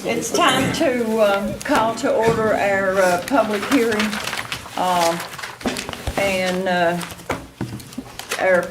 It's time to call to order our public hearing. Our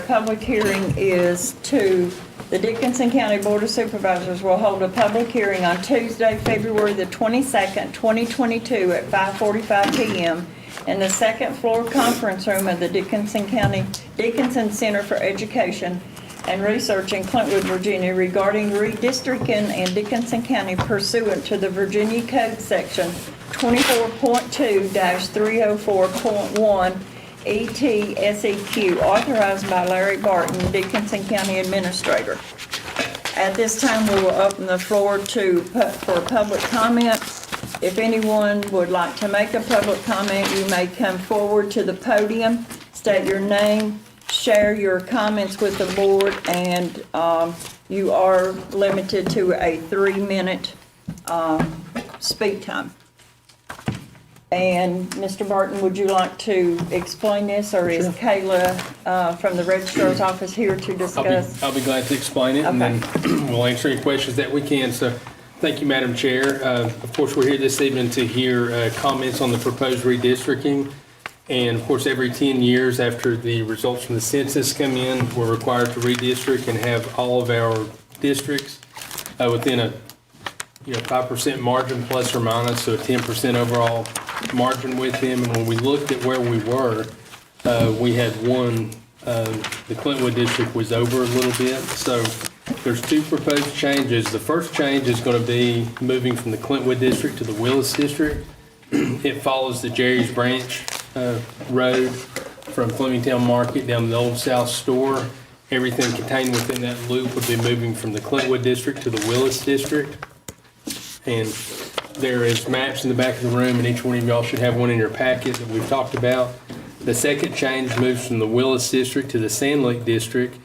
public hearing is to the Dickinson County Board of Supervisors will hold a public hearing on Tuesday, February the 22nd, 2022 at 5:45 p.m. in the second floor conference room of the Dickinson Center for Education and Research in Clintwood, Virginia, regarding redistricting in Dickinson County pursuant to the Virginia Code Section 24.2-304.1 ETSEQ, authorized by Larry Barton, Dickinson County Administrator. At this time, we will open the floor for public comment. If anyone would like to make a public comment, you may come forward to the podium, state your name, share your comments with the board, and you are limited to a 3-minute speak time. And Mr. Barton, would you like to explain this, or is Kayla from the registrar's office here to discuss? I'll be glad to explain it, and then we'll answer any questions that we can. So, thank you, Madam Chair. Of course, we're here this evening to hear comments on the proposed redistricting. And of course, every 10 years after the results from the census come in, we're required to redistrict and have all of our districts within a 5% margin plus or minus, so a 10% overall margin with them. And when we looked at where we were, we had one, the Clintwood district was over a little bit. So there's two proposed changes. The first change is going to be moving from the Clintwood district to the Willis district. It follows the Jerry's Branch road from Flemingtown Market down to the Old South Store. Everything contained within that loop would be moving from the Clintwood district to the Willis district. And there is maps in the back of the room, and each one of y'all should have one in your packet that we've talked about. The second change moves from the Willis district to the Sand Lake district.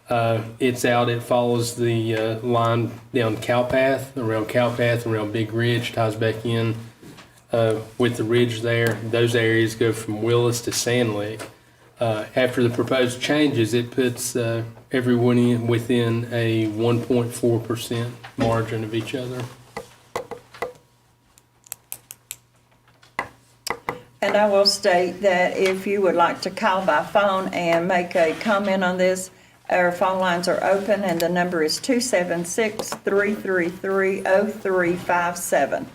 It follows the line down Cowpath, around Big Ridge, ties back in with the ridge there. Those areas go from Willis to Sand Lake. After the proposed changes, it puts everyone in within a 1.4% margin of each other. And I will state that if you would like to call by phone and make a comment on this, our phone lines are open, and the number is 276-333-0357.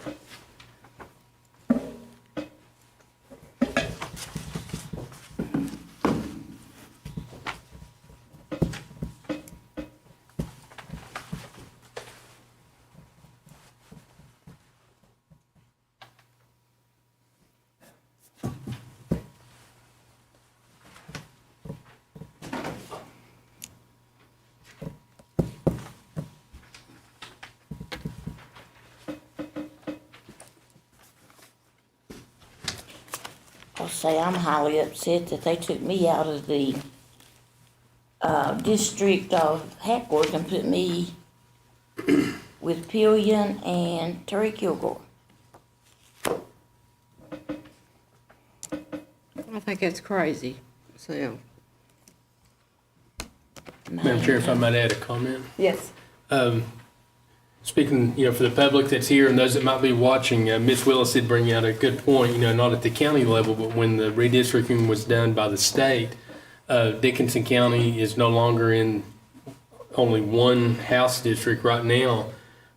I'll say I'm highly upset that they took me out of the district of Hackworth and put me with Pillion and Terry Kilgore. I think it's crazy, so. Madam Chair, if I might add a comment. Yes. Speaking, for the public that's here and those that might be watching, Ms. Willis did bring out a good point, not at the county level, but when the redistricting was done by the state, Dickinson County is no longer in only one House district right now.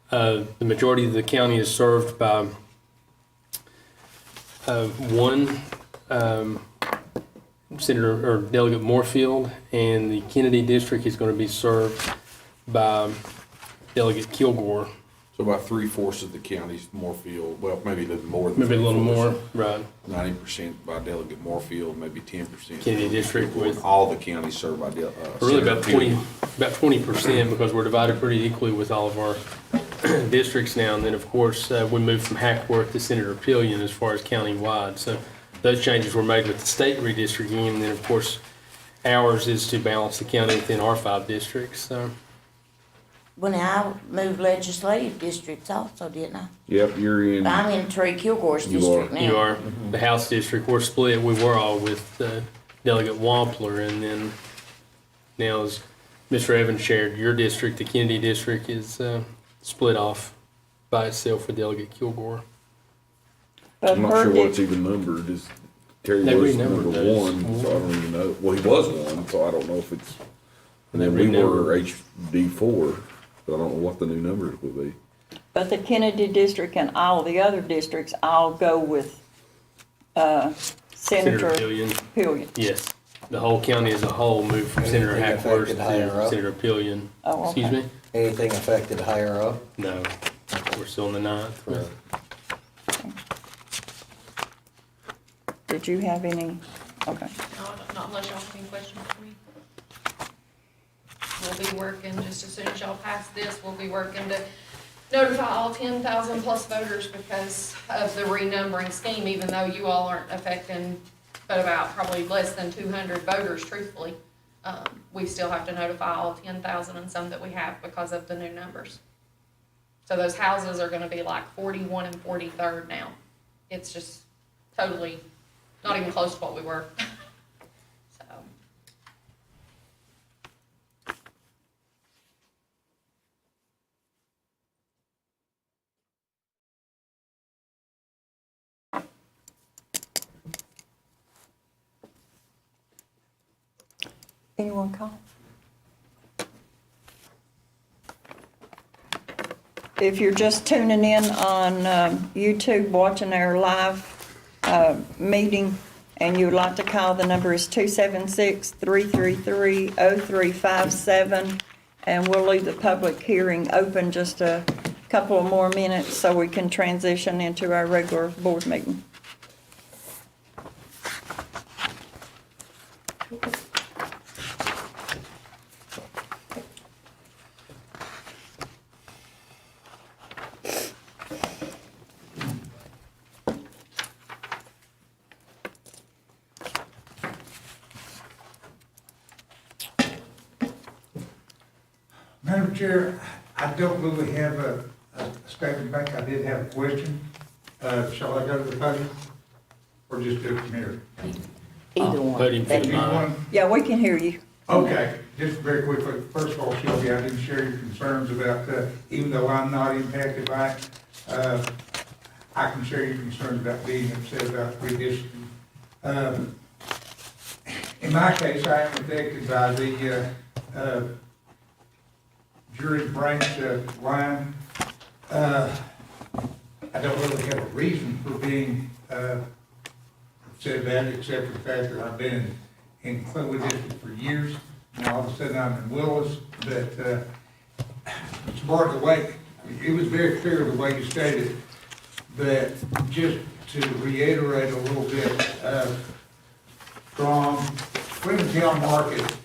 The majority of the county is served by one Senator or Delegate Moorfield, and the Kennedy district is going to be served by Delegate Kilgore. So about 3/4 of the county's Moorfield, well, maybe a little more than Maybe a little 3/4. more, right. 90% by Delegate Moorfield, maybe 10%. Kennedy district with all the counties served by really about Senator 20%, because we're divided pretty equally with all of our districts now. And then, of course, we moved from Hackworth to Senator Pillion as far as county-wide. So those changes were made with the state redistricting, and then, of course, ours is to balance the county within our 5 districts. So. When I moved legislative districts also, didn't I? Yep, you're in. I'm in Terry Kilgore's You district are. now. You are. The House district, we're split. We were all with Delegate Wampler, and then now, as Mr. Evans shared, your district, the Kennedy district, is split off by itself for Delegate Kilgore. But I'm not her sure did- what's even numbered, is Terry They was renumbered number those. one, so I don't even know, well, he was one, so I don't know if it's, and then They we were renumbered. HD4, but I don't know what the new numbers would be. But the Kennedy district and all the other districts all go with, Senator Pillion. Pillion. Yes. The whole county as a whole moved from Senator Anything Hackworth affected higher to up? Senator Pillion. Oh, okay. Excuse me? Anything affected higher up? No, we're still in the ninth. Did you have any? Okay. Not unless y'all have any questions for me. We'll be working, just as soon as y'all pass this, we'll be working to notify all 10,000 plus voters because of the renumbering scheme, even though you all aren't affecting but about probably less than 200 voters, truthfully. We still have to notify all 10,000 and some that we have because of the new numbers. So those houses are gonna be like 41 and 43rd now. It's just totally not even close to what we were. So. Anyone call? If you're just tuning in on YouTube, watching our live meeting, and you would like to call, the number is 276-333-0357, and we'll leave the public hearing open just a couple of more minutes so we can transition into our regular board meeting. Madam Chair, I don't really have a statement back. I did have a question. Shall I go to the podium or just do it from here? Either one. Podium for the Either mind. one? Yeah, we can hear you. Okay, just very quickly. First of all, Shelby, I didn't share your concerns about, even though I'm not impacted by it, I can share your concerns about being upset about redistricting. In my case, I am affected by the jury branch line. I don't really have a reason for being upset about it, except for the fact that I've been in Clinwood District for years. Now all of a sudden I'm in Willis, but it's part of the way, it was very clear the way you stated, but just to reiterate a little bit, from Irvington Market,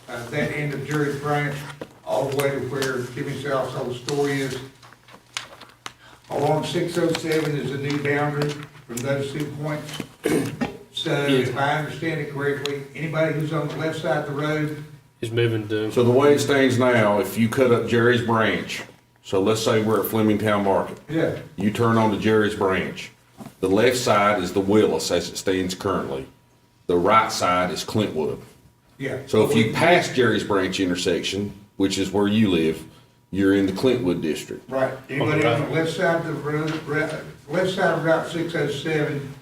that end of Jury's Branch, all the way to where Jimmy South's old store is. Along 607 is a new boundary from those 2 points. So if I understand it correctly, anybody who's on the left side of the road, He's moving to, So the way it stands now, if you cut up Jerry's Branch, so let's say we're at Flemingtown Market, yeah, you turn onto Jerry's Branch. The left side is the Willis as it stands currently. The right side is Clintwood. yeah. So if you pass Jerry's Branch intersection, which is where you live, you're in the Clintwood district. Right, anybody on the left side of the road, left side of Route 607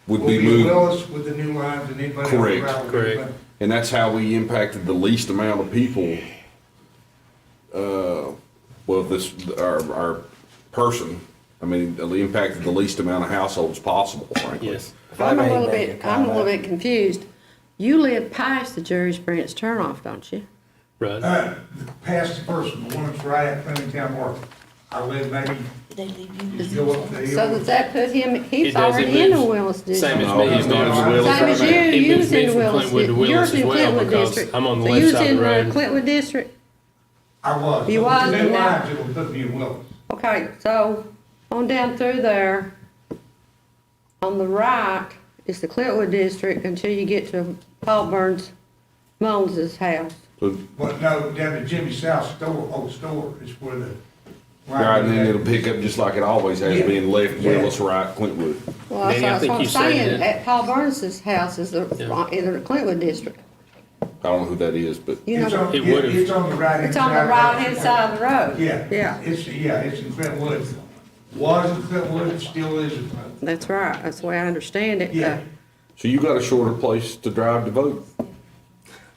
Would will be be moved, Willis with the new lines, and anybody on the Correct, right will be. correct. and that's how we impacted the least amount of people. Well, this, our person, I mean, it impacted the least amount of households possible, frankly. yes. If I I'm a may little make bit, a I'm a little comment. bit confused. You live past the Jerry's Branch turnoff, don't you? Right. Past the person, the one that's right at Flemingtown Market. I live maybe, Did they leave you? just go up the hill. So does that put him, He he's does, already he in the moves- Willis Same district. as No, me. he's He's not moved in from the Willis. Same as you, He you moved was me in the from Willis Clintwood to district. Willis Yours as in well Clintwood because district. I'm on the So left you was side of in the road. Clintwood district? I was. You but was, the but new now- lines, it will put me in Willis. Okay, so on down through there, on the right is the Clintwood district until you get to Paul Burns Mons's house. So, Well, no, down to Jimmy South's store, old store, is where the. right, and then it'll pick up just like it always has, Yeah. being left, Yeah. Willis, right, Clintwood. Well, that's Danny, I that's think what I'm you stated saying, it. at Paul Burns's house is the, Yeah. in the Clintwood district. I don't know who that is, but You It's know, on, It would've- it's on the right hand it's side. on the right-hand side of the road. Yeah. Yeah, It's in Clintwood. Was in Clintwood, it still is in Clintwood. that's right. That's the way I understand it. Yeah. so you got a shorter place to drive to vote.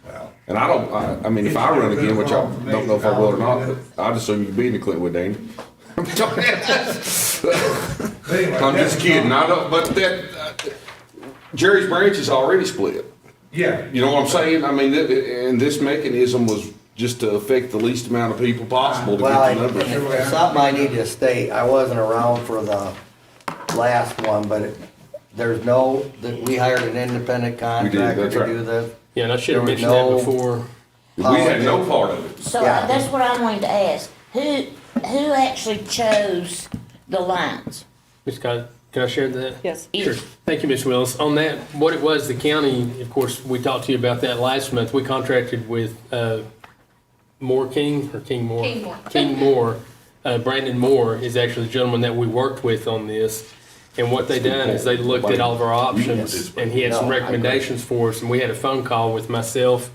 Well, And I mean, if I run again, which I don't know if I will or not, but I'd assume you'd be in the Clintwood, Danny. but anyway, I'm just that's kidding. not- I don't, but that, Jerry's Branch is already split. Yeah. You know what I'm saying? I mean, and this mechanism was just to affect the least amount of people possible to Well, get the numbers. and something I need to state, I wasn't around for the last one, but there's no, that we hired an independent contractor that's to right. do this. Yeah, and I should have There was mentioned that no- before. We had no part of it. So Yeah. that's what I wanted to ask. Who actually chose the lines? Ms. Scott, can I share that? Yes. Sure. Thank you, Ms. Willis. On that, what it was, the county, of course, we talked to you about that last month. We contracted with Moore King, or King Moore? King Moore. King Moore. Brandon Moore is actually the gentleman that we worked with on this. And what they done is they looked at all of our options, and he had some No, I agree. recommendations for us. And we had a phone call with myself,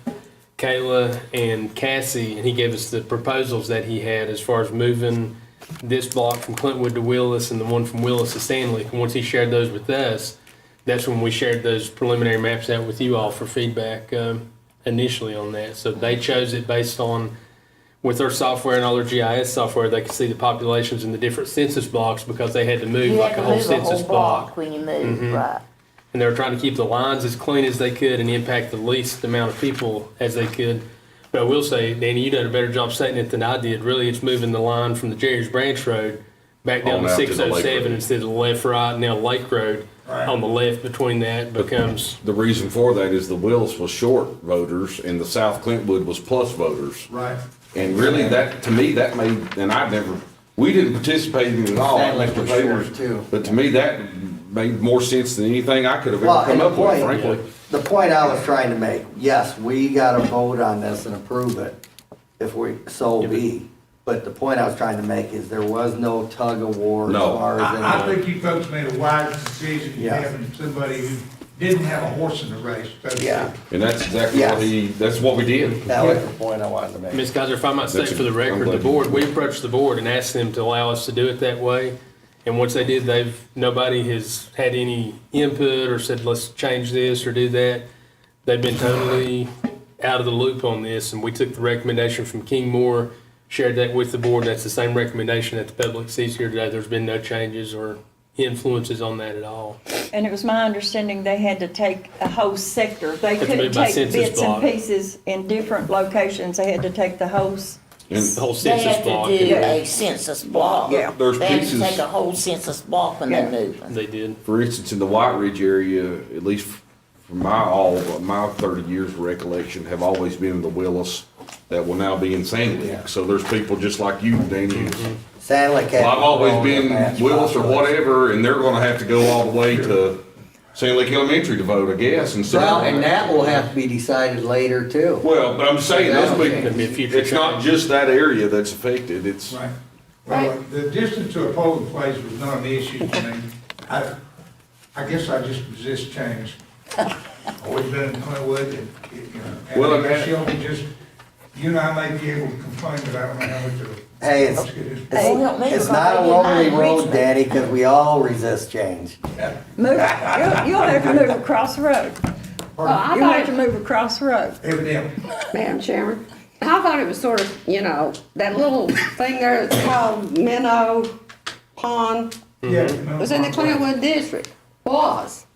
Kayla, and Cassie, and he gave us the proposals that he had as far as moving this block from Clintwood to Willis and the one from Willis to Stanley. And once he shared those with us, that's when we shared those preliminary maps out with you all for feedback initially on that. So they chose it based on, with their software and all their GIS software, they could see the populations in the different census blocks because they had to move You like have a to whole move a census whole block. block when you move, Mhm. right? And they were trying to keep the lines as clean as they could and impact the least amount of people as they could. But I will say, Danny, you done a better job stating it than I did. Really, it's moving the line from the Jerry's Branch Road back down On to out to the Lake 607 Road. instead of the left, right, now Lake Road. Right. On the left between that becomes, The reason for that is the Willis was short voters and the South Clintwood was plus voters. Right. And really, that, to me, that made, and I've never, we didn't participate in it at all, Stanley Mr. was Taylor. short, too. But to me, that made more sense than anything I could have Well, ever and come the up with, point, frankly. the point I was trying to make, yes, we gotta vote on this and approve it, if we, so be. But the point I was trying to make is there was no tug of war as No. far as I any. think you folks made a wise decision Yeah. having somebody who didn't have a horse in the race, so to speak. Yeah, And that's exactly what that's what we did. that was the point I wanted to make. Ms. Kaiser, if I might state That's a- for the I'm record, glad the you- board, we approached the board and asked them to allow us to do it that way. And once they did, nobody has had any input or said, let's change this or do that. They've been totally out of the loop on this, and we took the recommendation from King Moore, shared that with the board. That's the same recommendation that the public sees here today. There's been no changes or influences on that at all. And it was my understanding they had to take a whole sector. They to couldn't move by take census bits and block. pieces in different locations. They had to take the whole, And The whole They census have to block, do and a census block. Yeah. there's They have to pieces, take a whole census block when Yeah. they move them. they did. for instance, in the White Ridge area, at least from my 30 years of recollection, have always been in the Willis that will now be in Sandy. Yeah. So there's people just like you, Danny, Stanley well, I've always County been match Willis or population. whatever, and they're gonna have to go all the way to Sand Lake Elementary to vote, I guess, instead Well, of. and that will have to be decided later too. Well, but I'm saying, those Could be a people, future it's not change. just that area that's affected, it's, Right. Well, the distance to a polling place was not an issue for me. I guess I just resist change. Always been in Clintwood and, Well, and and- Shelby just, you and I may be able to complain, but I don't know how much of it. Hey, it's, Well, help me it's because not I a didn't lonely mind road, Richmond. Danny, because we all resist change. move, you'll have to move across the road. Well, I You'll have thought, to move across the road. Evidently. Madam Chairman, I thought it was sort of, that little thing there that's called Minnow Pond Yeah. was in the Clintwood district, was.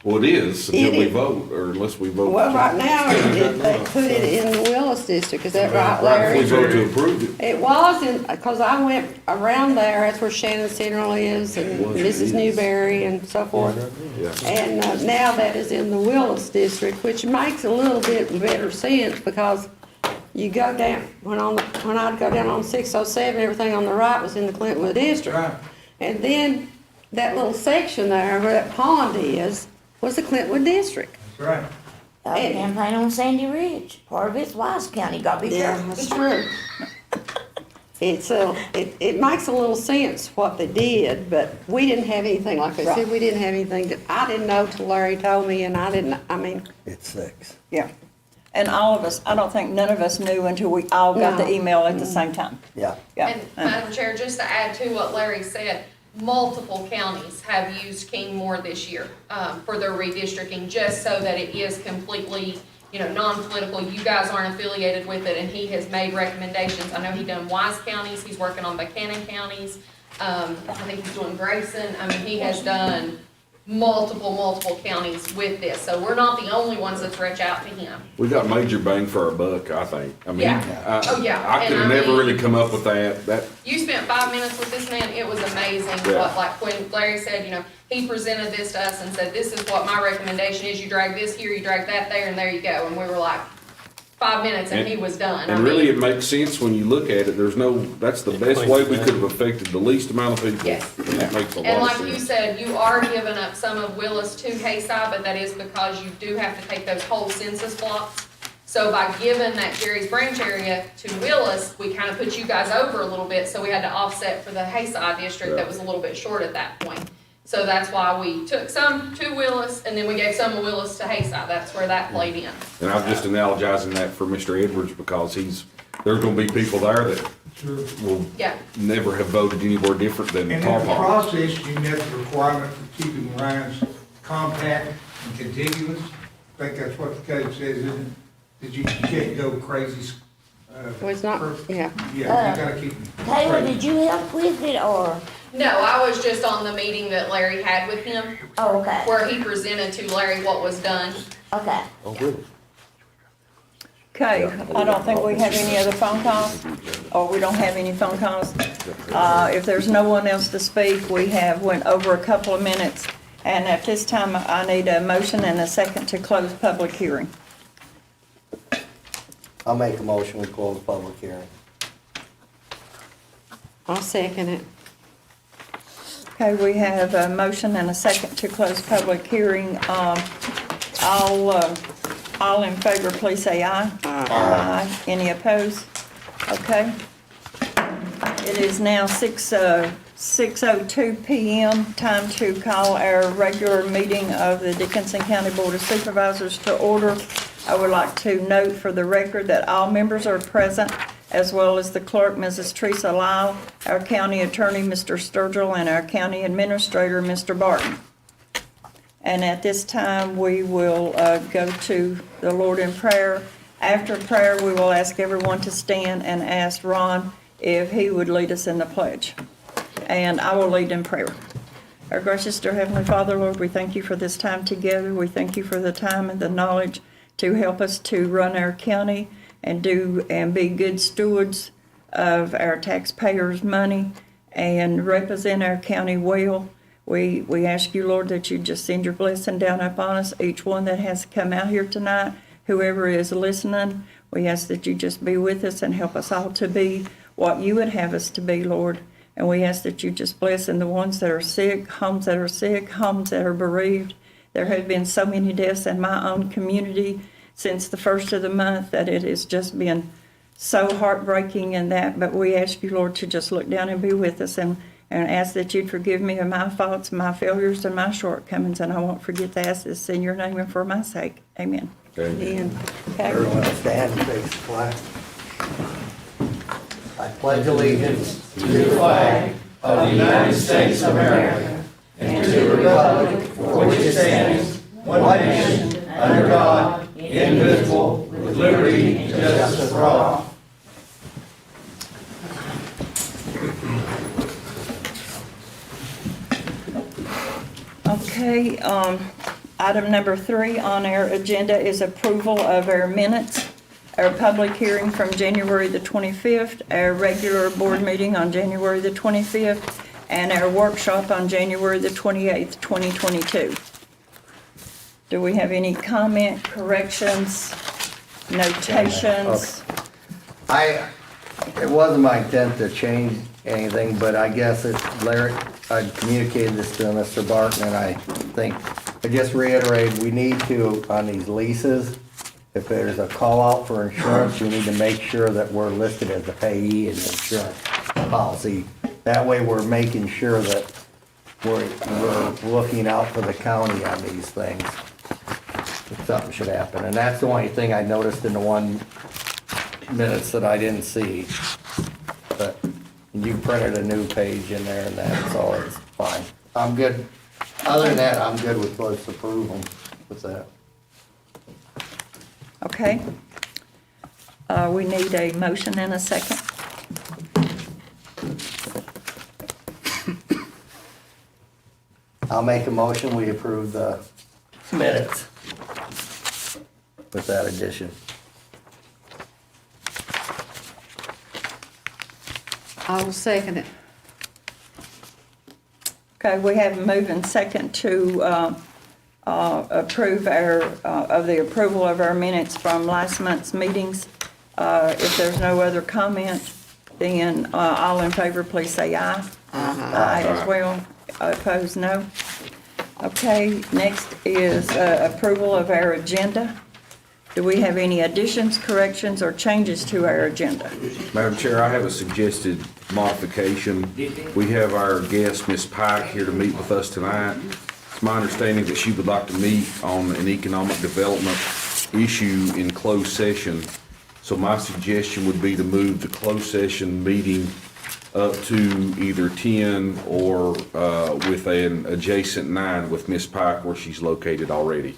well, it is until we It is. vote, or unless we vote. Well, right now, they put it in the Willis district, is that right, Right, if we Larry? vote to approve it. It was in, because I went around there, that's where Shannon Central is, and Mrs. Newberry and so forth. Yeah. And now that is in the Willis district, which makes a little bit better sense, because you go down, when I'd go down on 607, everything on the right was in the Clintwood district. Right. And then that little section there where that pond is, was the Clintwood district. That's right. I campaign on Sandy Ridge. Part of it's Wise County, gotta be careful. That's true. It makes a little sense what they did, but we didn't have anything, like I said, we didn't have anything that, I didn't know till Larry told me, and I mean, It's 6. Yeah. And all of us, I don't think none of us knew until we all got the No. email at the same time. Yeah. Yeah. And Madam Chair, just to add to what Larry said, multiple counties have used King Moore this year for their redistricting, just so that it is completely, non-political. You guys aren't affiliated with it, and he has made recommendations. I know he done Wise counties, he's working on Buchanan counties. I think he's doing Grayson. I mean, he has done multiple counties with this. So we're not the only ones that's reached out to him. We got major bang for our buck, I think. I mean, Yeah. Oh, yeah. I could have And I never mean- really come up with that. You spent 5 minutes with this man, it was amazing, Yeah. like when Larry said, he presented this to us and said, this is what my recommendation is, you drag this here, you drag that there, and there you go, and we were like, 5 minutes and he was done. And really, it makes sense when you look at it. That's the best way we could have affected the least amount of people. Yes. That makes a And lot of like you sense. said, you are giving up some of Willis to Hayside, but that is because you do have to take those whole census blocks. So by giving that Gary's Branch area to Willis, we kind of put you guys over a little bit, so we had to offset for the Hayside district that was a little bit short at that point. So that's why we took some to Willis, and then we gave some of Willis to Hayside. That's where that played in. And I'm just analogizing that for Mr. Edwards because there's gonna be people there that Sure. will Yeah. never have voted anywhere different than And in Tar the Pond. process, you met the requirement for keeping lines compact and contiguous. I think that's what the code says, isn't it? That you can't go crazy. Well, it's not, yeah. Yeah, you gotta keep them Taylor, straight. did you help with it, or? No, I was just on the meeting that Larry had with him, Oh, okay, where he presented to Larry what was done. okay. Okay, I don't think we have any other phone calls, or we don't have any phone calls. If there's no one else to speak, we have went over a couple of minutes, and at this time, I need a motion and a second to close public hearing. I'll make a motion, we close the public hearing. I'll second it. Okay, we have a motion and a second to close public hearing. All in favor, please say aye. Aye. Any opposed? Okay. It is now 6:02 PM, time to call our regular meeting of the Dickinson County Board of Supervisors to order. I would like to note for the record that all members are present, as well as the clerk, Mrs. Teresa Lyle, our county attorney, Mr. Sturgill, and our county administrator, Mr. Barton. And at this time, we will go to the Lord in prayer. After prayer, we will ask everyone to stand and ask Ron if he would lead us in the pledge. And I will lead in prayer. Our gracious dear Heavenly Father, Lord, we thank you for this time together. We thank you for the time and the knowledge to help us to run our county and be good stewards of our taxpayers' money and represent our county well. We ask you, Lord, that you just send your blessing down upon us, each one that has come out here tonight, whoever is listening. We ask that you just be with us and help us all to be what you would have us to be, Lord. And we ask that you just bless in the ones that are sick, homes that are bereaved. There have been so many deaths in my own community since the first of the month that it has just been so heartbreaking and that. But we ask you, Lord, to just look down and be with us and ask that you'd forgive me of my faults, my failures, and my shortcomings. And I won't forget to ask this in your name and for my sake. Amen. Okay. Okay. Everyone stand and face the flag. I pledge allegiance to the flag of the United States of America and to the republic for which it stands, one nation, under God, indivisible, with liberty and justice for all. Okay, item number 3 on our agenda is approval of our minutes, our public hearing from January the 25th, our regular board meeting on January the 25th, and our workshop on January the 28th, 2022. Do we have any comment, corrections, notations? It wasn't my intent to change anything, but I guess Larry, I communicated this to Mr. Barton, and I think, I just reiterated, we need to, on these leases, if there's a call out for insurance, we need to make sure that we're listed as a payee in the insurance policy. That way, we're making sure that we're looking out for the county on these things. if something should happen. And that's the only thing I noticed in the 1 minutes that I didn't see. But you printed a new page in there and that, so it's fine. I'm good. Other than that, I'm good with let's approve them with that. Okay. We need a motion and a second. I'll make a motion, we approve the minutes with that addition. I will second it. Okay, we have a move and second to approve of the approval of our minutes from last month's meetings. If there's no other comment, then all in favor, please say aye. Aye as well. Opposed, no. Okay, next is approval of our agenda. Do we have any additions, corrections, or changes to our agenda? Madam Chair, I have a suggested modification. We have our guest, Ms. Pike, here to meet with us tonight. It's my understanding that she would like to meet on an economic development issue in closed session. So my suggestion would be to move the closed session meeting up to either 10 or with an adjacent 9 with Ms. Pike where she's located already.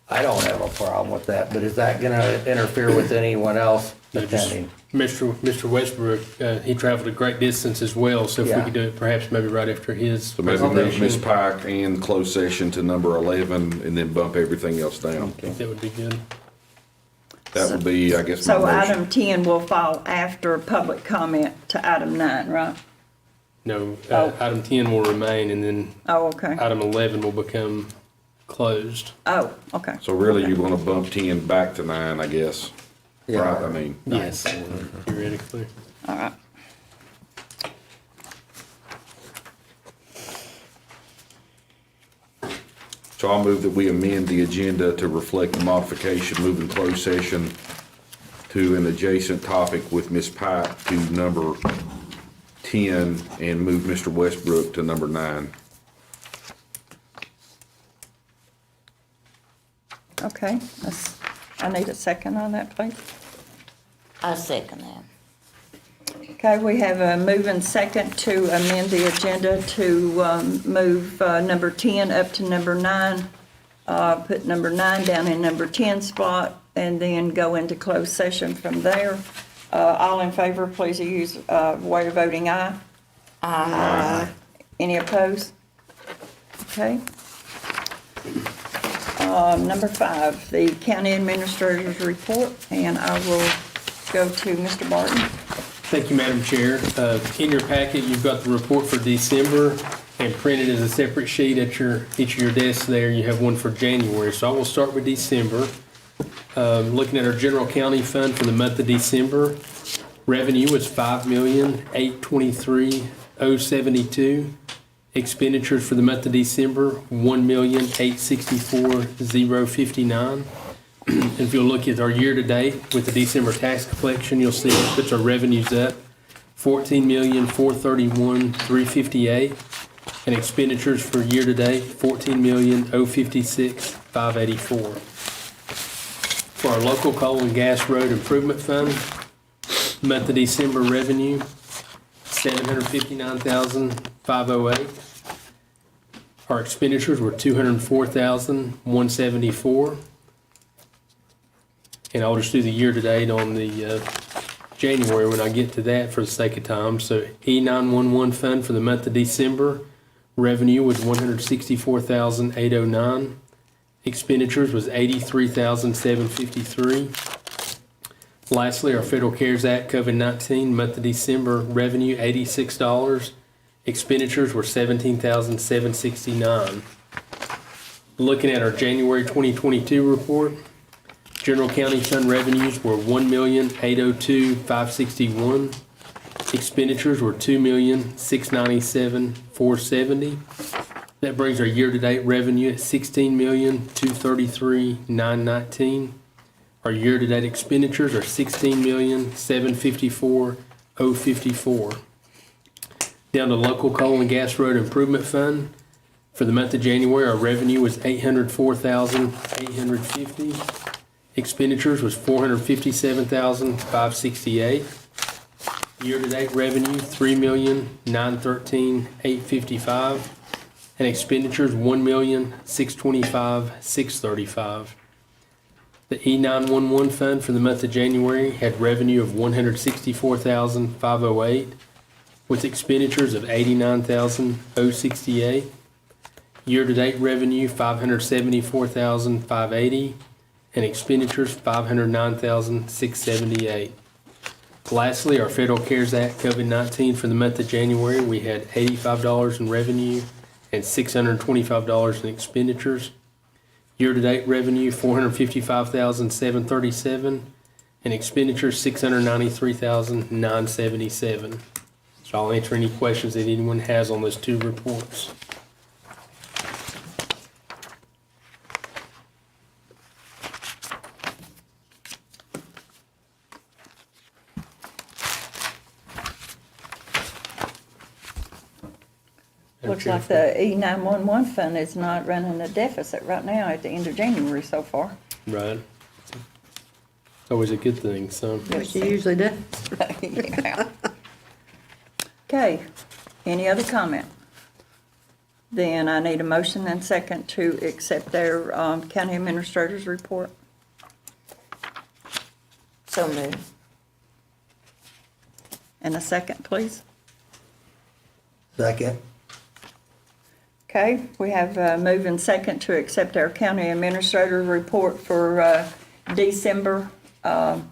I don't have a problem with that, but is that gonna interfere with anyone else No, just attending? Mr. Westbrook, he traveled a great distance as well, so if we Yeah. could do it perhaps maybe right after his So maybe move Ms. presentation, Pike and closed session to number 11 and then bump everything else down. I think that would be good. That would be, I guess, my So motion. item 10 will fall after public comment to item 9, right? No, Oh. item 10 will remain, and then Oh, okay. item 11 will become closed. Oh, okay. So really, you want to bump 10 back to 9, I guess. Yeah. Right, I mean, Yes, theoretically. All right. so I'll move that we amend the agenda to reflect the modification, moving closed session to an adjacent topic with Ms. Pike to number 10 and move Mr. Westbrook to number 9. Okay. I need a second on that, please. I second that. Okay, we have a move and second to amend the agenda to move number 10 up to number 9, put number 9 down in number 10 spot, and then go into closed session from there. All in favor, please use way of voting aye. Aye. Any opposed? Okay. Number 5, the county administrator's report, and I will go to Mr. Barton. Thank you, Madam Chair. In your packet, you've got the report for December, and printed as a separate sheet at each of your desks there. You have one for January. So I will start with December. Looking at our general county fund for the month of December, revenue was $5,823,072. Expenditures for the month of December, $1,864,059. And if you'll look at our year-to-date with the December tax collection, you'll see it puts our revenues up $14,431,358, and expenditures for year-to-date $14,056,584. For our local coal and gas road improvement fund, month of December revenue $759,508. Our expenditures were $204,174. And I'll just do the year-to-date on the January when I get to that for the sake of time. So E911 fund for the month of December, revenue was $164,809. Expenditures was $83,753. Lastly, our Federal CARES Act COVID-19 month of December revenue $86. Expenditures were $17,769. Looking at our January 2022 report, general county fund revenues were $1,802,561. Expenditures were $2,697,470. That brings our year-to-date revenue at $16,233,919. Our year-to-date expenditures are $16,754,054. Down to local coal and gas road improvement fund, For the month of January, our revenue was $804,850. Expenditures was $457,568. Year-to-date revenue, $3,913,855. And expenditures, $1,625,635. The E911 fund for the month of January had revenue of $164,508, with expenditures of $89,068. Year-to-date revenue, $574,580, and expenditures, $509,678. Lastly, our Federal CARES Act COVID-19 for the month of January, we had $85 in revenue and $625 in expenditures. Year-to-date revenue, $455,737, and expenditures, $693,977. So I'll answer any questions that anyone has on those two reports. Looks like the E911 fund is not running a deficit right now at the end of January so far. Right. It's always a good thing, so. Which you usually do. Yeah. Okay, any other comment? Then I need a motion and second to accept their county administrator's report. So moved. And a second, please. Second. Okay, we have a move and second to accept our county administrator report for December and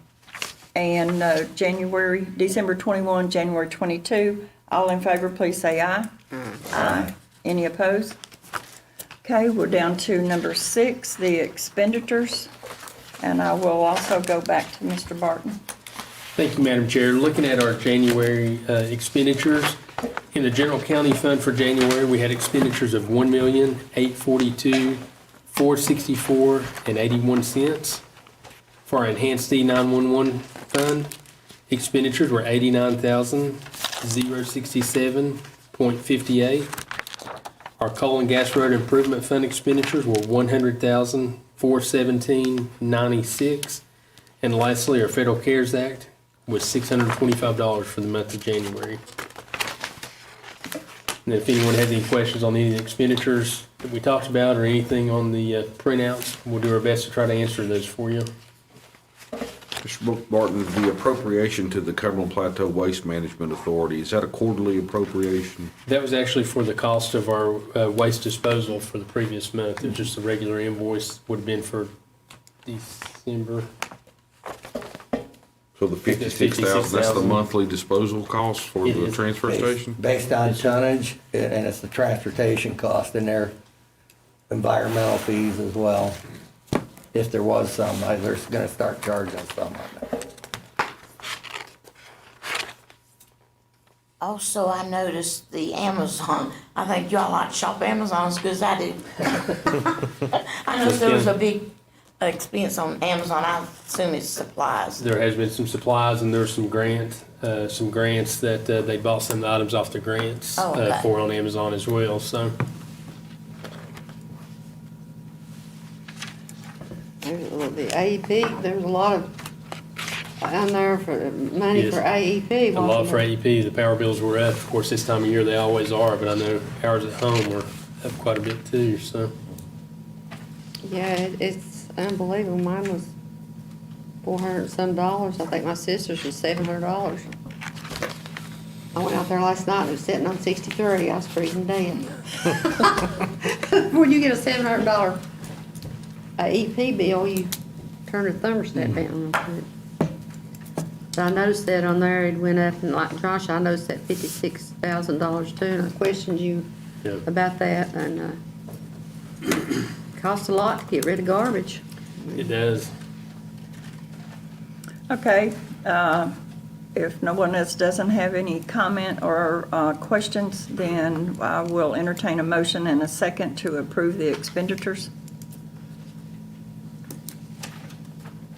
January, December 21, January 22. All in favor, please say aye. Aye. Any opposed? Okay, we're down to number 6, the expenditures. And I will also go back to Mr. Barton. Thank you, Madam Chair. Looking at our January expenditures, in the general county fund for January, we had expenditures of $1,842,464.81. For our enhanced E911 fund, expenditures were $89,067.58. Our coal and gas road improvement fund expenditures were $100,417.96. And lastly, our Federal CARES Act was $625 for the month of January. And if anyone has any questions on any of the expenditures that we talked about or anything on the printouts, we'll do our best to try to answer those for you. Mr. Barton, the appropriation to the Cumberland Plateau Waste Management Authority, is that a quarterly appropriation? That was actually for the cost of our waste disposal for the previous month. It was just a regular invoice would have been for December. So the $56,000, that's the monthly disposal cost for It the is. transfer station? Based on tonnage, and it's the transportation cost in there, environmental fees as well. If there was some, they're gonna start charging some on that. Also, I noticed the Amazon. I think y'all like to shop Amazon as good as I do. I noticed there was a big expense on Amazon. I assume it's supplies. There has been some supplies and there's some grants that they bought some of the items off the grants Oh, okay. for on Amazon as well, so. There's the AEP, there's a lot of, down there for money Yes. for AEP. A lot wasn't for there? AEP, the power bills were up. Of course, this time of year, they always are, but I know ours at home are up quite a bit too, so. Yeah, it's unbelievable. Mine was $400 and some. I think my sister's was $700. I went out there last night, it was sitting on 63. I was freezing to death. When you get a $700 EP bill, you turn the thermostat down real quick. So I noticed that on there, it went up, and like Josh, I noticed that $56,000 too, and I questioned you Yeah. about that, and, costs a lot to get rid of garbage. It does. Okay, if no one else doesn't have any comment or questions, then I will entertain a motion and a second to approve the expenditures.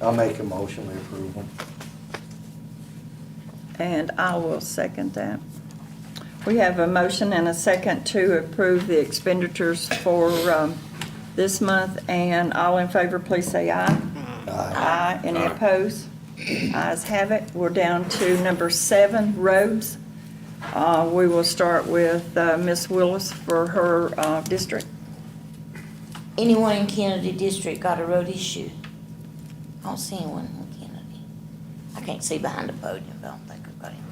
I'll make a motion to approve them. And I will second that. We have a motion and a second to approve the expenditures for this month, and all in favor, please say aye. Aye. Any opposed? Ayes have it. We're down to number 7, roads. We will start with Ms. Willis for her district. Anyone in Kennedy District got a road issue? I don't see anyone in Kennedy. I can't see behind the podium, but I don't think I've got anyone.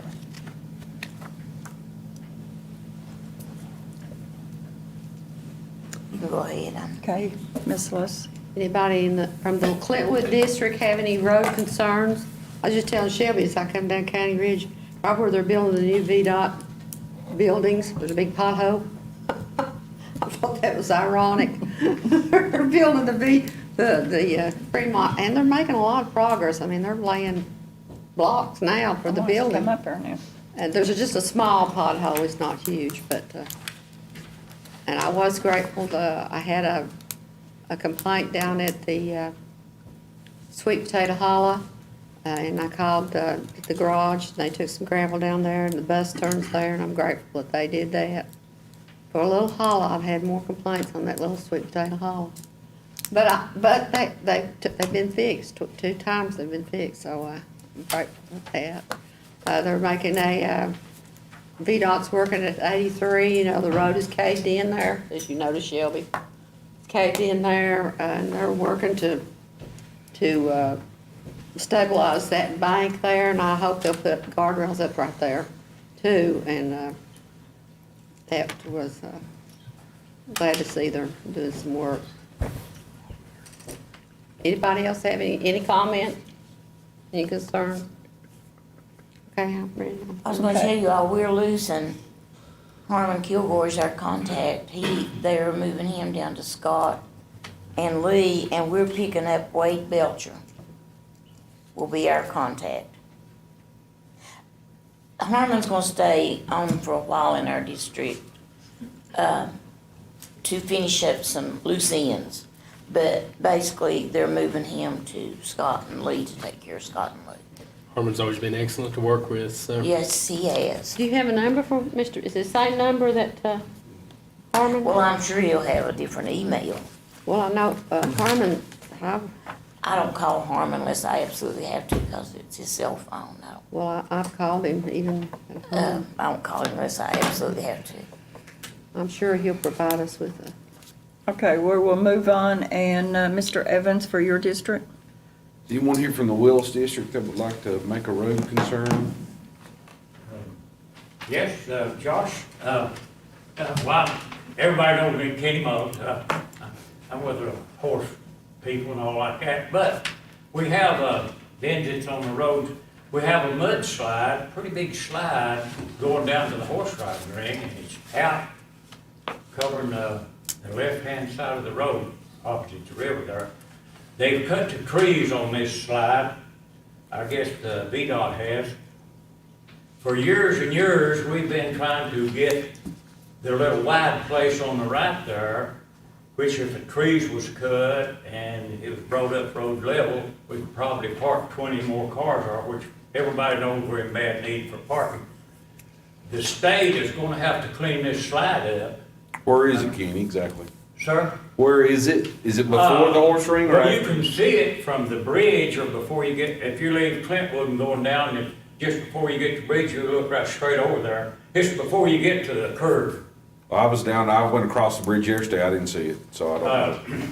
You can go ahead. Okay, Ms. Willis? Anybody from the Clintwood District have any road concerns? I was just telling Shelby as I come down County Ridge, right where they're building the new VDOT buildings, there's a big pothole. I thought that was ironic. They're building the Fremont, and they're making a lot of progress. I mean, they're laying blocks now for the building. Come up there now. And there's just a small pothole, it's not huge, but, and I was grateful, I had a complaint down at the Sweet Potato Hollow, and I called the garage, and they took some gravel down there, and the bus turns there, and I'm grateful that they did that. For a little hollow, I've had more complaints on that little Sweet Potato Hollow. But they've been fixed, 2 times they've been fixed, so I'm grateful for that. They're making VDOT's working at 83, you know, the road is caved in there, as you notice, Shelby. It's caved in there, and they're working to stabilize that bank there, and I hope they'll put guardrails up right there too, and that was, glad to see they're doing some work. Anybody else have any comment? Any concern? Okay, I'm ready. I was gonna tell you all, we're losing Harmon Kilgore's our contact. They're moving him down to Scott and Lee, and we're picking up Wade Belcher. Will be our contact. Harmon's gonna stay on for a while in our district, to finish up some loose ends. But basically, they're moving him to Scott and Lee to take care of Scott and Lee. Harmon's always been excellent to work with, so. Yes, he has. Do you have a number for Mr., is it the same number that Harmon? Well, I'm sure he'll have a different email. Well, I know Harmon, I don't call Harmon unless I absolutely have to, because it's his cell phone now. well, I've called him even at home. I don't call him unless I absolutely have to. I'm sure he'll provide us with a. Okay, we will move on, and Mr. Evans for your district? Anyone here from the Willis District that would like to make a road concern? Yes, Josh, well, everybody knows me, Kenny Muggs, I'm with the horse people and all like that, but we have vengeance on the roads. We have a mudslide, pretty big slide, going down to the horse riding ring, and it's out covering the left-hand side of the road, opposite the river there. They've cut the trees on this slide, I guess the VDOT has. For years and years, we've been trying to get the little wide place on the right there, which if the trees was cut and it was brought up road level, we could probably park 20 more cars there, which everybody knows we're in bad need for parking. The state is gonna have to clean this slide up. Where is it, Kenny, exactly? Sir? Where is it? Is it before the horse ring or Well, you after? can see it from the bridge or before you get, if you leave Clintwood and going down, and just before you get to the bridge, you look right straight over there. It's before you get to the curve. I was down, I went across the bridge yesterday, I didn't see it, so I don't know.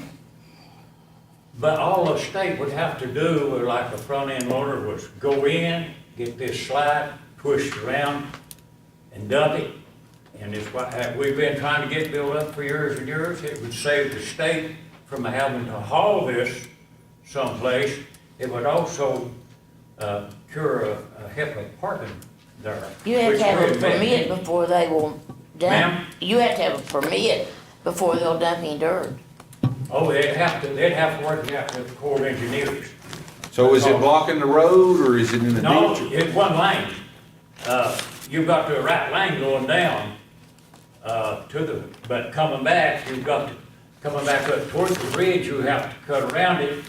But all the state would have to do, like the front end loader, was go in, get this slide, twist around, and dump it. And it's what we've been trying to get built up for years and years. It would save the state from having to haul this someplace. It would also cure a HIPAA parking there. You have which to have a we're bad permit need. before they will dump. Ma'am? You have to have a permit before they'll dump any dirt. Oh, they'd have to work it out with the Corps of Engineers. So is it blocking the road or is it in the No, ditch? it's one lane. You've got the right lane going down, but coming back, coming back up towards the bridge, you have to cut around it.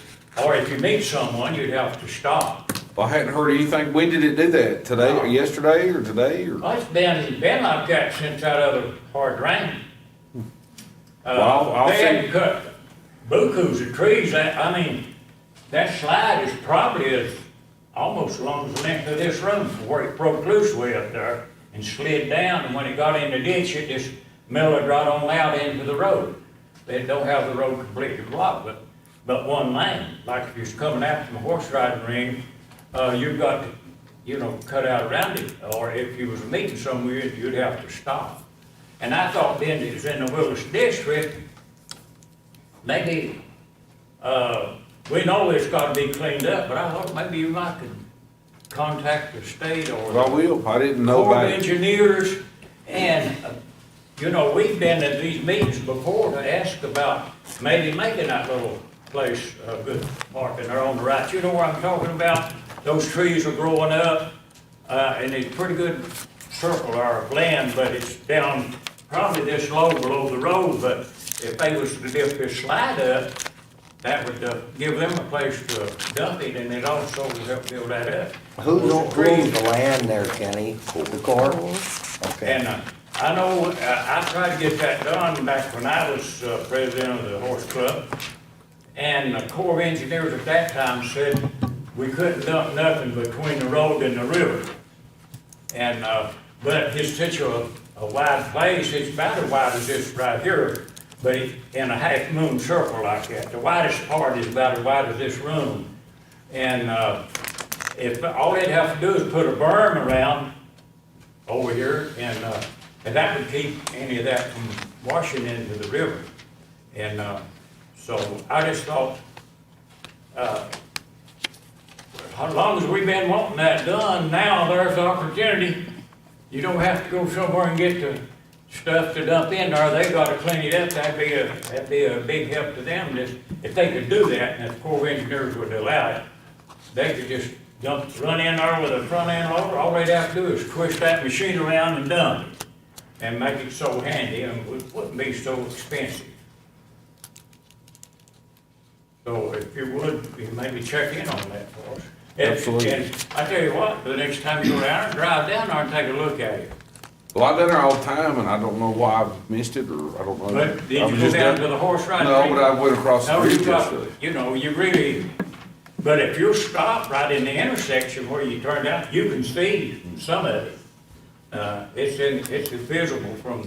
Or if you meet someone, you'd have to stop. Well, I hadn't heard anything. When did it do that? Today or yesterday or today or? Well, it's been like that since that other hard rain. Well, I'll They had see. to cut bukus of trees. I mean, that slide is probably almost as long as the length of this room, from where it broke loose way up there and slid down, and when it got in the ditch, it just mellowed right on out into the road. They don't have the road completely blocked, but one lane, like if you're coming out from the horse riding ring, you've got to, cut out around it, or if you was meeting somewhere, you'd have to stop. And I thought then it was in the Willis District, maybe, we know it's gotta be cleaned up, but I thought maybe you might could contact the state or. I will. I didn't know Corps of about it. Engineers, and, we've been at these meetings before to ask about maybe making that little place a good parking there on the right. You know where I'm talking about? Those trees are growing up, and it's pretty good circle of land, but it's down probably this low below the road, but if they was to lift this slide up, that would give them a place to dump it, and it also would help build that up. Who Those owns trees- the land there, Kenny? The Corps? Okay. And I know, I tried to get that done back when I was president of the horse club. And the Corps of Engineers at that time said we couldn't dump nothing between the road and the river. And, but it's such a wide place, it's about as wide as this right here, but in a half moon circle like that. The widest part is about as wide as this room. And if, all they'd have to do is put a berm around over here, and that would keep any of that from washing into the river. And so I just thought, how long as we've been wanting that done, now there's the opportunity. You don't have to go somewhere and get the stuff to dump in there. They gotta clean it up. That'd be a big help to them. Just, if they could do that, and if the Corps of Engineers would allow it, they could just run in there with a front end loader. All they'd have to do is twist that machine around and dump it, and make it so handy, and it wouldn't be so expensive. So if you would, you maybe check in on that for us. Absolutely. And I tell you what, the next time you go down there, drive down there and take a look at it. Well, I've been there all the time, and I don't know why I've missed it, or I don't know. But did I you was go just down to the horse riding? No, ring? but I went across the No, bridge you got, yesterday. you really, but if you stop right in the intersection where you turn down, you can see some of it. It's visible from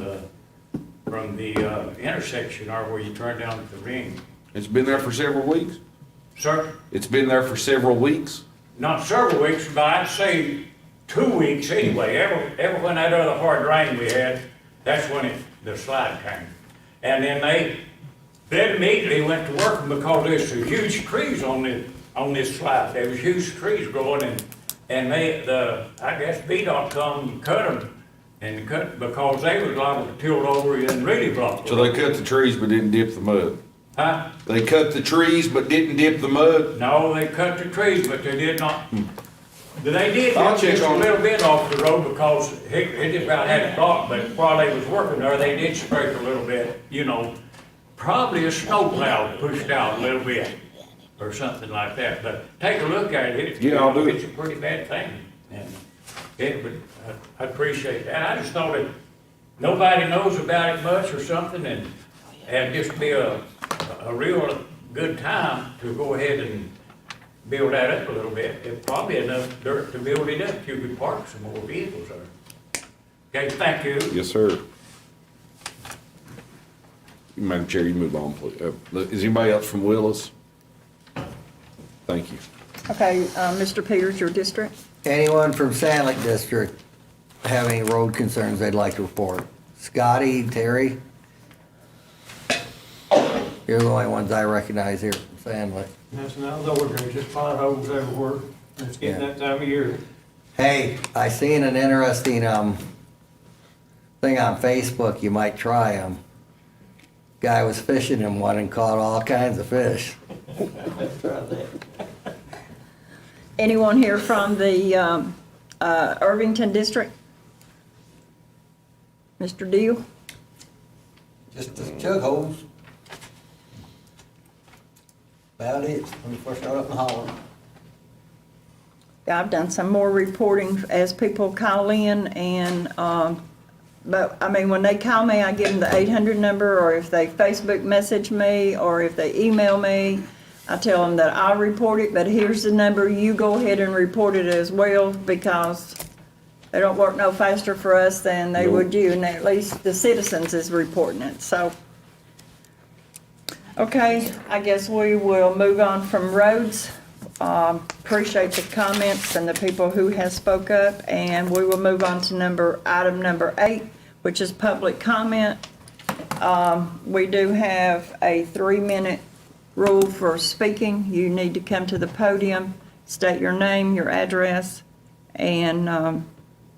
the intersection or where you turn down at the ring. It's been there for several weeks? Sir, It's been there for several weeks? not several weeks, but I'd say 2 weeks anyway. Ever when that other hard rain we had, that's when the slide came. And then they immediately went to work because there's some huge trees on this slide. There was huge trees growing, and I guess VDOT come and cut them, because they was liable to tilt over and really block. So they cut the trees but didn't dip the mud? Huh? They cut the trees but didn't dip the mud? No, they cut the trees, but they did not. They did I'll check just a on it. little bit off the road because it just about had it blocked, but while they was working there, they did scrape a little bit, probably a snowplow pushed out a little bit or something like that, but take a look at it. Yeah, I'll do it. It's a pretty bad thing. And I appreciate that. I just thought that nobody knows about it much or something, and just be a real good time to go ahead and build that up a little bit. It's probably enough dirt to build it up. You could park some more vehicles there. Okay, thank you. Yes, sir. Madam Chair, you move on, please. Is anybody else from Willis? Thank you. Okay, Mr. Peters, your district? Anyone from Sandlick District have any road concerns they'd like to report? Scotty, Terry? You're the only ones I recognize here from Sandlick. That's not over there, just potholes everywhere. It's getting that time of year. Hey, I seen an interesting, thing on Facebook, you might try. Guy was fishing in one and caught all kinds of fish. Anyone here from the Irvington district? Mr. Deal? Just the chug holes. About it, when we first got up in the holler. I've done some more reporting as people call in and, but, I mean, when they call me, I give them the 800 number, or if they Facebook message me, or if they email me, I tell them that I'll report it, but here's the number, you go ahead and report it as well, because they don't work no faster for us than they would you, and at least the citizens is reporting it, so. Okay, I guess we will move on from roads. Appreciate the comments and the people who has spoke up, and we will move on to item number 8, which is public comment. We do have a 3-minute rule for speaking. You need to come to the podium, state your name, your address, and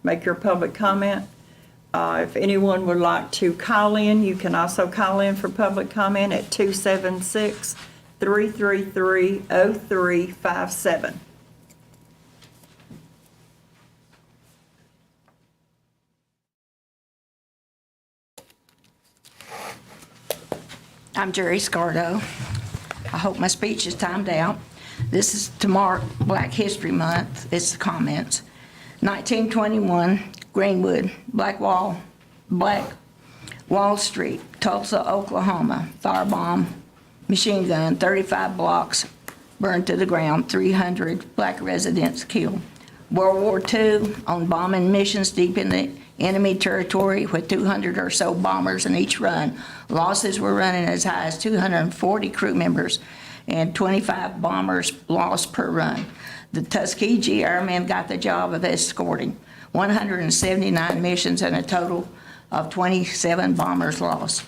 make your public comment. If anyone would like to call in, you can also call in for public comment at 276-333-0357. I'm Jerry Scardo. I hope my speech is timed out. This is to mark Black History Month. It's the comments. 1921, Greenwood, Black Wall Street, Tulsa, Oklahoma. Firebomb, machine gun, 35 blocks burned to the ground, 300 black residents killed. World War II, on bombing missions deep in the enemy territory with 200 or so bombers in each run. Losses were running as high as 240 crew members and 25 bombers lost per run. The Tuskegee Airmen got the job of escorting 179 missions and a total of 27 bombers lost.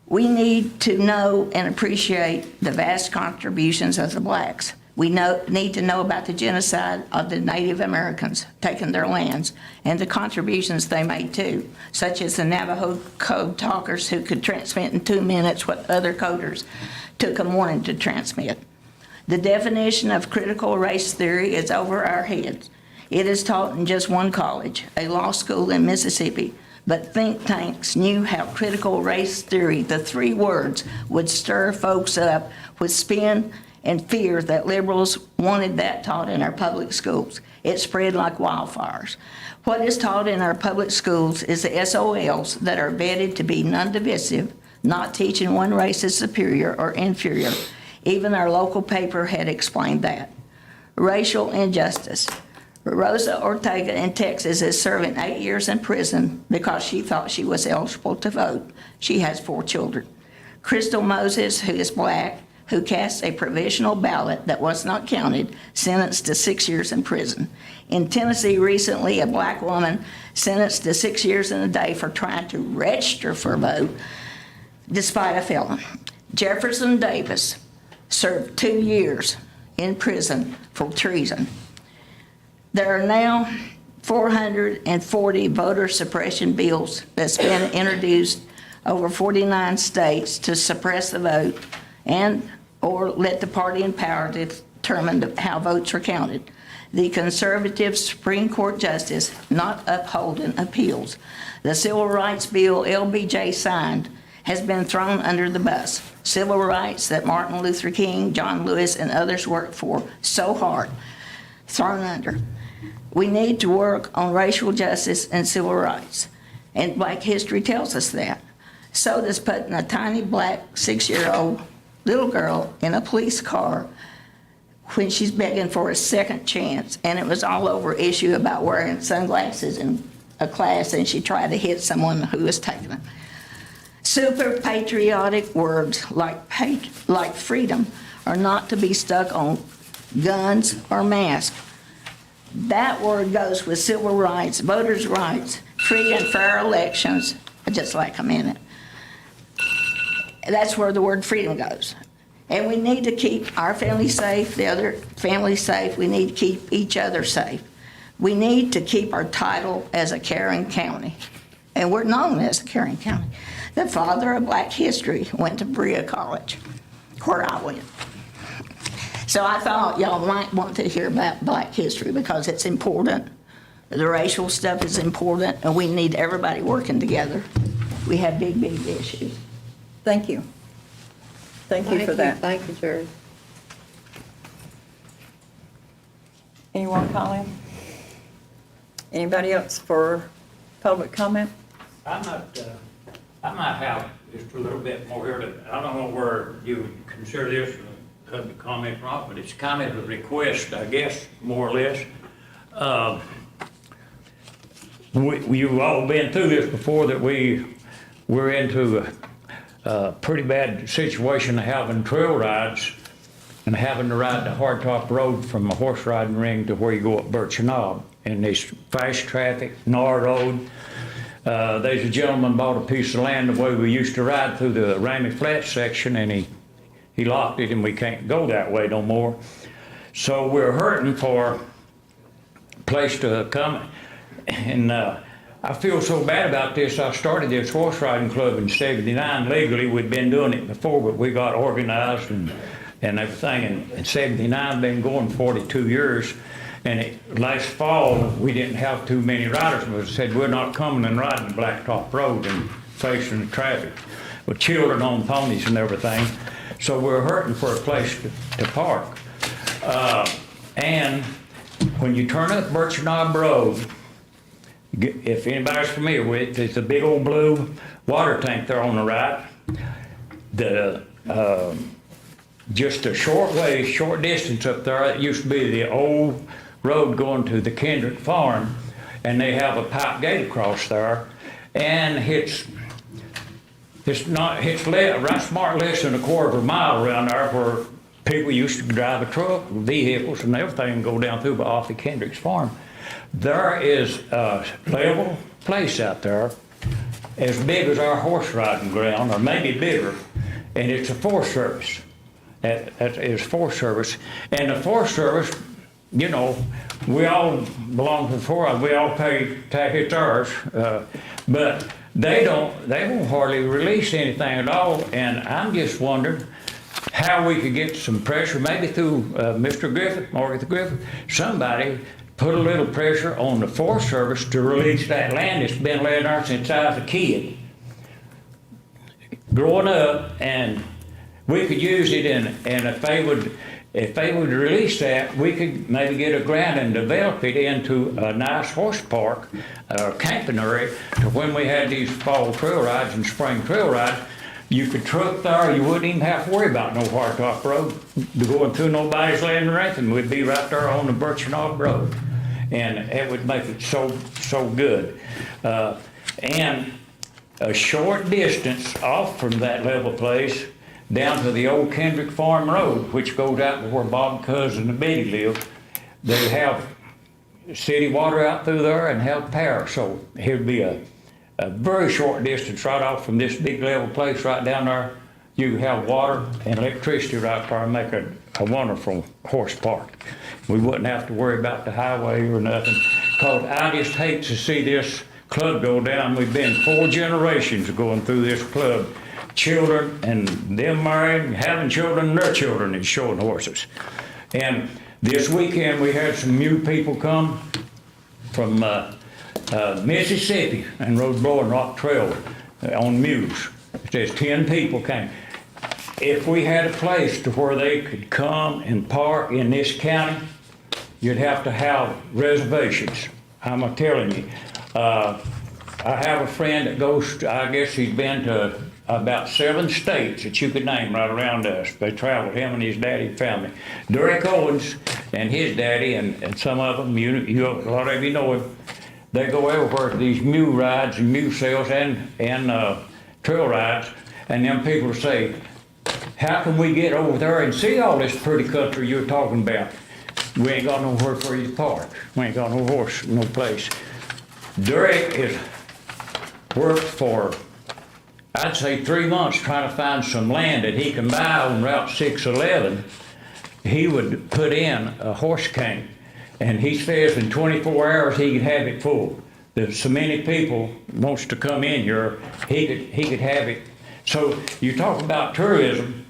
We need to know and appreciate the vast contributions of the blacks. We need to know about the genocide of the Native Americans taking their lands and the contributions they made too, such as the Navajo code talkers who could transmit in 2 minutes what other coders took a morning to transmit. The definition of critical race theory is over our heads. It is taught in just one college, a law school in Mississippi, but think tanks knew how critical race theory, the 3 words, would stir folks up with spin and fear that liberals wanted that taught in our public schools. It spread like wildfires. What is taught in our public schools is the SOLs that are vetted to be non-divisive, not teaching one race is superior or inferior. Even our local paper had explained that. Racial injustice. Rosa Ortega in Texas is serving 8 years in prison because she thought she was eligible to vote. She has 4 children. Crystal Moses, who is black, who cast a provisional ballot that was not counted, sentenced to 6 years in prison. In Tennessee recently, a black woman sentenced to 6 years and a day for trying to register for a vote despite a felon. Jefferson Davis served 2 years in prison for treason. There are now 440 voter suppression bills that's been introduced over 49 states to suppress the vote and or let the party in power determine how votes are counted. The conservative Supreme Court justice not upholding appeals. The civil rights bill LBJ signed has been thrown under the bus. Civil rights that Martin Luther King, John Lewis, and others worked for so hard, thrown under. We need to work on racial justice and civil rights, and Black history tells us that. So does putting a tiny black 6-year-old little girl in a police car when she's begging for a second chance, and it was all over issue about wearing sunglasses in a class, and she tried to hit someone who was taking them. Super patriotic words like freedom are not to be stuck on guns or masks. That word goes with civil rights, voters' rights, free and fair elections, just like a minute. That's where the word freedom goes. And we need to keep our family safe, the other family safe. We need to keep each other safe. We need to keep our title as a caring county. And we're known as a caring county. The father of Black history went to Berea College, where I went. So I thought y'all might want to hear about Black history because it's important. The racial stuff is important, and we need everybody working together. We have big, big issues. Thank you. Thank you for that. Thank you, Jerry. Anyone calling? Anybody else for public comment? I might have just a little bit more here. I don't know where you would consider this a public comment or not, but it's kind of a request, I guess, more or less. You've all been through this before, that we're into a pretty bad situation of having trail rides and having to ride the hardtop road from a horse riding ring to where you go up Birch Knob. And there's fast traffic, Nar Road. There's a gentleman bought a piece of land the way we used to ride through the Ramey Flats section, and he locked it, and we can't go that way no more. So we're hurting for a place to come. And I feel so bad about this. I started this horse riding club in '79 legally. We'd been doing it before, but we got organized and everything. And in '79, been going 42 years. And last fall, we didn't have too many riders. We said, we're not coming and riding the Blacktop Road and facing the traffic with children on ponies and everything. So we're hurting for a place to park. And when you turn up Birch Knob Road, if anybody's familiar with it, there's a big old blue water tank there on the right. Just a short distance up there, it used to be the old road going to the Kendrick Farm, and they have a pipe gate across there, and it's right smart less than a quarter of a mile around there where people used to drive a truck, vehicles and everything, and go down through off the Kendrick's Farm. There is a level place out there as big as our horse riding ground, or maybe bigger, and it's a Forest Service. That is Forest Service, and the Forest Service, you know, we all belong to the Forest. We all pay tax, it's ours, but they won't hardly release anything at all. And I'm just wondering how we could get some pressure, maybe through Mr. Griffith, Margaret Griffith, somebody put a little pressure on the Forest Service to release that land that's been laying there since I was a kid, growing up, and we could use it. And if they would release that, we could maybe get a grant and develop it into a nice horse park or camping area, to when we had these fall trail rides and spring trail rides, you could truck there. You wouldn't even have to worry about no hardtop road going through nobody's land or anything. We'd be right there on the Birch Knob Road, and it would make it so good. And a short distance off from that level place, down to the old Kendrick Farm Road, which goes out to where Bob Cousin and Betty live. They have city water out through there and have power. So here'd be a very short distance right off from this big level place right down there. You have water and electricity right there and make a wonderful horse park. We wouldn't have to worry about the highway or nothing. Cause I just hate to see this club go down. We've been 4 generations going through this club. Children and them married, having children, and their children is showing horses. And this weekend we had some new people come from Mississippi and rode Blowing Rock Trail on mules. There's 10 people came. If we had a place to where they could come and park in this county, you'd have to have reservations. I'm telling you. I have a friend that goes to, I guess he's been to about 7 states that you could name right around us. They traveled, him and his daddy and family. Derek Owens and his daddy and some of them, a lot of you know him, they go everywhere to these mule rides and mule sales and trail rides, and them people say, how can we get over there and see all this pretty country you're talking about? We ain't got nowhere for you to park. We ain't got no horse, no place. Derek has worked for, I'd say 3 months trying to find some land that he can buy on Route 611. He would put in a horse camp, and he says in 24 hours he could have it full. There's so many people wants to come in here, he could have it. So you talk about tourism,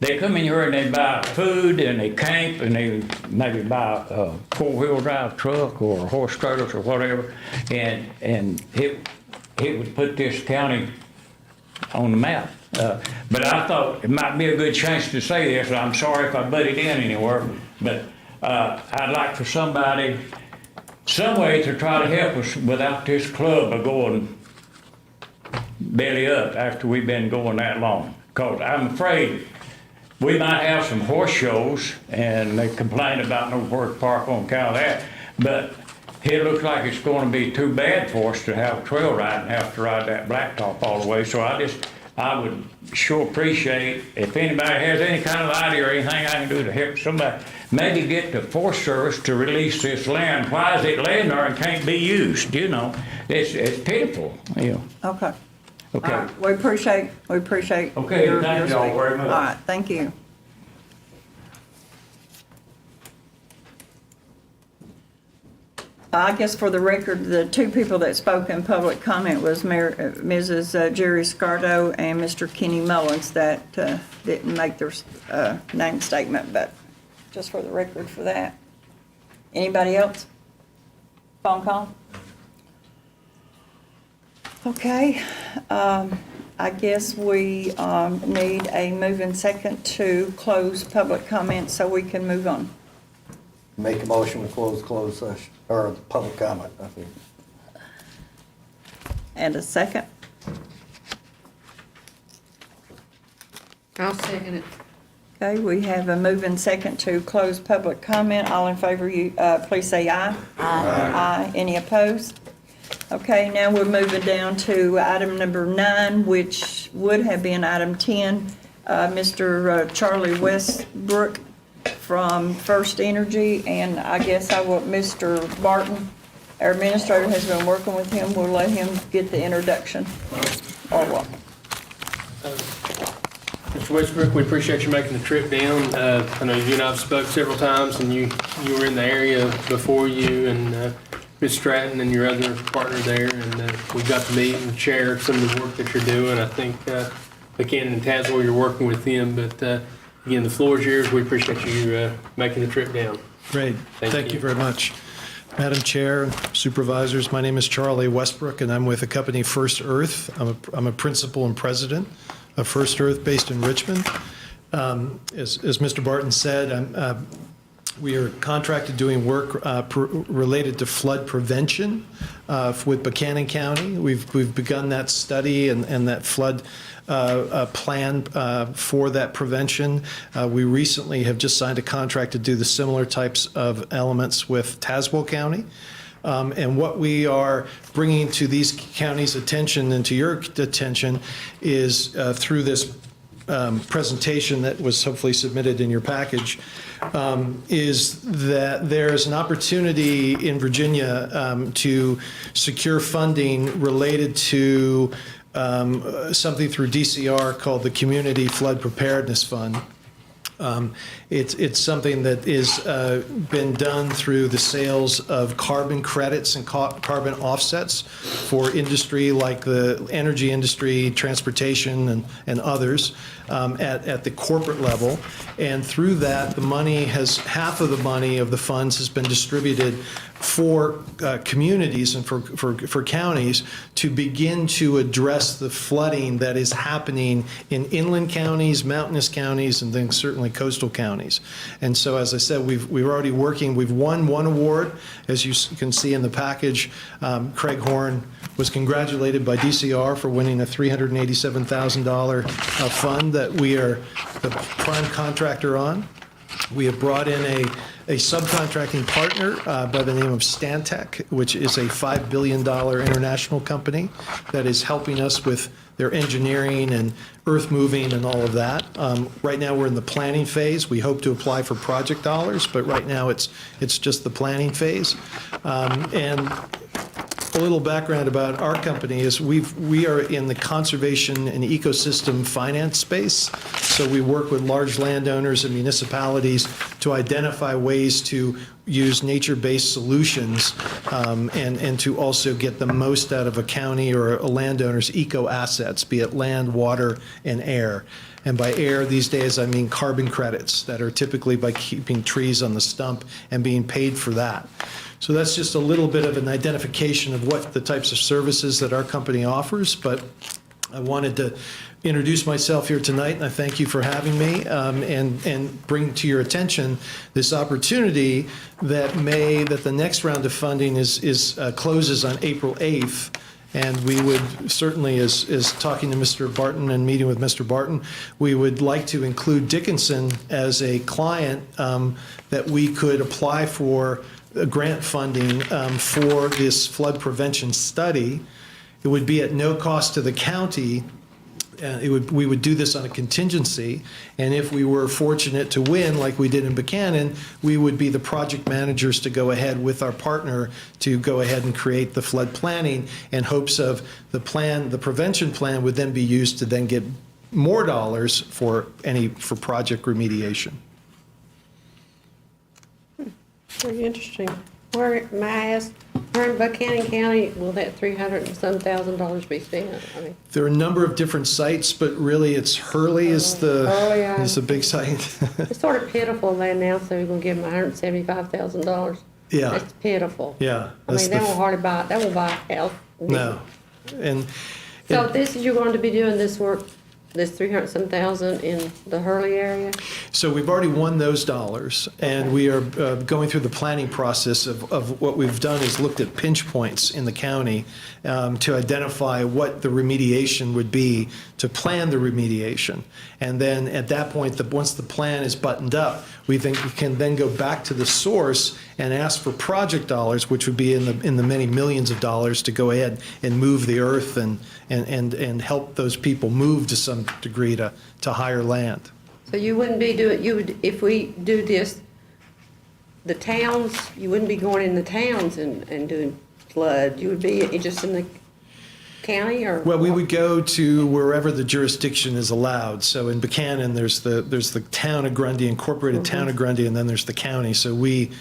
they come in here and they buy food and they camp and they maybe buy a 4-wheel drive truck or horse trailers or whatever, and it would put this county on the map. But I thought it might be a good chance to say this, and I'm sorry if I butted in anywhere, but I'd like for somebody, some way to try to help us without this club going belly up after we've been going that long. Because I'm afraid we might have some horse shows, and they complain about no horse park on account of that, but it looks like it's going to be too bad for us to have a trail ride and have to ride that blacktop all the way. So I would sure appreciate if anybody has any kind of idea or anything I can do to help somebody, maybe get the Forest Service to release this land. Why is it laying there and can't be used? You know, it's pitiful, you know. Okay. All Okay. right, we appreciate Okay, your thank y'all speaking. very much. All right, thank you. I guess for the record, the two people that spoke in public comment was Mrs. Jerry Scardo and Mr. Kenny Mullins that didn't make their name statement, but just for the record for that. Anybody else? Phone call? Okay, I guess we need a move and second to close public comment so we can move on. Make a motion to close session, or public comment, I think. And a second? I'll second it. Okay, we have a move and second to close public comment. All in favor, please say aye. Aye. Any opposed? Okay, now we're moving down to item number 9, which would have been item 10. Mr. Charlie Westbrook from First Energy, and I guess Mr. Barton, our administrator, has been working with him. We'll let him get the introduction. Or what? Mr. Westbrook, we appreciate you making the trip down. I know you and I have spoke several times, and you were in the area before you and Ms. Stratton and your other partner there, and we got to meet and share some of the work that you're doing. I think McCann and Tazewell, you're working with them, but again, the floor is yours. We appreciate you making the trip down. Great. Thank you very much. Madam Chair, supervisors, my name is Charlie Westbrook, and I'm with the company First Earth. I'm a principal and president of First Earth based in Richmond. As Mr. Barton said, we are contracted doing work related to flood prevention with Buchanan County. We've begun that study and that flood plan for that prevention. We recently have just signed a contract to do the similar types of elements with Tazewell County. And what we are bringing to these counties' attention and to your attention is through this presentation that was hopefully submitted in your package, is that there's an opportunity in Virginia to secure funding related to something through DCR called the Community Flood Preparedness Fund. It's something that is been done through the sales of carbon credits and carbon offsets for industry like the energy industry, transportation, and others at the corporate level. And through that, half of the money of the funds has been distributed for communities and for counties to begin to address the flooding that is happening in inland counties, mountainous counties, and then certainly coastal counties. And so, as I said, we're already working. We've won one award, as you can see in the package. Craig Horn was congratulated by DCR for winning a $387,000 fund that we are the prime contractor on. We have brought in a subcontracting partner by the name of Stantec, which is a $5 billion international company that is helping us with their engineering and earth moving and all of that. Right now, we're in the planning phase. We hope to apply for project dollars, but right now it's just the planning phase. And a little background about our company is we are in the conservation and ecosystem finance space. So we work with large landowners and municipalities to identify ways to use nature-based solutions and to also get the most out of a county or a landowner's eco assets, be it land, water, and air. And by air these days, I mean carbon credits that are typically by keeping trees on the stump and being paid for that. So that's just a little bit of an identification of what the types of services that our company offers. But I wanted to introduce myself here tonight, and I thank you for having me, and bring to your attention this opportunity that the next round of funding closes on April 8th. And we would certainly, as talking to Mr. Barton and meeting with Mr. Barton, we would like to include Dickinson as a client that we could apply for grant funding for this flood prevention study. It would be at no cost to the county. We would do this on a contingency, and if we were fortunate to win, like we did in Buchanan, we would be the project managers to go ahead with our partner to go ahead and create the flood planning in hopes of the prevention plan would then be used to then get more dollars for project remediation. Very interesting. Where, may I ask, where in Buchanan County will that $300 and some thousand be spent? I mean, There are a number of different sites, but really it's Hurley is the big site. it's sort of pitiful they announced they were gonna give them $175,000. Yeah. That's pitiful. Yeah. I mean, they won't hardly buy, they won't buy a house. No. And So you're going to be doing this work, this 300 some thousand in the Hurley area? so we've already won those dollars, and we are going through the planning process of what we've done is looked at pinch points in the county to identify what the remediation would be, to plan the remediation. And then at that point, once the plan is buttoned up, we think we can then go back to the source and ask for project dollars, which would be in the many millions of dollars, to go ahead and move the earth and help those people move to some degree to higher land. So you wouldn't be doing, if we do this, the towns, you wouldn't be going in the towns and doing flood, you would be just in the county, or? Well, we would go to wherever the jurisdiction is allowed. So in Buchanan, there's the town of Grundy, incorporated town of Grundy, and then there's the county. So we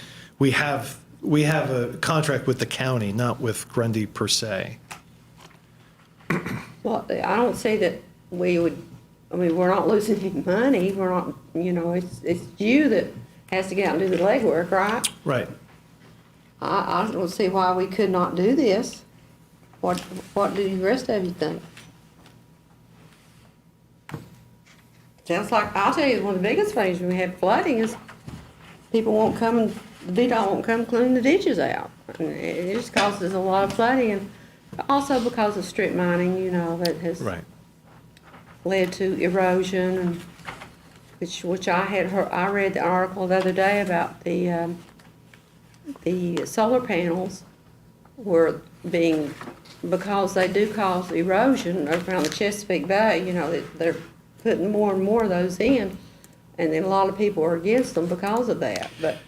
have a contract with the county, not with Grundy per se. Well, I don't say that we would, I mean, we're not losing any money, we're not, it's you that has to get out and do the legwork, right? Right. I don't see why we could not do this. What do the rest of you think? Sounds like, I'll tell you, one of the biggest things when we have flooding is people won't come, and the VDOT won't come clean the ditches out. And it just causes a lot of flooding, and also because of strip mining, that has Right. led to erosion, and which I had heard, I read the article the other day about the solar panels were being, because they do cause erosion around the Chesapeake Bay, they're putting more and more of those in, and then a lot of people are against them because of that, but.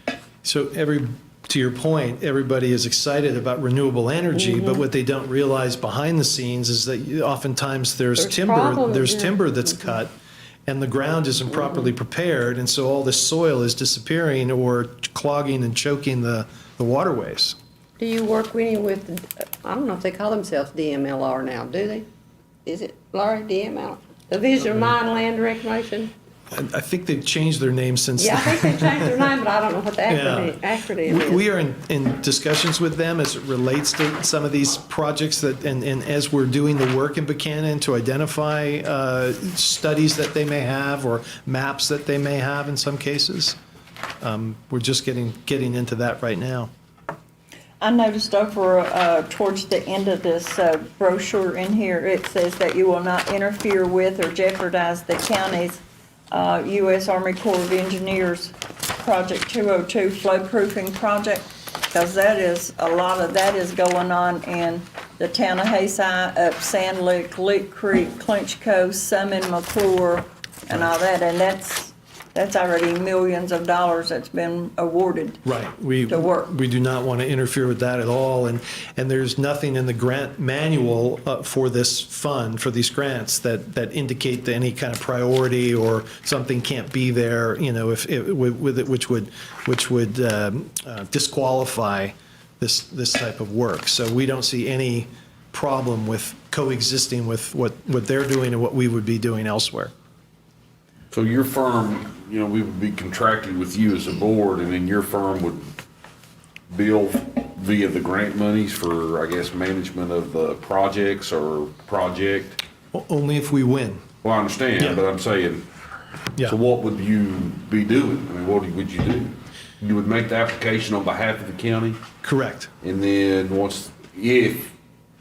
So to your point, everybody is excited about renewable energy, but what they don't realize behind the scenes is that oftentimes there's timber that's cut, and the ground isn't properly prepared, and so all the soil is disappearing or clogging and choking the waterways. Do you work with, I don't know if they call themselves DMLR now, do they? Is it, Larry, DMLR? Division of Mine Land Reclamation? I think they've changed their name since. Yeah, I think they changed their name, but I don't know what the acronym is. We are in discussions with them as it relates to some of these projects and as we're doing the work in Buchanan to identify studies that they may have or maps that they may have in some cases. We're just getting into that right now. I noticed over towards the end of this brochure in here, it says that you will not interfere with or jeopardize the county's U.S. Army Corps of Engineers Project 202 flood proofing project, because a lot of that is going on in the town of Hayside, up Sand Lick, Lick Creek, Clinch Cove, Summon, McClure, and all that, and that's already millions of dollars that's been awarded. Right. To work. We do not want to interfere with that at all, and there's nothing in the grant manual for this fund, for these grants, that indicate any kind of priority or something can't be there, which would disqualify this type of work. So we don't see any problem with coexisting with what they're doing and what we would be doing elsewhere. So your firm, we would be contracted with you as a board, and then your firm would bill via the grant monies for, I guess, management of the projects or project? Only if we win. Well, I understand, Yeah. but I'm saying, Yeah. so what would you be doing? I mean, what would you do? You would make the application on behalf of the county, Correct. and then if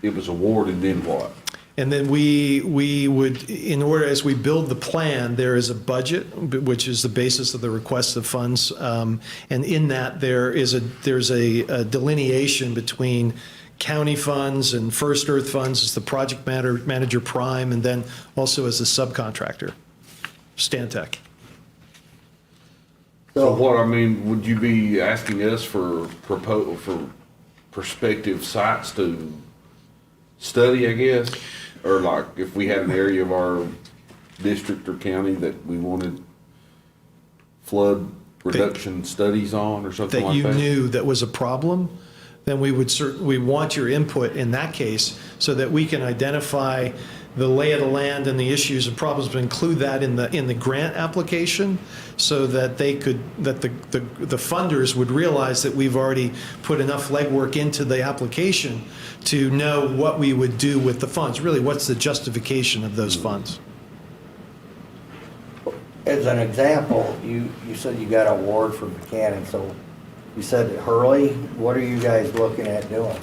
it was awarded, then what? And then we would, in order, as we build the plan, there is a budget, which is the basis of the request of funds. And in that, there's a delineation between county funds and First Earth funds as the project manager prime, and then also as a subcontractor, Stantec. So what, I mean, would you be asking us for prospective sites to study, I guess? Or like if we had an area of our district or county that we wanted flood reduction studies on or something That like you that? knew that was a problem, then we want your input in that case so that we can identify the lay of the land and the issues and problems, but include that in the grant application so that the funders would realize that we've already put enough legwork into the application to know what we would do with the funds. Really, what's the justification of those funds? As an example, you said you got an award for Buchanan, so you said at Hurley, what are you guys looking at doing?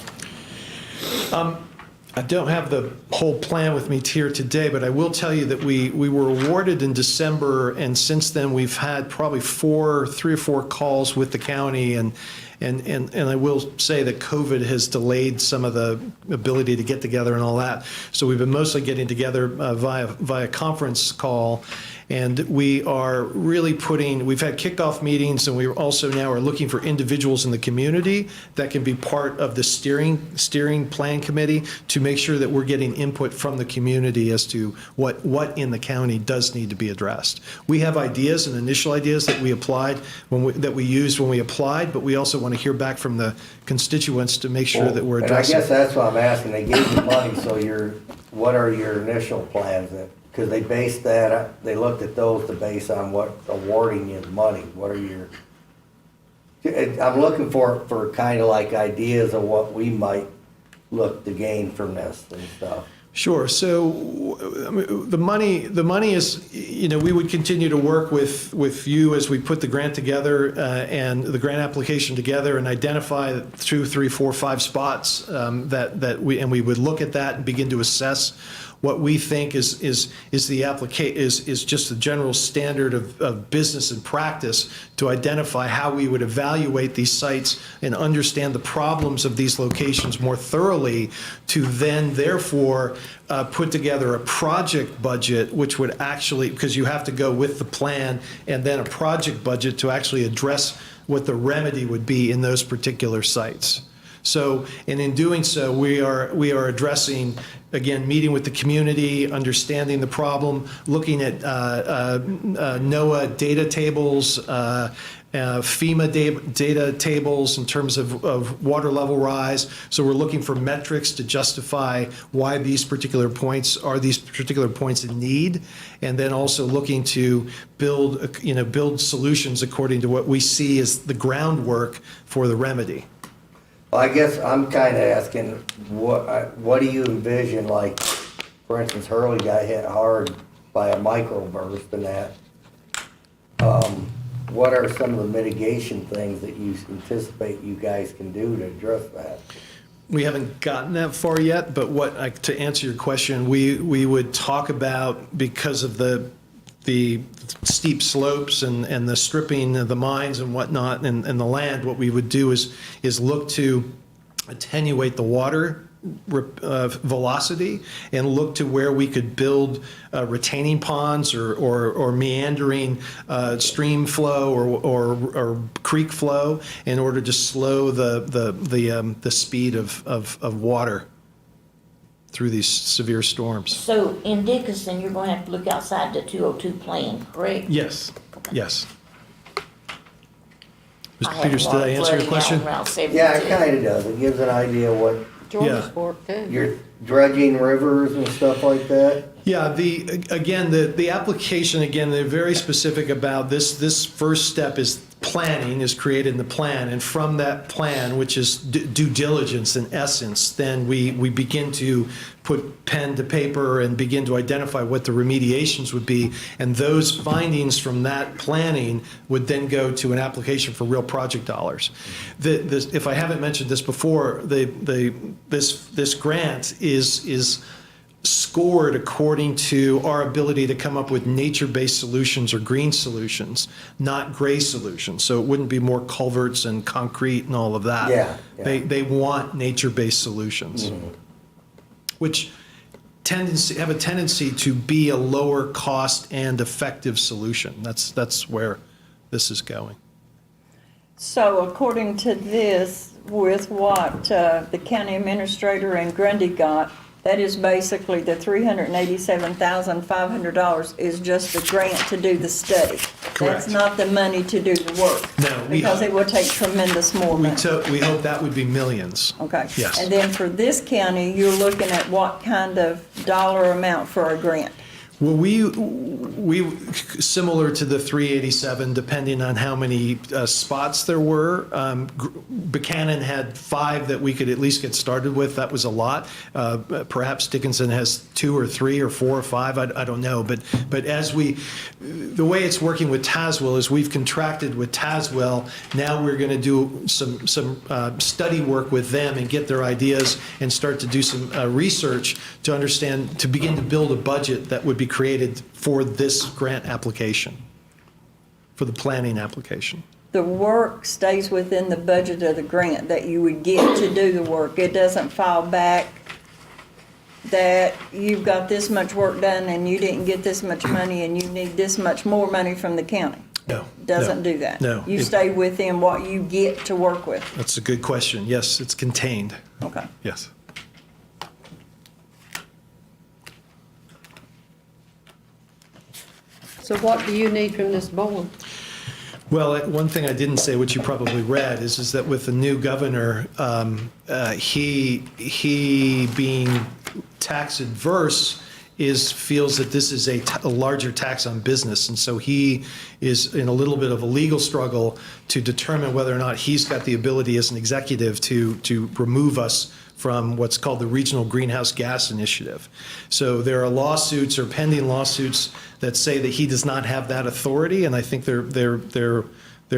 I don't have the whole plan with me here today, but I will tell you that we were awarded in December, and since then, we've had probably 3 or 4 calls with the county, and I will say that COVID has delayed some of the ability to get together and all that. So we've been mostly getting together via conference call, and we are really we've had kickoff meetings, and we also now are looking for individuals in the community that can be part of the steering plan committee to make sure that we're getting input from the community as to what in the county does need to be addressed. We have ideas and initial ideas that we used when we applied, but we also want to hear back from the constituents to make sure that we're addressing. And I guess that's what I'm asking, they gave you money, so what are your initial plans? Because they based that, they looked at those to base on what awarding you the money. What are I'm looking for kind of like ideas of what we might look to gain from this and stuff. Sure. So I mean, the money is, we would continue to work with you as we put the grant together and the grant application together and identify 2, 3, 4, 5 spots that we would look at that and begin to assess what we think is just the general standard of business and practice to identify how we would evaluate these sites and understand the problems of these locations more thoroughly, to then therefore put together a project budget, which would actually, because you have to go with the plan, and then a project budget to actually address what the remedy would be in those particular sites. So, and in doing so, we are addressing, again, meeting with the community, understanding the problem, looking at NOAA data tables, FEMA data tables in terms of water level rise. So we're looking for metrics to justify why these particular points in need, and then also looking to build solutions according to what we see as the groundwork for the remedy. Well, I guess I'm kind of asking, what do you envision, like, for instance, Hurley got hit hard by a microburst and that. What are some of the mitigation things that you anticipate you guys can do to address that? We haven't gotten that far yet, but to answer your question, we would talk about, because of the steep slopes and the stripping of the mines and whatnot and the land, what we would do is look to attenuate the water velocity and look to where we could build retaining ponds or meandering stream flow or creek flow in order to slow the speed of water through these severe storms. So in Dickinson, you're gonna have to look outside the 202 plan, correct? Yes, yes. I Mr. had Peters, a did lot I of answer your flooding out question? around 72. Yeah, it kind of does. It gives an idea what George's Yeah. Fork too. you're dredging rivers and stuff like that. Yeah, the application, again, they're very specific about this. This first step is planning is created in the plan, and from that plan, which is due diligence in essence, then we begin to put pen to paper and begin to identify what the remediations would be, and those findings from that planning would then go to an application for real project dollars. If I haven't mentioned this before, this grant is scored according to our ability to come up with nature-based solutions or green solutions, not gray solutions. So it wouldn't be more culverts and concrete and all of that. Yeah. They want nature-based solutions, which have a tendency to be a lower cost and effective solution. That's where this is going. So according to this, with what the county administrator and Grundy got, that is basically the $387,500 is just the grant to do the study. Correct. That's not the money to do the work. No, Because it will take tremendous more money. We hope that would be millions. Okay. Yes. And then for this county, you're looking at what kind of dollar amount for a grant? Well, we similar to the 387, depending on how many spots there were. Buchanan had 5 that we could at least get started with. That was a lot. Perhaps Dickinson has 2 or 3 or 4 or 5. I don't know. But as the way it's working with Tazewell is we've contracted with Tazewell. Now we're going to do some study work with them and get their ideas and start to do some research to understand, to begin to build a budget that would be created for this grant application, for the planning application. The work stays within the budget of the grant that you would get to do the work. It doesn't fall back that you've got this much work done and you didn't get this much money and you need this much more money from the county. No. Doesn't do that. No. You stay within what you get to work with. That's a good question. Yes, it's contained. Okay. Yes. So what do you need from this board? Well, one thing I didn't say, which you probably read, is that with the new governor, he being tax adverse feels that this is a larger tax on business, and so he is in a little bit of a legal struggle to determine whether or not he's got the ability as an executive to remove us from what's called the Regional Greenhouse Gas Initiative. So there are lawsuits or pending lawsuits that say that he does not have that authority, and I think they're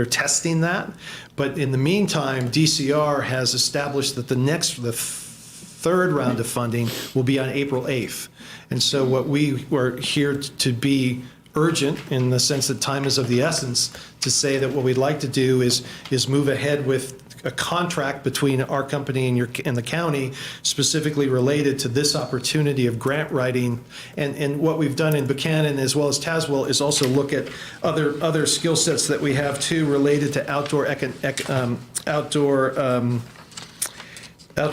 testing that. But in the meantime, DCR has established that the third round of funding will be on April 8th. And so what we were here to be urgent in the sense that time is of the essence, to say that what we'd like to do is move ahead with a contract between our company and the county specifically related to this opportunity of grant writing. And what we've done in Buchanan as well as Tazewell is also look at other skill sets that we have too related to outdoor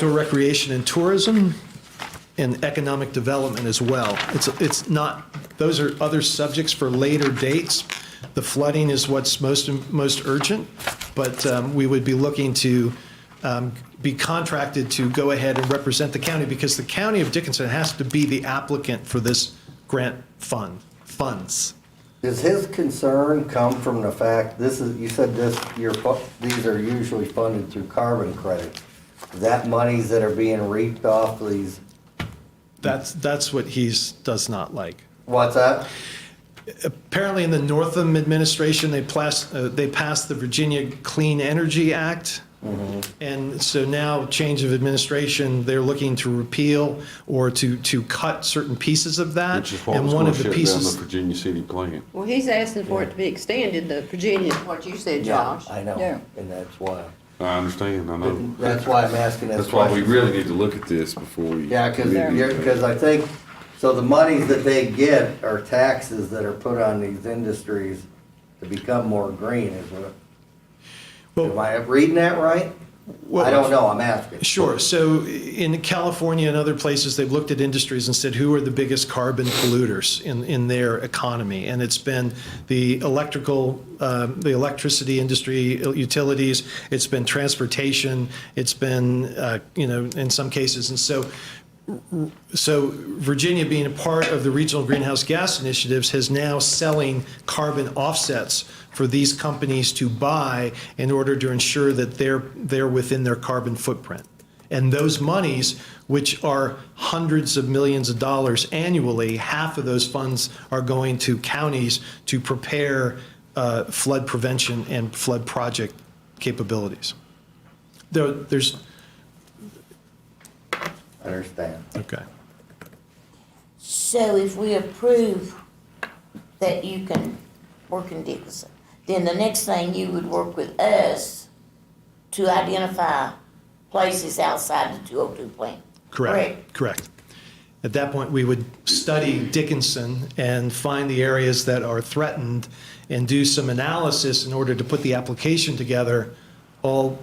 recreation and tourism and economic development as well. It's not, those are other subjects for later dates. The flooding is what's most urgent, but we would be looking to be contracted to go ahead and represent the county, because the county of Dickinson has to be the applicant for this grant funds. Does his concern come from the fact, you said these are usually funded through carbon credits? Is that monies that are being reaped off these? That's what he does not like. What's that? Apparently in the Northam administration, they passed the Virginia Clean Energy Act. Mm-hmm. And so now, change of administration, they're looking to repeal or to cut certain pieces of that. Which is what and was one going of to the shut down pieces, the Virginia City plant. Well, he's asking for it to be extended to Virginia, what you said, Josh. I know, Yeah. and that's why. I understand, I know. That's why I'm asking this That's why we question. really need to look at this before we. Yeah, because I think, so the monies that they get are taxes that are put on these industries to become more green, is what? Am I reading that right? I don't know, I'm asking. Sure. So in California and other places, they've looked at industries and said, who are the biggest carbon polluters in their economy? And it's been the electricity industry, utilities, it's been transportation, it's been, in some cases. And so So Virginia, being a part of the regional greenhouse gas initiatives, is now selling carbon offsets for these companies to buy in order to ensure that they're within their carbon footprint. And those monies, which are hundreds of millions of dollars annually, half of those funds are going to counties to prepare flood prevention and flood project capabilities. There's, Understand. okay. So if we approve that you can work in Dickinson, then the next thing you would work with us to identify places outside the 202 plant. Correct. At that point, we would study Dickinson and find the areas that are threatened and do some analysis in order to put the application together, all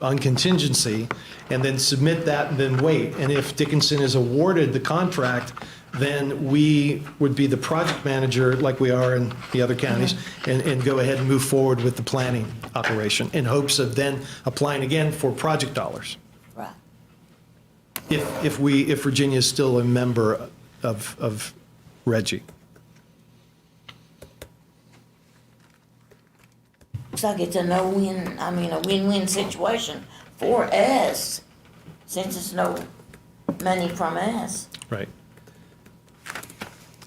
on contingency, and then submit that and then wait. And if Dickinson is awarded the contract, then we would be the project manager, like we are in the other counties, and go ahead and move forward with the planning operation in hopes of then applying again for project dollars. Right. If Virginia is still a member of RGGI. Looks like it's a a win-win situation for us, since it's no money from us. Right.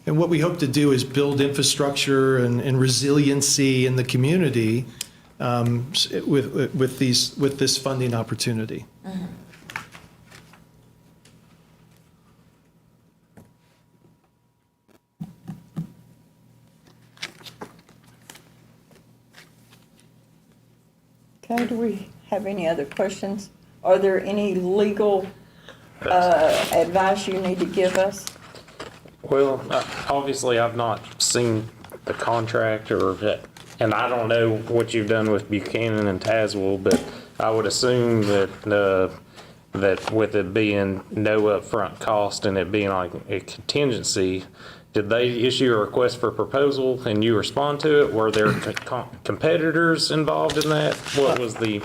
And what we hope to do is build infrastructure and resiliency in the community with this funding opportunity. Okay, do we have any other questions? Are there any legal advice you need to give us? Well, obviously, I've not seen the contract and I don't know what you've done with Buchanan and Tazewell, but I would assume that that with it being no upfront cost and it being like a contingency, did they issue a request for proposal and you respond to it? Were there competitors involved in that? What was the?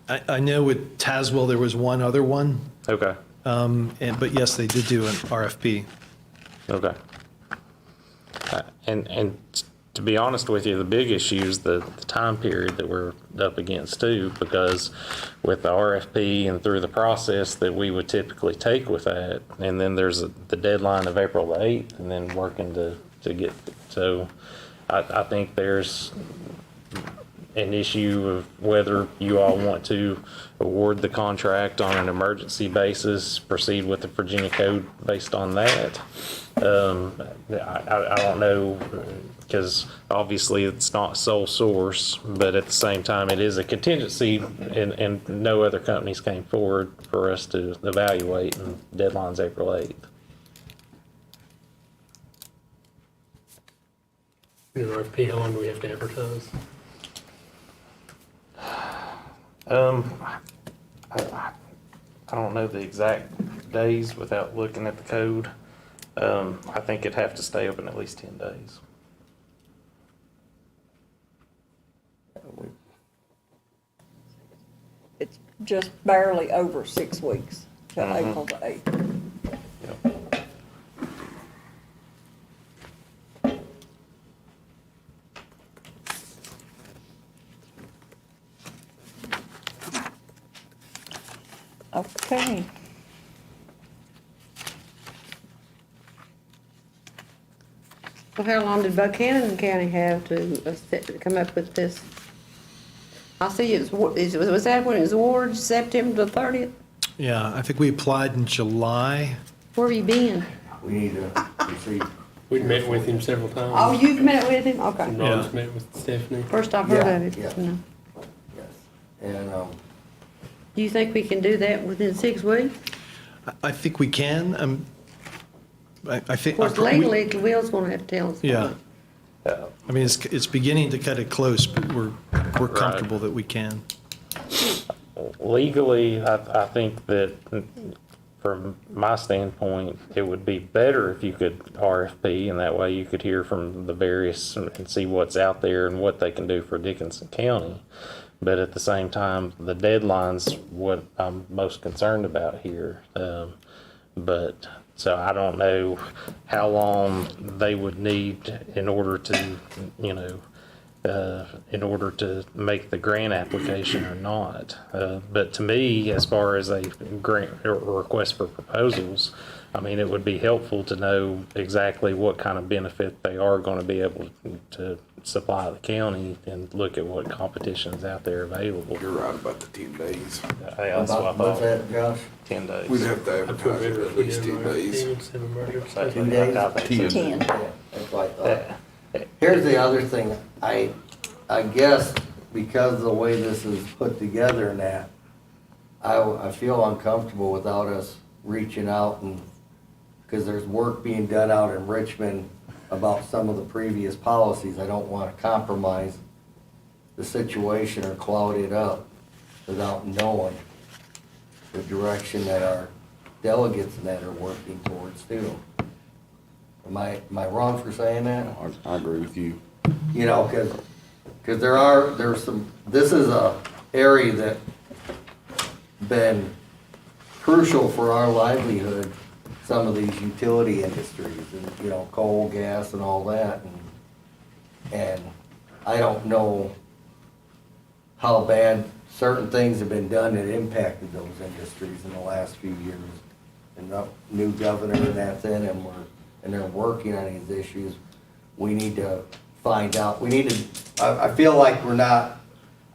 I know with Tazewell, there was one other one. Okay. But yes, they did do an RFP. Okay. And to be honest with you, the big issue is the time period that we're up against too, because with the RFP and through the process that we would typically take with that, and then there's the deadline of April the 8th, and then working to get, so I think there's an issue of whether you all want to award the contract on an emergency basis, proceed with the Virginia code based on that. I don't know, because obviously it's not sole source, but at the same time it is a contingency, and no other companies came forward for us to evaluate, and deadline's April 8th. An RFP, how long do we have to advertise? I don't know the exact days without looking at the code. I think it'd have to stay open at least 10 days. It's just barely over 6 weeks to April the 8th. Yep. Okay. Well, how long did Buchanan County have to come up with this? I see was that when it was awarded, September the 30th? Yeah, I think we applied in July. Where have you been? We need to proceed. We've met with him several times. Oh, you've met with him? Okay. And Ron's met with Stephanie. First I've heard of it. Yeah. No. Yes. And, Do you think we can do that within 6 weeks? I think we can. I think. Of course, legally, Will's gonna have to tell us. Yeah. I mean, it's beginning to cut it close, but we're comfortable that we can. Legally, I think that from my standpoint, it would be better if you could RFP, and that way you could hear from the various and see what's out there and what they can do for Dickinson County. But at the same time, the deadline's what I'm most concerned about here. But, so I don't know how long they would need in order to, you know, in order to make the grant application or not. But to me, as far as a grant or request for proposals, I mean, it would be helpful to know exactly what kind of benefit they are going to be able to supply the county and look at what competition's out there available. You're right about the 10 days. Yeah, that's what I What's thought. that, Josh? 10 days. We'd have to advertise it at least 10 days. So, 2 days? I think so. 10. Yeah, that's what I thought. Here's the other thing, I guess because of the way this is put together and that, I feel uncomfortable without us reaching out and, because there's work being done out in Richmond about some of the previous policies. I don't want to compromise the situation or cloud it up without knowing the direction that our delegates and that are working towards too. Am I wrong for saying that? I agree with you. You know, because there's some, this is a area that been crucial for our livelihood, some of these utility industries, and, you know, coal, gas, and all that, and I don't know how bad certain things have been done that impacted those industries in the last few years. And the new governor and that's in, and they're working on these issues. We need to find out, I feel like we're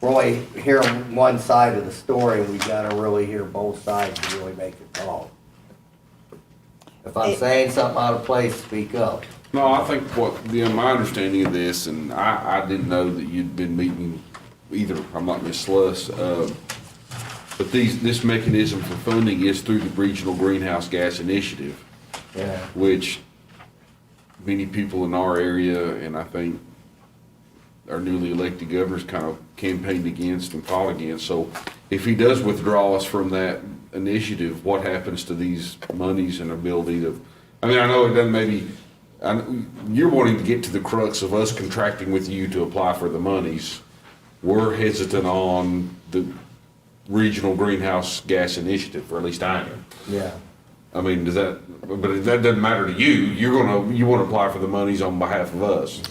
only hearing one side of the story, and we gotta really hear both sides to really make a call. If I'm saying something out of place, speak up. No, I think my understanding of this, and I didn't know that you'd been meeting either, I'm not Ms. Sluss, but this mechanism for funding is through the Regional Greenhouse Gas Initiative, Yeah. which many people in our area, and I think our newly elected governors kind of campaigned against and fought against. So if he does withdraw us from that initiative, what happens to these monies and ability to, I mean, I know it doesn't you're wanting to get to the crux of us contracting with you to apply for the monies. We're hesitant on the Regional Greenhouse Gas Initiative, or at least I am. Yeah. I mean, but that doesn't matter to you. You want to apply for the monies on behalf of us.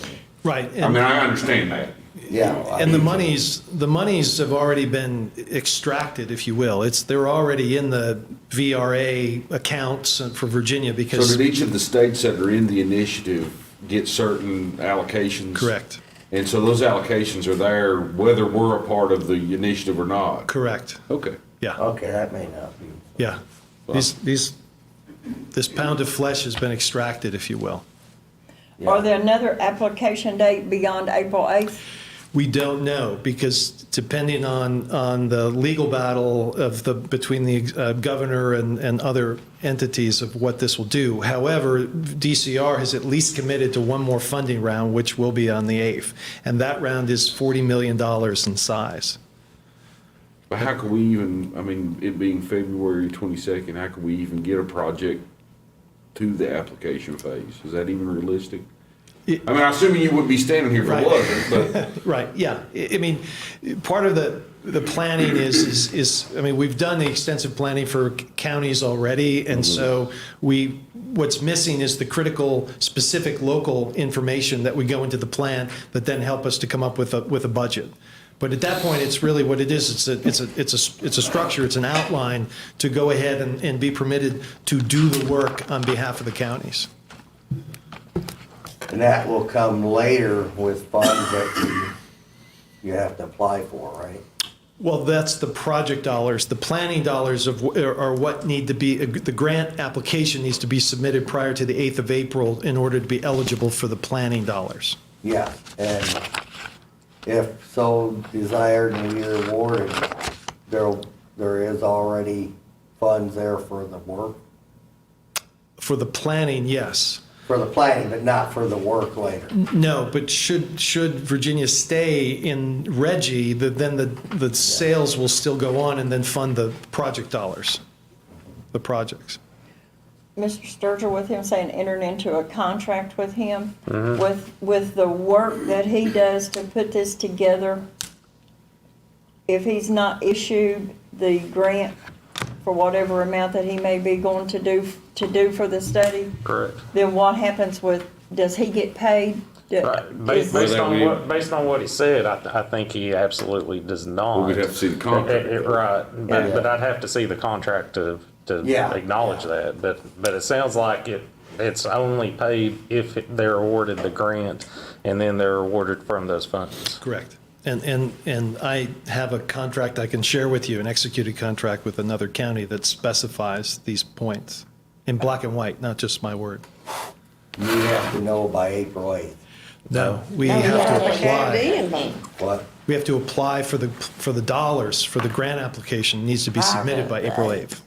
Right. I mean, I understand that. Yeah. And the monies have already been extracted, if you will. They're already in the VRA accounts for Virginia because. So did each of the states that are in the initiative get certain allocations? Correct. And so those allocations are there whether we're a part of the initiative or not? Correct. Okay. Yeah. Okay, that may not be. Yeah. This pound of flesh has been extracted, if you will. Are there another application date beyond April 8th? We don't know, because depending on the legal battle between the governor and other entities of what this will do. However, DCR has at least committed to one more funding round, which will be on the 8th. And that round is $40 million in size. But how can we even, I mean, it being February 22nd, how can we even get a project to the application phase? Is that even realistic? I mean, I'm assuming you wouldn't be standing here if it wasn't, but. Right, yeah. I mean, part of the planning is, I mean, we've done the extensive planning for counties already, and so what's missing is the critical, specific local information that we go into the plan that then help us to come up with a budget. But at that point, it's really what it is. It's a structure, it's an outline to go ahead and be permitted to do the work on behalf of the counties. And that will come later with funds that you have to apply for, right? Well, that's the project dollars. The planning dollars are what need to be, the grant application needs to be submitted prior to the 8th of April in order to be eligible for the planning dollars. Yeah, and if so desired and we are awarded, there is already funds there for the work? For the planning, yes. For the planning, but not for the work later? No, but should Virginia stay in Reggie, then the sales will still go on and then fund the project dollars, the projects. Mr. Sturgill, with him saying entering into a contract with him, with the work that he does to put this together, if he's not issued the grant for whatever amount that he may be going to do for the study, Correct. then what happens with, does he get paid? Right. Based on what he said, I think he absolutely does not. We'd have to see the contract. Right, but I'd have to see the contract to Yeah. acknowledge that. But it sounds like it's only paid if they're awarded the grant and then they're awarded from those funds. Correct. And I have a contract I can share with you, an executed contract with another county that specifies these points in black and white, not just my word. You have to know by April 8th. No, we No, have to yeah, apply. What? We have to apply for the dollars for the grant application needs to be submitted by April 8th.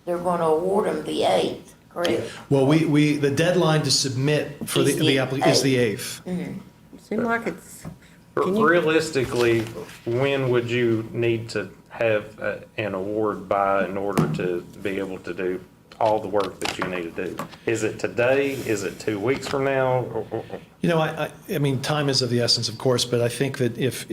They're gonna award them the 8th, correct? Well, the deadline to submit for Is the is the 8th. Seems like it's, can you- Realistically, when would you need to have an award by in order to be able to do all the work that you need to do? Is it today? Is it 2 weeks from now? You know, I mean, time is of the essence, of course, but I think that if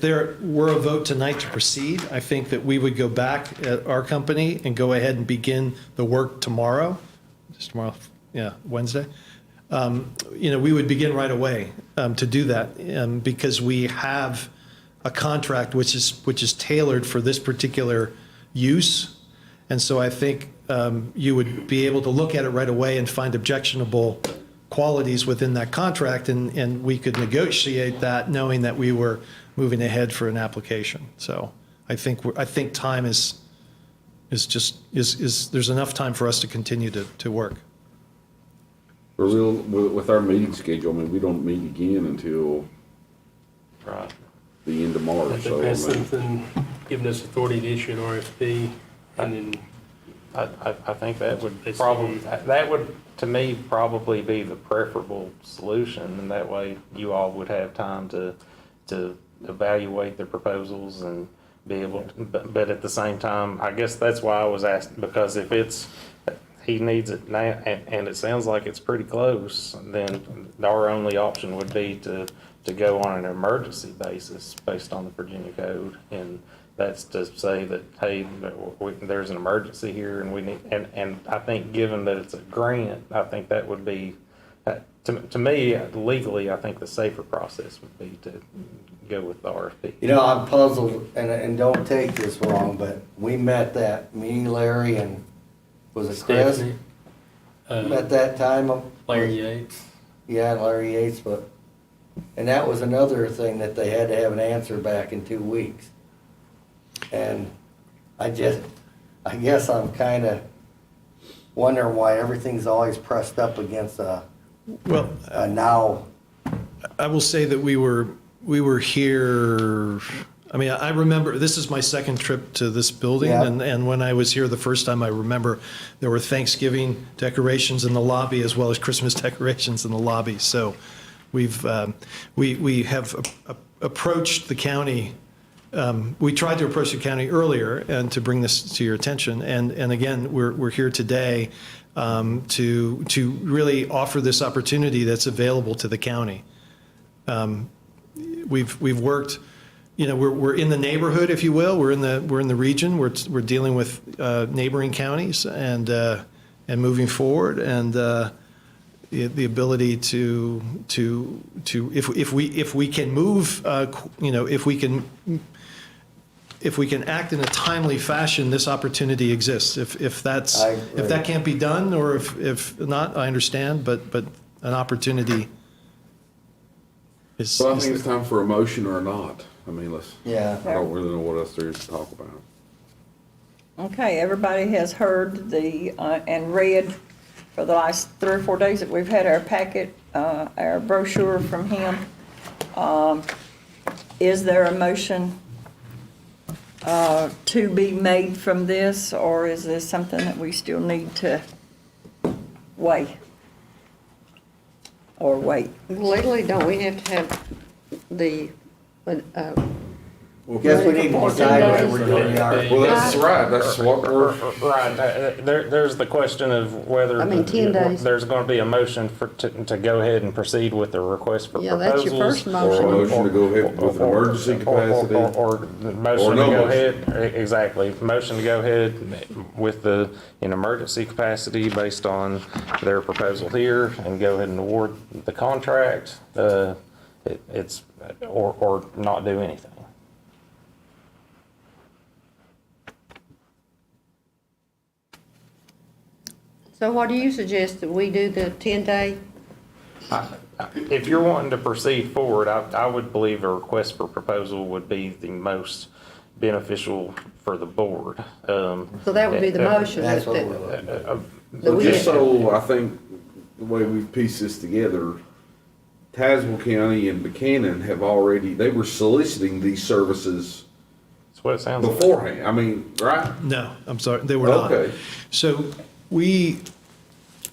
there were a vote tonight to proceed, I think that we would go back at our company and go ahead and begin the work tomorrow. Just tomorrow, yeah, Wednesday. You know, we would begin right away to do that because we have a contract which is tailored for this particular use. And so I think you would be able to look at it right away and find objectionable qualities within that contract, and we could negotiate that knowing that we were moving ahead for an application. So I think time is there's enough time for us to continue to work. With our meeting schedule, I mean, we don't meet again until Right. the end of March, I so. think I that's mean, something, giving us authority to issue an RFP, and then I think that would It's- probably, that would, to me, probably be the preferable solution, and that way you all would have time to evaluate the proposals and be able, but at the same time, I guess that's why I was asking, because if he needs it now, and it sounds like it's pretty close, then our only option would be to go on an emergency basis based on the Virginia code, and that's to say that, hey, there's an emergency here and we need, and I think given that it's a grant, I think that would be, to me, legally, I think the safer process would be to go with the RFP. You know, I'm puzzled, and don't take this wrong, but we met me, Larry, and was it Chris? Stephanie, At that time? Larry Yates. Yeah, Larry Yates, and that was another thing that they had to have an answer back in 2 weeks. And I guess I'm kinda wondering why everything's always pressed up against a now. I will say that we were here, I mean, I remember, this is my second trip to this building, Yeah. and when I was here the first time, I remember there were Thanksgiving decorations in the lobby as well as Christmas decorations in the lobby. So we have approached the county. We tried to approach the county earlier and to bring this to your attention, and again, we're here today to really offer this opportunity that's available to the county. We've worked, you know, we're in the neighborhood, if you will. We're in the region. We're dealing with neighboring counties and moving forward, and the ability to if we can move, you know, if we can act in a timely fashion, this opportunity exists. If that can't be done, or if not, I understand, but an opportunity is. So I think it's time for a motion or not. I mean, Yeah. I don't really know what else there is to talk about. Okay, everybody has heard and read for the last 3 or 4 days that we've had our packet, our brochure from him. Is there a motion to be made from this, or is this something that we still need to weigh? Or wait? legally, don't we have to have the Guess we need to decide whether we're doing the RFP. Well, that's right, that's what we're, Right, there's the question of whether. I mean, 10 days. There's gonna be a motion to go ahead and proceed with the request for Yeah, proposals. that's your first or a motion. motion to go ahead with an emergency capacity. Or the motion Or to no go motion. ahead, exactly, motion to go ahead with an emergency capacity based on their proposal here and go ahead and award the contract, it's, or not do anything. So what do you suggest, that we do the 10-day? If you're wanting to proceed forward, I would believe a request for proposal would be the most beneficial for the board. So that would be the motion. That's that- what that- we're looking at. that we- just so I think the way we've pieced this together, Tazewell County and Buchanan have already, they were soliciting these services That's what it sounds like. beforehand. I mean, right? No, I'm sorry, they were not. Okay. So we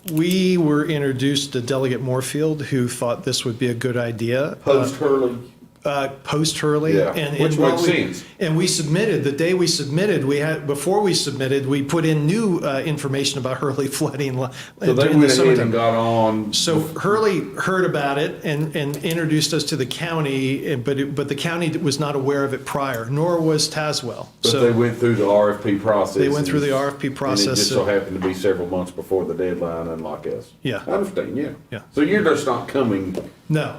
were introduced to Delegate Moorfield, who thought this would be a good idea. Post Hurley. Post Hurley. Yeah, which what makes sense. And we submitted, the day we submitted, before we submitted, we put in new information about Hurley flooding. So they during the went ahead summertime. and got on. So Hurley heard about it and introduced us to the county, but the county was not aware of it prior, nor was Tazewell. But So they went through the RFP process. They went through the RFP And it process, just so- so happened to be several months before the deadline, unlike us. Yeah. I understand, yeah. Yeah. So you're just not coming No,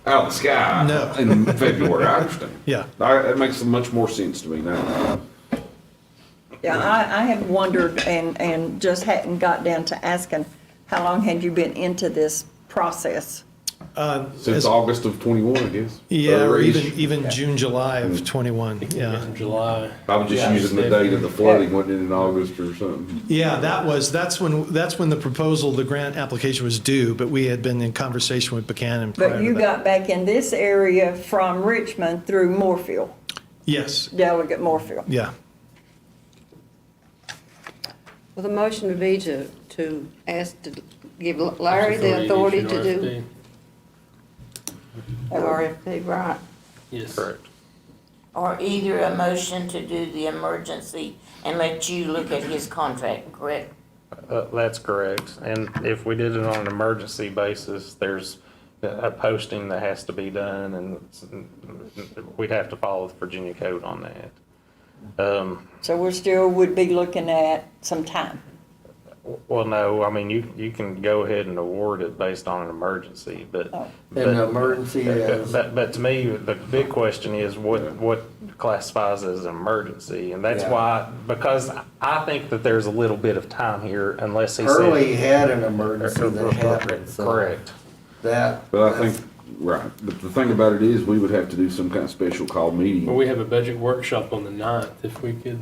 out of the sky. No. In February, I understand. yeah. That makes much more sense to me now. Yeah, I had wondered and just hadn't got down to asking, how long had you been into this process? Since As- August of 21, I guess. Yeah, or Ish. even June, July of 21, yeah. In July. I was just using the date of the flooding, wasn't it in August or something? Yeah, that's when the proposal, the grant application was due, but we had been in conversation with Buchanan prior But to you that. got back in this area from Richmond through Moorfield, Yes, Delegate Moorfield. yeah. Well, the motion would be to ask, to give Larry the authority to do the RFP, right? Yes. Correct. Or either a motion to do the emergency and let you look at his contract, correct? That's correct. And if we did it on an emergency basis, there's a posting that has to be done, and we'd have to follow the Virginia code on that. So we still would be looking at some time. Well, no, I mean, you can go ahead and award it based on an emergency, but. Oh. And the emergency is, But to me, the big question is what classifies as an emergency? And that's Yeah. why, because I think that there's a little bit of time here unless he said. Hurley had an emergency that happened, so. Correct. That. But I think, right, but the thing about it is, we would have to do some kind of special call meeting. Well, we have a budget workshop on the 9th, if we could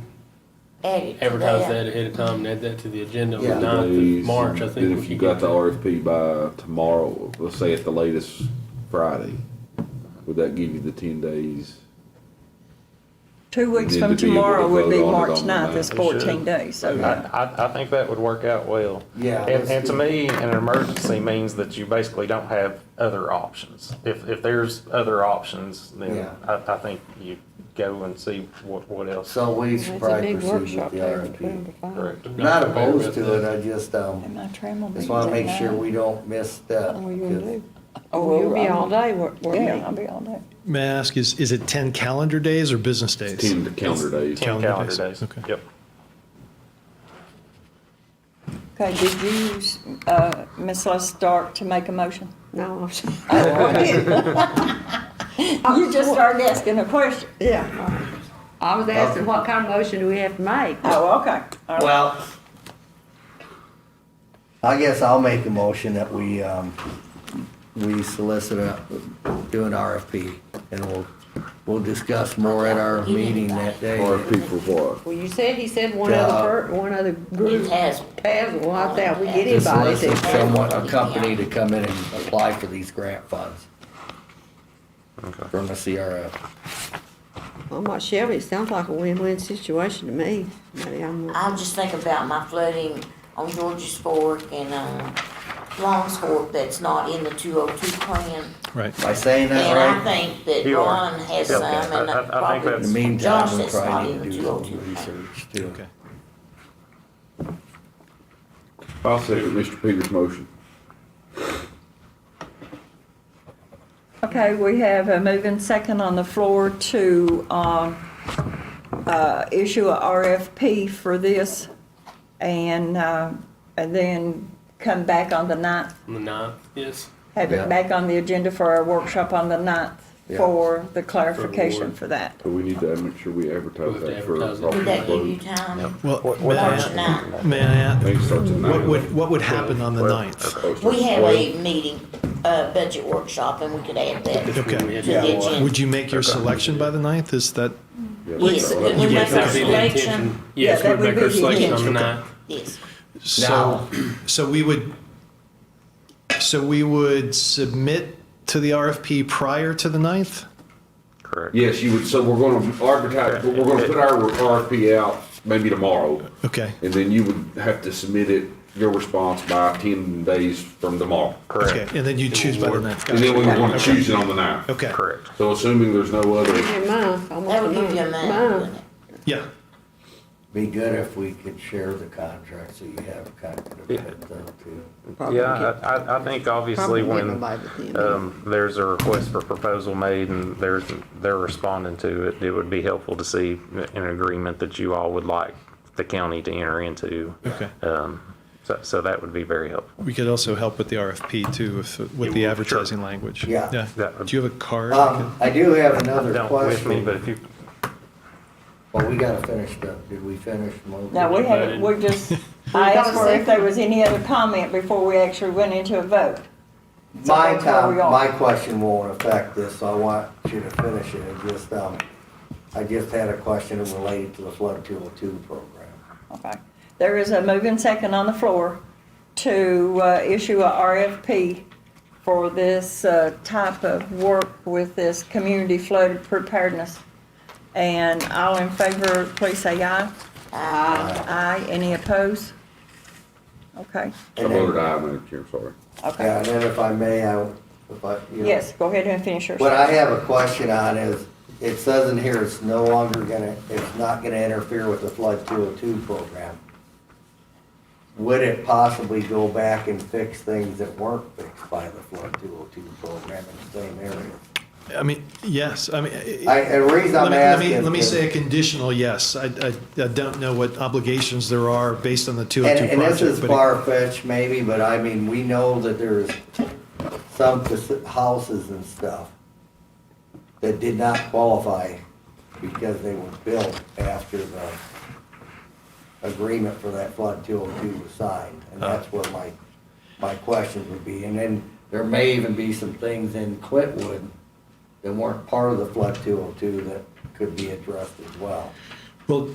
Add it to advertise that ahead of time and add that to the agenda on the Yeah. 9th Days, of March, I and think then we if you could got get the that. RFP by tomorrow, let's say at the latest Friday, would that give you the 10 days? 2 weeks need from to be able to tomorrow would be vote on it March on the 9th, it's 9th. 14 days, so yeah. I think that would work out well. Yeah, And let's to do- me, an emergency means that you basically don't have other options. If there's other options, then Yeah. I think you go and see what else. So we There's should a probably big proceed workshop with the there RFP. between the five. Correct. Not opposed to it, I just, And my tram will be just wanna make there sure now. we don't miss that. What are you gonna do? Oh, You'll be well, all day, Yeah, I'll be all day. May I ask, is it 10 calendar days or business days? 10 calendar days. 10 calendar calendar days. days. Okay. Yep. Okay, did you, Ms. Les Stark, to make a motion? No, You just started asking a question. yeah. I was asking what kind of motion do we have to make? Oh, okay. All right. Well, I guess I'll make a motion that we solicit do an RFP, and we'll discuss more at our meeting that day. RFP for what? Well, he said one other group. Tazewell. Tazewell, I thought we get To anybody solicit to. someone, a company to come in and apply for these grant funds from the CRF. I'm not Shelby, it sounds like a win-win situation to me. Maybe I'm. I'm just thinking about my flooding on George's Fork and, Longsport that's not in the 202 plan. Right. Am I saying that And I right? think that You are. Ron has some, Okay. and I think probably In the that's- meantime, Josh we that's not probably in need the to do some 202 plan. research too. Okay. I'll second Mr. Peters' motion. Okay, we have a moving second on the floor to issue a RFP for this and then come back on the 9th, On the 9th, yes. have Yeah. it back on the agenda for our workshop on the 9th Yeah. for the clarification award. for that. So we need to make sure we advertise We'll have to that for advertise it. Would that give you property time? Well, March 9th. may I I add, think it starts at 9. what would happen on the 9th? We have a meeting, budget workshop, and we could add that to Okay. We had the to go on. agenda. Would you make your selection by the 9th? Is that, Yes, so we make That our would be the selection, intention. Yes, Yeah, that we'd make would our be the selection on the intention. 9th. yes. so we would submit to the RFP prior to the 9th? Correct. Yes, you would, so we're gonna advertise, we're gonna put our RFP out maybe tomorrow, Okay. and then you would have to submit it, your response by 10 days from tomorrow. Correct. Okay, and then you choose by the 9th. And then we Gotcha. want to choose it on the 9th. Okay, Correct. So assuming there's no other, Hey, mine, almost That would give you a mine. month, wouldn't it? yeah. Be good if we could share the contract so you have a contract of it though too. Probably Yeah, get- I think obviously probably get when them by the end. there's a request for proposal made and they're responding to it, it would be helpful to see an agreement that you all would like the county to enter into. Okay. So that would be very helpful. We could also help with the RFP too, with the advertising language. Yeah. Yeah. Do you have a card? I do have another Don't with me, question. but if you, Well, we gotta finish up. Did we finish? No, we haven't, we just, I asked for if there was any other comment before we actually went into a vote. So My that's where we are. my question won't affect this, so I want you to finish it. It just, I just had a question related to the Flood 202 program. Okay. There is a moving second on the floor to issue a RFP for this type of work with this community flood preparedness. And all in favor, please say aye. Aye. Any opposed? Okay. I voted aye, Madam Chair, sorry. Yeah, Okay. and then if I may, Yes, go ahead and finish yours. What I have a question on is, it says in here it's no longer it's not gonna interfere with the Flood 202 program. Would it possibly go back and fix things that weren't fixed by the Flood 202 program in the same area? I mean, yes, I mean. And the reason I'm asking. Let me is- say a conditional yes. I don't know what obligations there are based on the 202 And project. this is but far-fetched maybe, but I mean, we know that there's some houses and stuff that did not qualify because they were built after the agreement for that Flood 202 was signed. And that's what my questions would be. And then there may even be some things in Clintwood that weren't part of the Flood 202 that could be addressed as well. Well,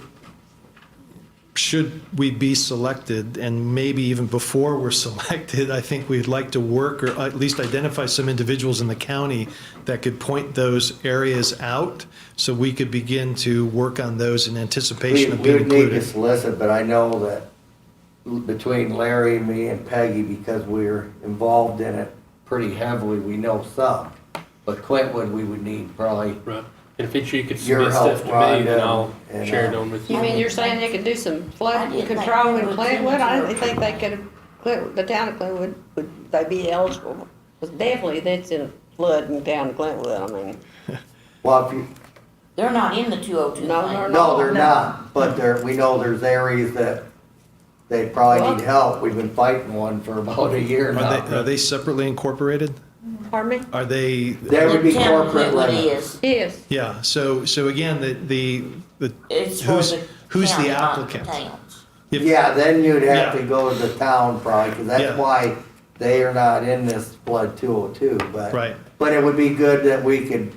should we be selected, and maybe even before we're selected, I think we'd like to work or at least identify some individuals in the county that could point those areas out so we could begin to work on those in anticipation of We being would need to included. solicit, but I know that between Larry, me, and Peggy, because we're involved in it pretty heavily, we know some. But Clintwood, we would need probably, Right. And if each of you could Your submit stuff help, to me, then Rhonda, I'll and, share it on with you. You mean you're saying they could do some I flood didn't think control in they would Clintwood? I do didn't think they could, the town of Clintwood, would they be eligible? Because definitely that's in flood in town of Clintwood, I mean. well, if you, They're not in the 202 No, plan. they're no, they're No. not, but we know there's areas that they probably Well- need help. We've been fighting one for about a year Are now. they separately incorporated? Pardon me? Are they, There would be The town of corporate Clintwood limits. is, Yes. yeah, so again, the it's for who's, the who's county, the not the applicant? towns. If- Yeah, then you'd have Yeah. to go to the town probably, because Yeah. that's why they are not in this Flood 202, but. Right. But it would be good that we could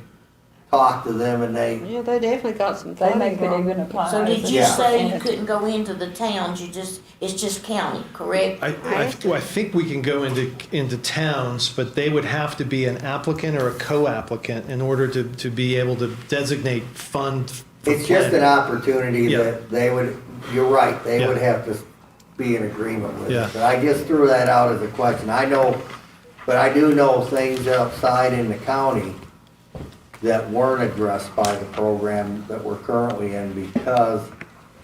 talk to them and they, Yeah, they definitely got some They may flooding could problems. even apply. So did as a- you Yeah. say you couldn't go into the towns, it's just county, correct? I think we can go into towns, but they would have to be an applicant or a co-applicant in order to be able to designate fund. for it's just an planning. opportunity Yeah. that they would, you're right, they would Yeah. have to be in agreement with Yeah. it. But I just threw that out as a question. I know, but I do know things outside in the county that weren't addressed by the program that we're currently in because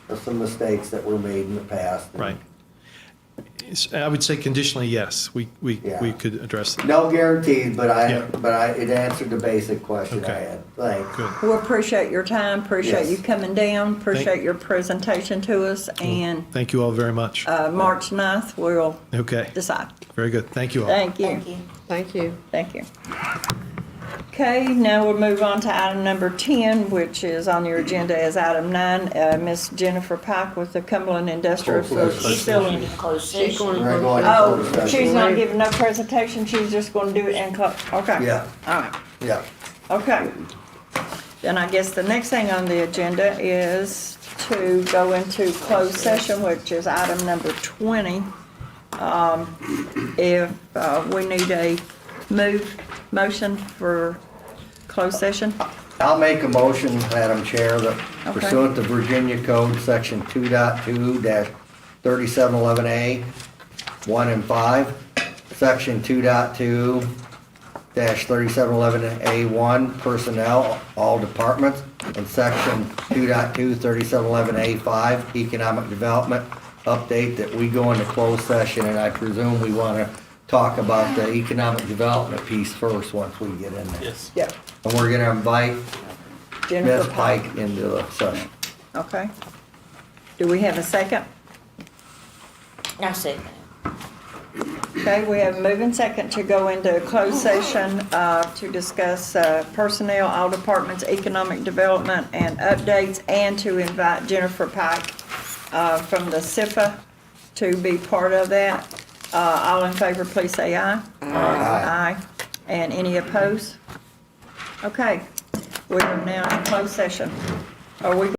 of some mistakes that were made in the past. Right. I would say conditionally, yes, we Yeah. could address that. No guarantees, but Yeah. it answered the basic question I Okay. had. Thanks. Good. We appreciate your time, appreciate Yes. you coming down, appreciate your presentation to us, and Thank you all very much. March 9th, we'll Okay, decide. very good. Thank you all. Thank you. Thank you. Thank you. Thank you. Okay, now we'll move on to item number 10, which is on your agenda as item 9. Miss Jennifer Pike with the Cumberland Industrial She's going Facility. to close She's session. going We're to going to Oh, close session. she's not giving no presentation, she's just gonna do it in okay. Yeah. All right, Yeah. okay. Then I guess the next thing on the agenda is to go into closed session, which is item number 20. If we need a motion for closed session. I'll make a motion, Madam Chair, that Okay. pursuant to Virginia Code Section 2.2-3711A, 1 and 5, Section 2.2-3711A1, Personnel, all departments, and Section 2.2-3711A5, Economic Development, update that we go into closed session, and I presume we want to talk about the economic development piece first, once we get in there. Yes. Yeah. And we're gonna invite Ms. Jennifer Pike into the session. Okay. Do we have a second? I said, Okay, we have a move and second to go into closed session to discuss personnel, all departments, economic development, and updates, and to invite Jennifer Pike from the SIFA to be part of that. All in favor, please say aye. Aye. And any opposed? Okay, we are now in closed session. Are we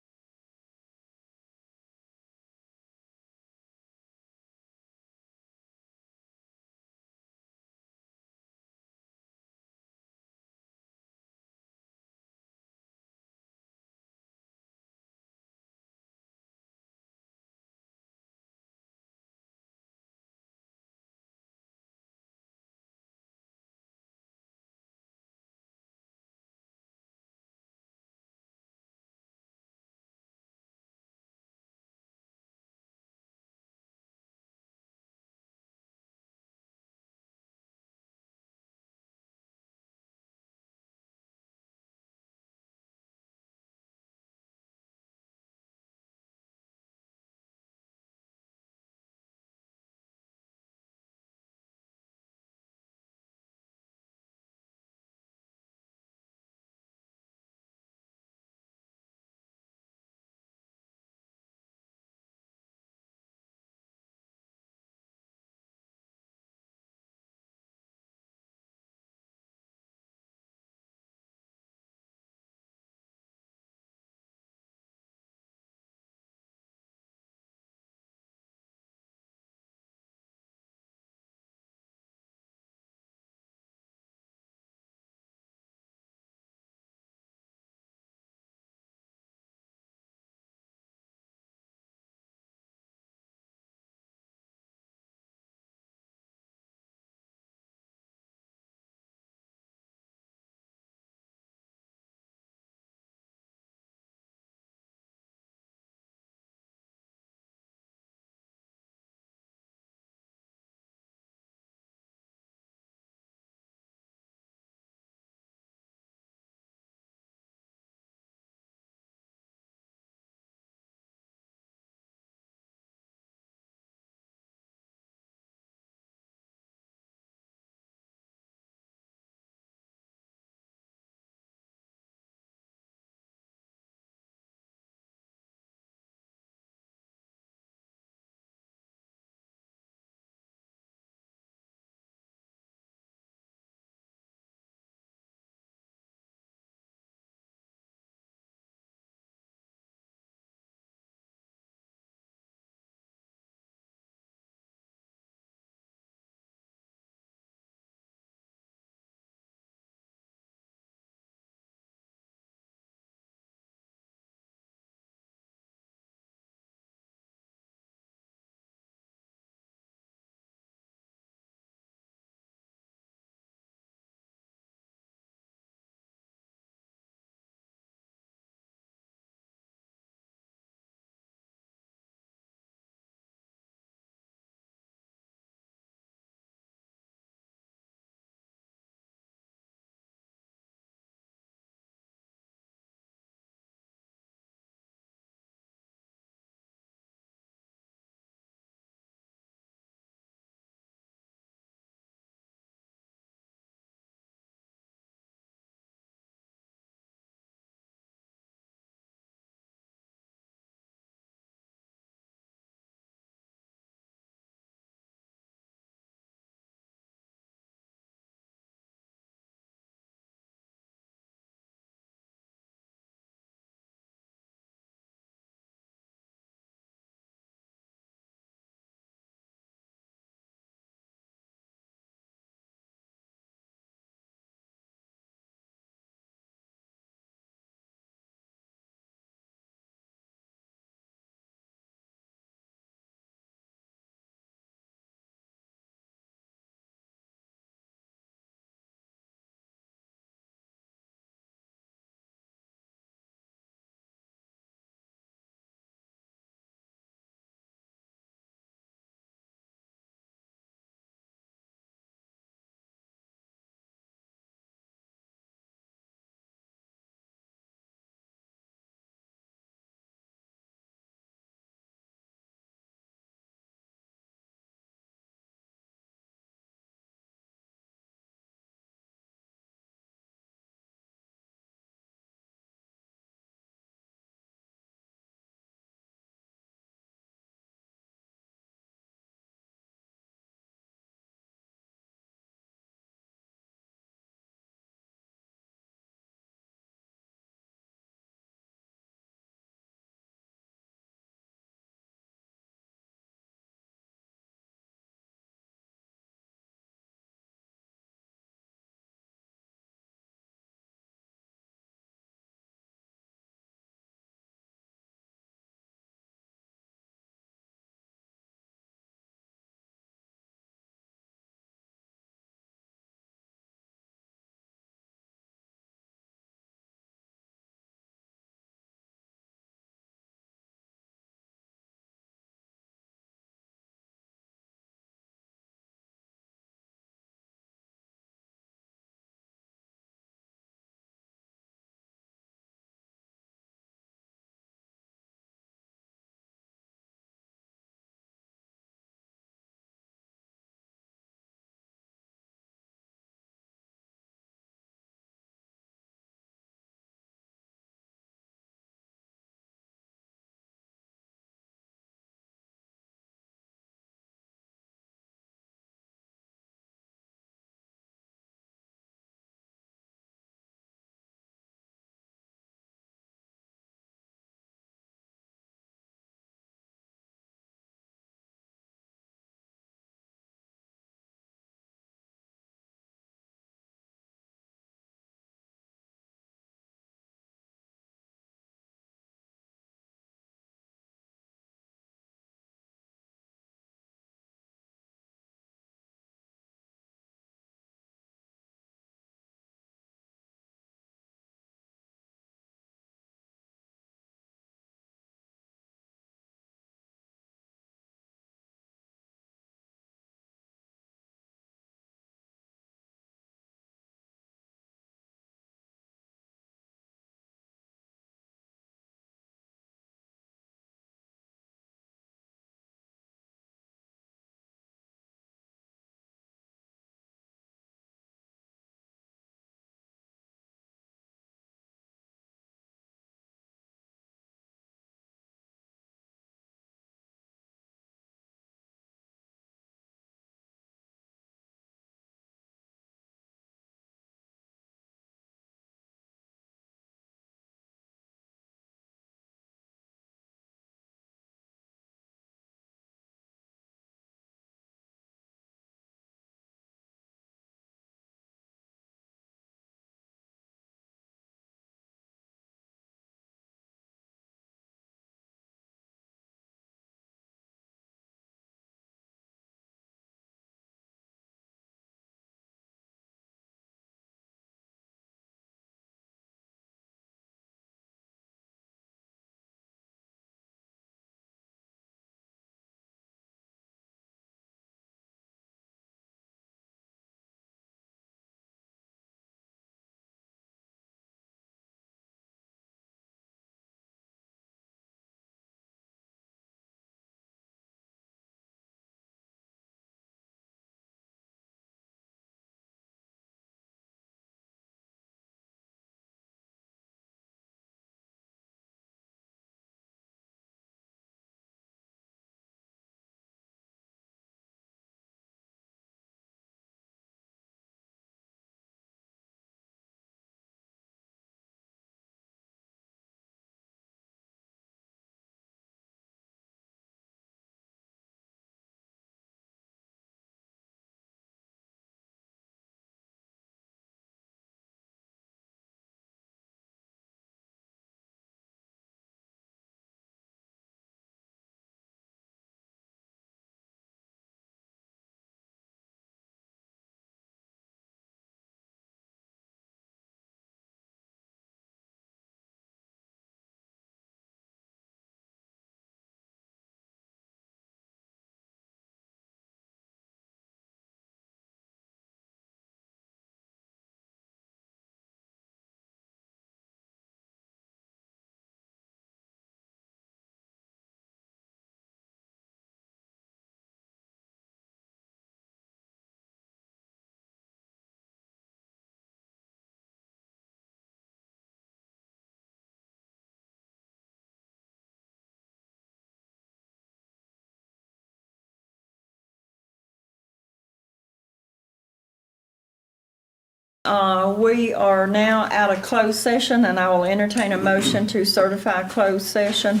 We are now out of closed session, and I will entertain a motion to certify closed session.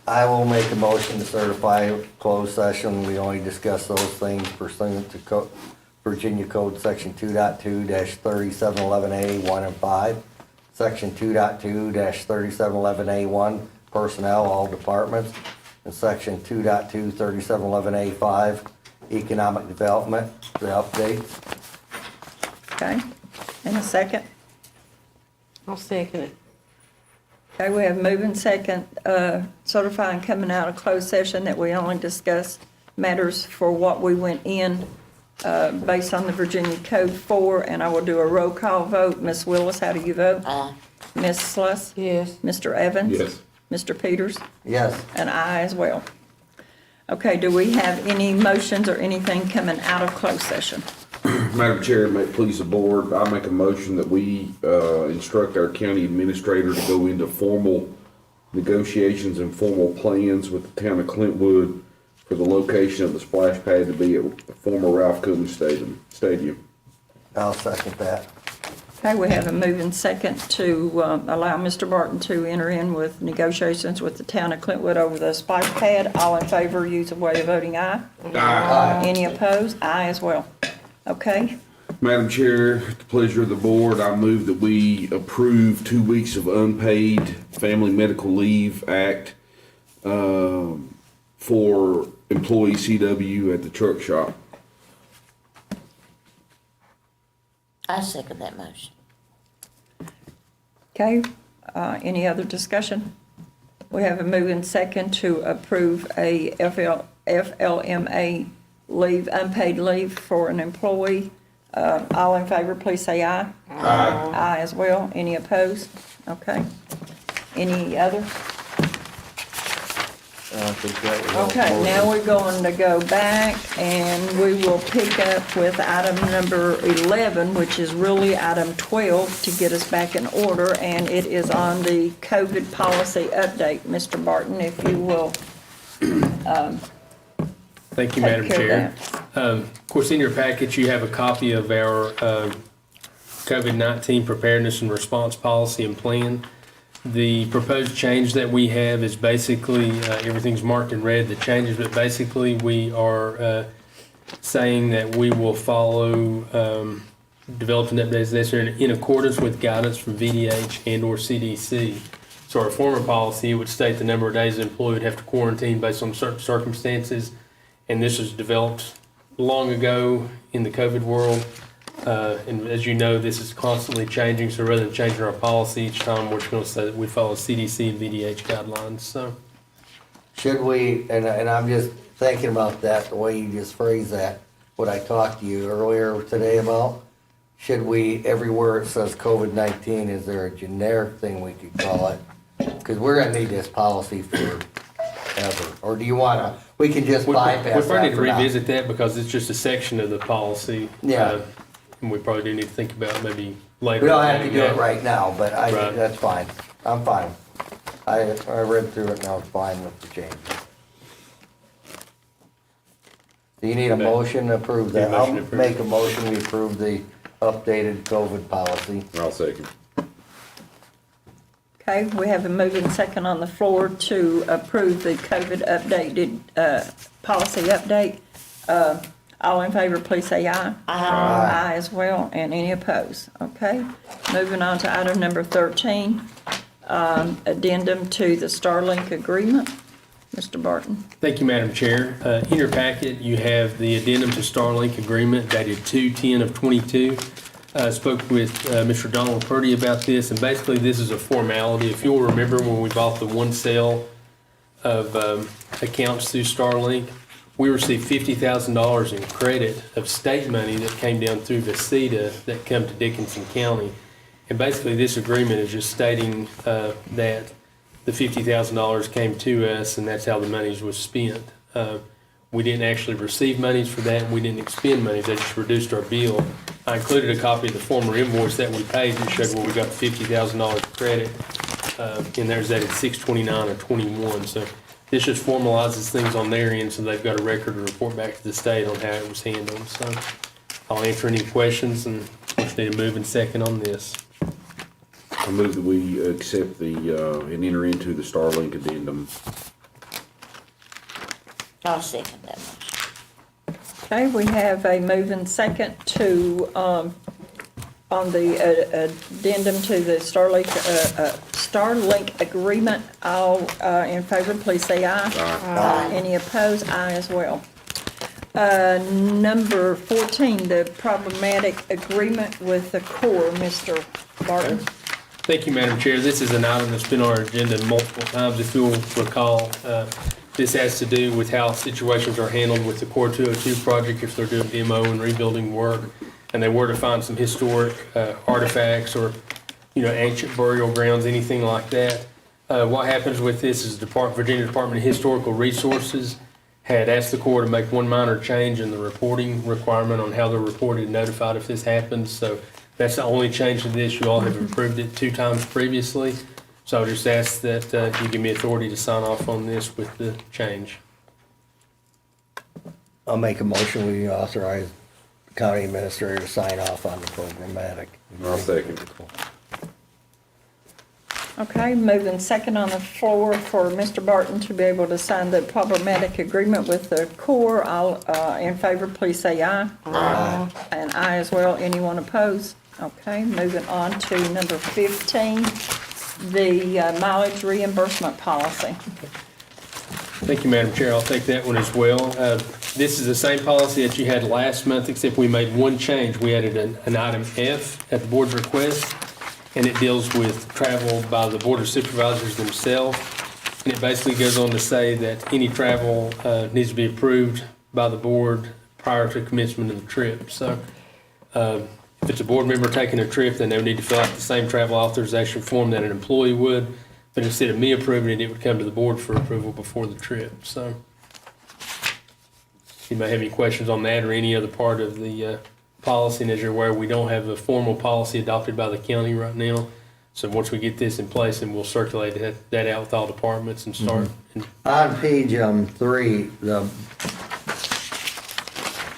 I will make a motion to certify closed session. We only discuss those things pursuant to Virginia Code Section 2.2-3711A 1 and 5, Section 2.2-3711A1, personnel, all departments, and Section 2.2-3711A 5, economic development, the updates. Okay, and a second. I'll second it. Okay, we have moving second, certifying coming out of closed session that we only discuss matters for what we went in, based on the Virginia Code 4, and I will do a roll call vote. Ms. Willis, how do you vote? Aye. Ms. Sluss? Yes. Mr. Evans? Yes. Mr. Peters? Yes. And I as well. Okay, do we have any motions or anything coming out of closed session? Madam Chair, may it please the board, I make a motion that we instruct our county administrator to go into formal negotiations and formal plans with the town of Clintwood for the location of the splash pad to be at the former Ralph Coon Stadium. I'll second that. Okay, we have a moving second to allow Mr. Barton to enter in with negotiations with the town of Clintwood over the splash pad. All in favor, use of way of voting aye. Aye. Any opposed? Aye as well. Okay, Madam Chair, at the pleasure of the board, I move that we approve 2 weeks of unpaid Family Medical Leave Act for employee CW at the truck shop. I second that motion. okay, any other discussion? We have a moving second to approve a FLMA leave, unpaid leave for an employee. All in favor, please say aye. Aye. Aye as well. Any opposed? Okay. Any other? I don't think that was all Okay, now motion. we're going to go back and we will pick up with item number 11, which is really item 12 to get us back in order, and it is on the COVID policy update. Mr. Barton, if you will. Thank you, Take Madam care Chair. of Of course, in your package, you have a copy of our COVID-19 preparedness and response policy and plan. The proposed change that we have is basically, everything's marked in red, the changes, but basically we are saying that we will follow developing updates necessary in accordance with guidance from VDH and/or CDC. So our former policy would state the number of days an employee would have to quarantine based on certain circumstances, and this was developed long ago in the COVID world. And as you know, this is constantly changing, so rather than changing our policy each time, we're just going to say that we follow CDC and VDH guidelines, so. Should we, and I'm just thinking about that, the way you just phrased that, what I talked to you earlier today about, should we, everywhere it says COVID-19, is there a generic thing we could call it? Because we're gonna need this policy forever, or do you wanna, we can just bypass that We probably need to for now? revisit that because it's just a section of the policy. Yeah. And we probably do need to think about maybe later. We don't have to do it right now, but Right. that's fine, I'm fine. I read through it and I was fine with the change. Do you need a Okay. motion to approve that? Need a motion to I'll approve. make a motion, we approve the updated COVID policy. I'll second. Okay, we have a moving second on the floor to approve the COVID updated, policy update. All in favor, please say aye. Aye as well, and any opposed, okay? Moving on to item number 13, addendum to the Starlink agreement. Mr. Barton. Thank you, Madam Chair. In your packet, you have the addendum to Starlink agreement dated 2/10/22. Spoke with Mr. Donald Purdy about this, and basically this is a formality. If you'll remember when we bought the one sale of accounts through Starlink, we received $50,000 in credit of state money that came down through VCTA that come to Dickinson County. And basically this agreement is just stating that the $50,000 came to us and that's how the monies was spent. We didn't actually receive monies for that, and we didn't expend monies, they just reduced our bill. I included a copy of the former invoice that we paid that showed where we got the $50,000 credit, and there's that at 6/29 or 21. So this just formalizes things on their end, so they've got a record to report back to the state on how it was handled. So I'll answer any questions and just need a move and second on this. I move that we accept and enter into the Starlink addendum. I'll second that motion. Okay, we have a move and second to, on the addendum to the Starlink agreement. All in favor, please say aye. Aye. Any opposed? Aye as well. Number 14, the problematic agreement with the Corps, Mr. Barton. Thank you, Madam Chair. This is an item that's been on our agenda multiple times. If you'll recall, this has to do with how situations are handled with the Core 202 project if they're doing demo and rebuilding work, and they were to find some historic artifacts or, ancient burial grounds, anything like that. What happens with this is the Virginia Department of Historical Resources had asked the Corps to make one minor change in the reporting requirement on how they're reported and notified if this happens. So that's the only change to this. You all have approved it 2 times previously. So I'll just ask that you give me authority to sign off on this with the change. I'll make a motion, we authorize the county administrator to sign off on the programmatic. I'll second. Okay, moving second on the floor for Mr. Barton to be able to sign the problematic agreement with the Corps. All in favor, please say aye. Aye. And aye as well. Anyone opposed? Okay, moving on to number 15, the mileage reimbursement policy. Thank you, Madam Chair. I'll take that one as well. This is the same policy that you had last month, except we made one change. We added an item F at the board's request, and it deals with travel by the Board of Supervisors themselves. And it basically goes on to say that any travel needs to be approved by the board prior to commencement of the trip. So if it's a board member taking a trip, then they would need to fill out the same travel authorization form that an employee would. But instead of me approving it, it would come to the board for approval before the trip. So you may have any questions on that or any other part of the policy. And as you're aware, we don't have a formal policy adopted by the county right now. So once we get this in place, then we'll circulate that out with all departments and start. On page 3,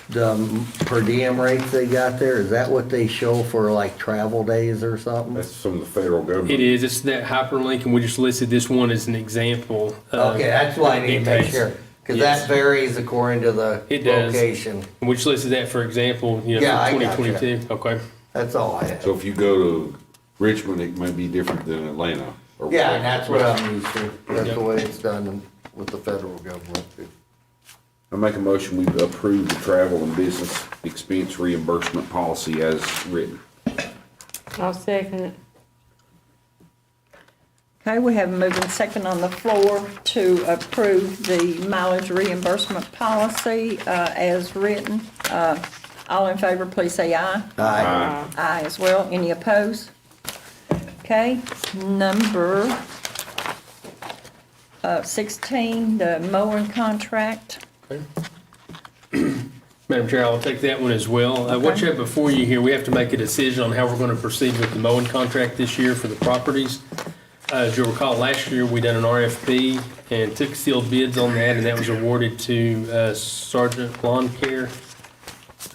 the per diem rates they got there, is that what they show for like travel days or something? That's from the federal government. It is. It's that hyperlink, and we just listed this one as an example. Okay, that's why I need to make sure, because Yes. that varies according to the It does. location. And we just listed that for example, Yeah, I for gotcha. 2022. Okay. That's all I had. So if you go to Richmond, it may be different than Atlanta. or- Yeah, and that's what I'm used to. That's Yeah. the way it's done with the federal government too. I make a motion, we approve the travel and business expense reimbursement policy as written. I'll second it. Okay, we have a moving second on the floor to approve the mileage reimbursement policy as written. All in favor, please say aye. Aye. Aye as well. Any opposed? Okay, number 16, the mowing contract. Madam Chair, I'll take that one as well. What you have before you here, we have to make a decision on how we're going to proceed with the mowing contract this year for the properties. As you'll recall, last year, we done an RFP and took sealed bids on that, and that was awarded to Sergeant Lawn Care,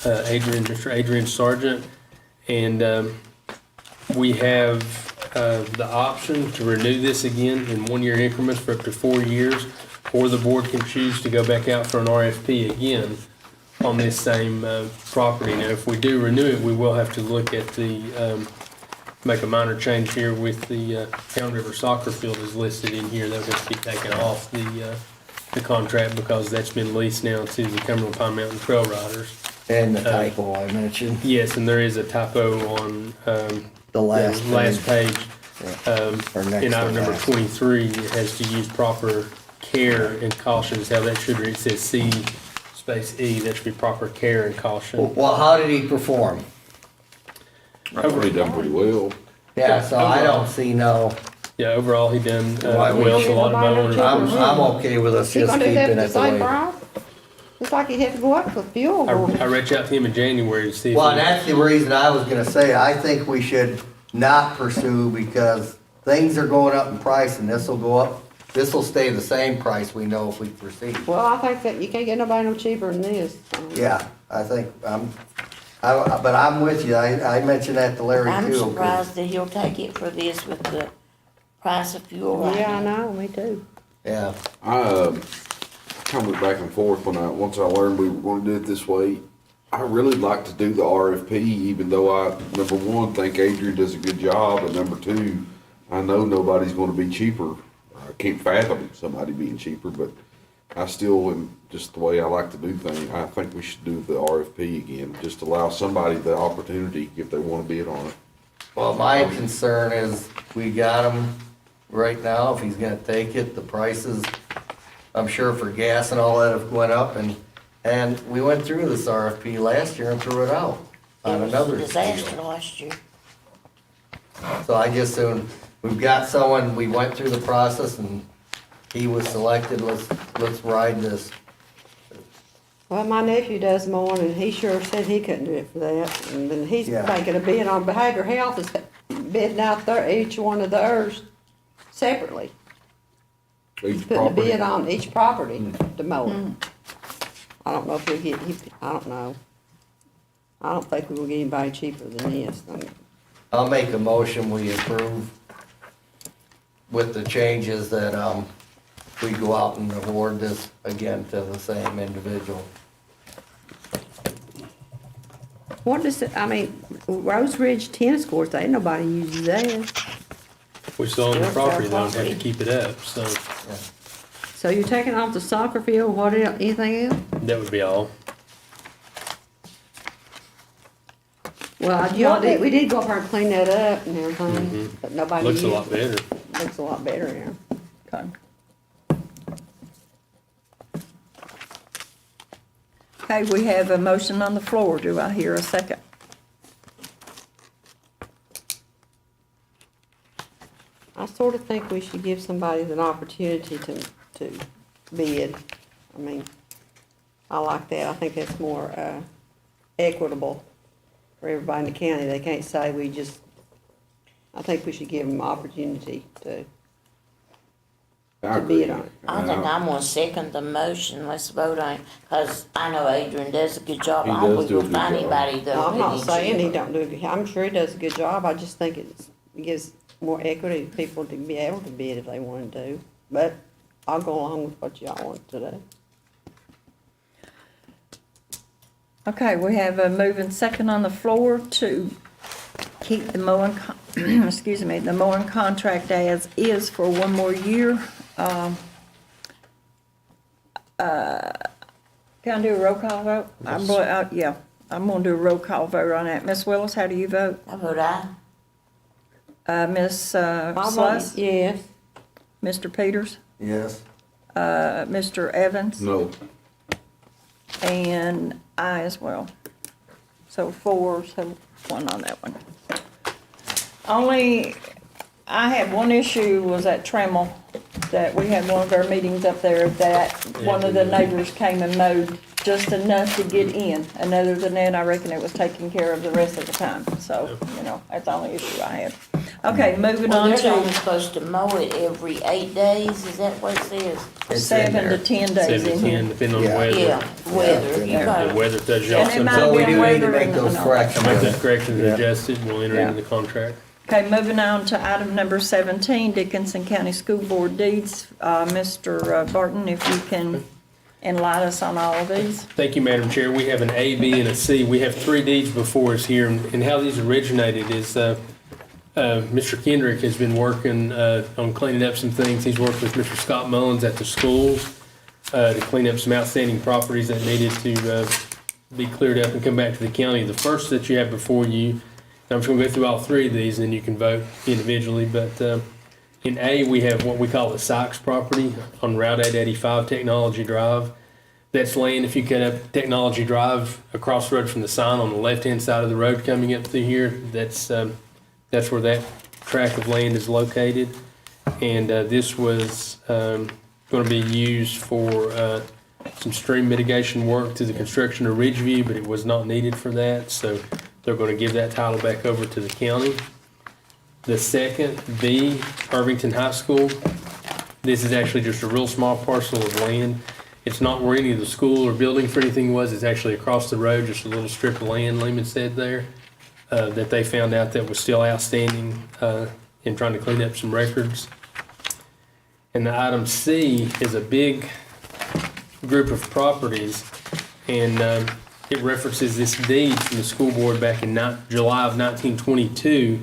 Mr. Adrian Sargent. And we have the option to renew this again in 1-year increments for up to 4 years, or the board can choose to go back out for an RFP again on this same property. Now, if we do renew it, we will have to look at make a minor change here with the Town River Soccer Field is listed in here. That would have to be taken off the contract because that's been leased now to the Cumberland Pine Mountain Trail Riders. And the typo I mentioned. Yes, and there is a typo on The last page. Or next In to item number last. 23, it has to use proper care and caution is how that should read. It says C space E, that should be proper care and caution. Well, how did he perform? I think he done pretty well. Yeah, so I don't see no, Yeah, overall, he done Why would well, you- a lot of mowing. I'm okay with us He just gonna do keeping that it the the same way. price? It's like he had to go up for fuel. I reached out to him in January to see if Well, he- and that's the reason I was gonna say, I think we should not pursue because things are going up in price and this'll go up. This'll stay the same price we know if we proceed. Well, I think that you can't get nobody no cheaper than this. Yeah, I think, But I'm with you, I mentioned that to Larry I'm too. surprised that he'll take it for this with the price of fuel right Yeah, I now. know, me too. Yeah, I kind of went back and forth once I learned we were going to do it this way. I really like to do the RFP, even though I, number one, think Adrian does a good job, and number two, I know nobody's going to be cheaper. I can't fathom somebody being cheaper, but I still am just the way I like to do things. I think we should do the RFP again, just allow somebody the opportunity if they want to bid on it. well, my concern is we got him right now, if he's gonna take it, the prices, I'm sure for gas and all that have went up, and we went through this RFP last year and threw it out on It was another a disaster deal. last year. So I just soon, we've got someone, we went through the process and he was selected, let's ride this. Well, my nephew does mowing, and he sure said he couldn't do it for that. And then he's Yeah. making a bid on behavioral health, is bidding out each one of theirs separately. Each Putting a property. bid on each property to mow it. I don't know if we'll get, I don't know. I don't think we will get anybody cheaper than this. I'll make a motion, we approve with the changes that, we go out and award this again to the same individual. What is it, I mean, Rose Ridge Tennis Courts, ain't nobody uses that. We still own the property, though, and have to keep it up, so So you're taking off the soccer field, what else, anything else? that would be all. Well, we did go up there and clean that up and everything, but nobody Looks a used lot it. better. Looks a lot better now. Okay. Okay, we have a motion on the floor. Do I hear a second? I sort of think we should give somebody an opportunity to bid. I mean, I like that. I think that's more equitable for everybody in the county. They can't say we just, I think we should give them opportunity to I agree. bid on it. I think I'm gonna second the motion, let's vote on it, cause I know Adrian does a good job. He I hope does we do a will good find job. anybody that I'm not really saying he cheaper. don't do a good, I'm sure he does a good job. I just think it gives more equity to people to be able to bid if they want to do. But I'll go along with what y'all want to do. Okay, we have a moving second on the floor to keep the mowing, excuse me, the mowing contract as is for one more year. Can I do a roll call vote? Yeah, I'm gonna do a roll call vote on that. Ms. Willis, how do you vote? I vote aye. Ms. I vote Sluss? yes. Mr. Peters? Yes? Mr. Evans? No. And I as well. So 4, so 1 on that one. Only, I had one issue was at Trammell, that we had one of our meetings up there that one of the neighbors came and mowed just enough to get in. And other than that, I reckon it was taken care of the rest of the time. So, that's the only issue I had. Okay, moving Well, on they're only to supposed to mow it every 8 days, is that what it says? It's in 7 there. to 10 days 7 in to here. 10, depending on the Yeah. weather. Yeah, weather, you Yeah. The got weather does y'all And it might sometimes. So we be do need to weather make and those all. corrections. Make those corrections and Yeah. adjust it, we'll enter it Yeah. in the contract. Okay, moving on to item number 17, Dickinson County School Board deeds. Mr. Barton, if you can enlighten us on all of these. Thank you, Madam Chair. We have an A, B, and a C. We have 3 deeds before us here, and how these originated is Mr. Kendrick has been working on cleaning up some things. He's worked with Mr. Scott Mullins at the schools to clean up some outstanding properties that needed to be cleared up and come back to the county. The first that you have before you, I'm just going to go through all 3 of these, and then you can vote individually. But in A, we have what we call the Sykes property on Route 885 Technology Drive. That's land, if you cut up Technology Drive across the road from the sign on the left-hand side of the road coming up through here, that's where that tract of land is located. And this was going to be used for some stream mitigation work to the construction of Ridgeview, but it was not needed for that, so they're going to give that title back over to the county. The second, B, Irvington High School. This is actually just a real small parcel of land. It's not where any of the school or buildings or anything was. It's actually across the road, just a little strip of land, Lehman said there, that they found out that was still outstanding in trying to clean up some records. And the item C is a big group of properties, and it references this deed from the school board back in July of 1922,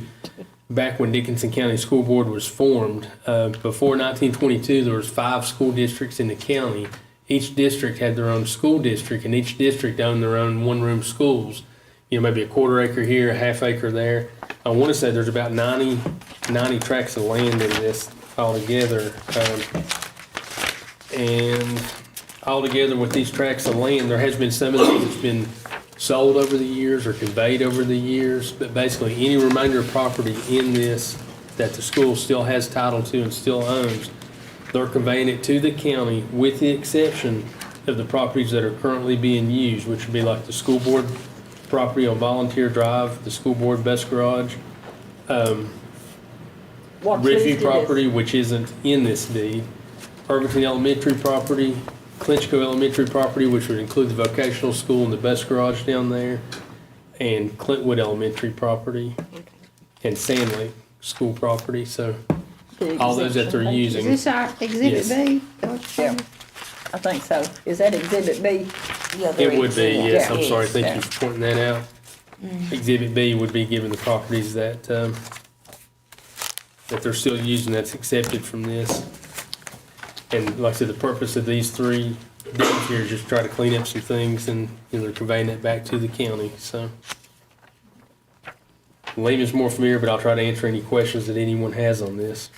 back when Dickinson County School Board was formed. Before 1922, there was 5 school districts in the county. Each district had their own school district, and each district owned their own one-room schools. You know, maybe a quarter acre here, a half acre there. I want to say there's about 90 tracts of land in this altogether. And altogether with these tracts of land, there has been some of these that's been sold over the years or conveyed over the years, but basically any remainder of property in this that the school still has title to and still owns, they're conveying it to the county with the exception of the properties that are currently being used, which would be like the school board property on Volunteer Drive, the school board bus garage, Riffy property, which isn't in this deed, Irvington Elementary property, Clinchco Elementary property, which would include the vocational school and the bus garage down there, and Clintwood Elementary property, and Sand Lake School property, so all those that they're Is using. this our exhibit Yes. B? Yeah, I think so. Is that Exhibit B? Yeah, they're It would be, exempt. yes, I'm Yes. sorry, thank you for pointing that out. Exhibit B would be given the properties that, that they're still using that's accepted from this. And like I said, the purpose of these 3 deeds here is just try to clean up some things and, you know, they're conveying that back to the county, so. Lehman's more familiar, but I'll try to answer any questions that anyone has on this.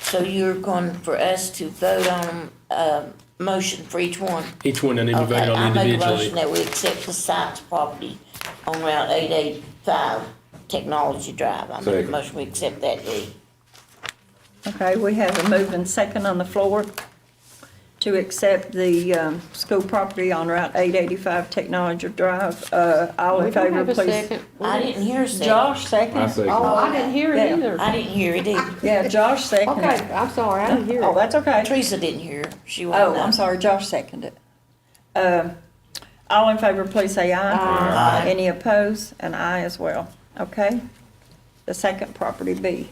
So you're going for us to vote on a motion for each one? Each one I need to vote Okay, on I make a individually. motion that we accept the site's property on Route 885 Technology Drive. I make a Second. motion we accept that deed. Okay, we have a move and second on the floor to accept the school property on Route 885 Technology Drive. All in We don't favor, have a please. second. I didn't hear a second. Josh second. I say, Oh, I didn't hear it Yeah. either. I didn't hear it either. Yeah, Josh seconded. Okay, I'm sorry, I didn't hear Oh, it. that's okay. Teresa didn't hear. She Oh, wasn't. I'm sorry, Josh seconded. All in favor, please say aye. Aye. Any opposed? An aye as well. Okay? The second property B.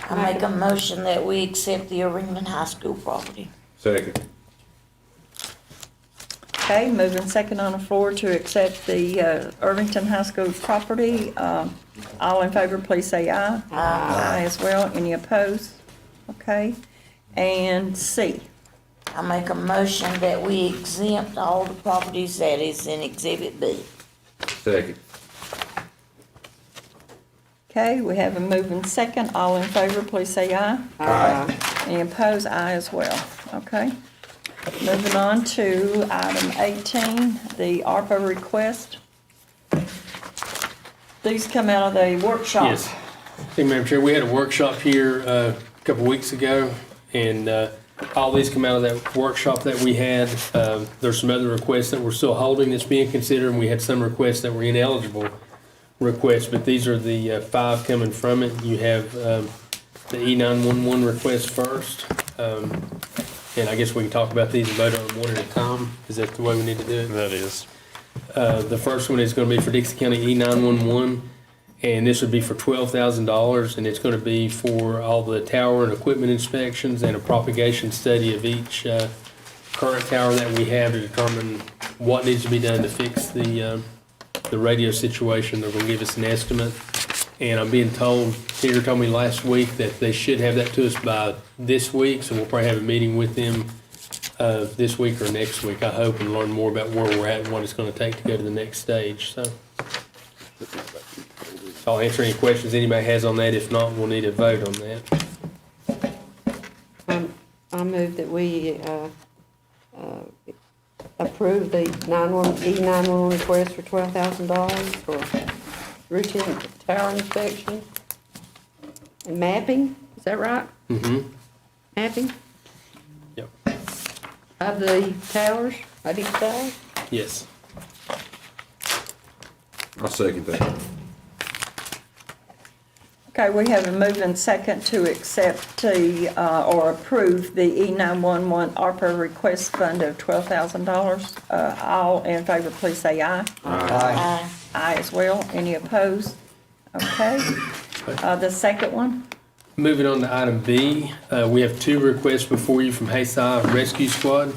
I make a motion that we accept the Irvington High School property. second. Okay, moving second on the floor to accept the Irvington High School property. All in favor, please say aye. Aye as well. Any opposed? Okay. And C. I make a motion that we exempt all the properties that is in Exhibit B. Second. Okay, we have a moving second. All in favor, please say aye. Aye. Any opposed? Aye as well. Okay. Moving on to item 18, the Arpa request. These come out of the workshop. Yes. Thank you, Madam Chair. We had a workshop here a couple weeks ago, and all these come out of that workshop that we had. There's some other requests that we're still holding that's being considered, and we had some requests that were ineligible requests, but these are the 5 coming from it. You have the E911 request first. And I guess we can talk about these and vote on them one at a time. Is that the way we need to do it? That is. The first one is going to be for Dixie County E911, and this would be for $12,000, and it's going to be for all the tower and equipment inspections and a propagation study of each current tower that we have to determine what needs to be done to fix the radio situation. They're going to give us an estimate, and I'm being told, Peter told me last week that they should have that to us by this week, so we'll probably have a meeting with them this week or next week, I hope, and learn more about where we're at and what it's going to take to go to the next stage. So I'll answer any questions anybody has on that. If not, we'll need a vote on that. I move that we approve the E911 request for $12,000 for routine tower inspection and mapping, is that right? Mm-hmm. Mapping Yep. of the towers, of each tower? Yes. I'll second that. Okay, we have a move and second to accept the, or approve the E911 Arpa Request Fund of $12,000. All in favor, please say aye. Aye. Aye as well. Any opposed? Okay. The second one? Moving on to item B, we have two requests before you from Hayside Rescue Squad.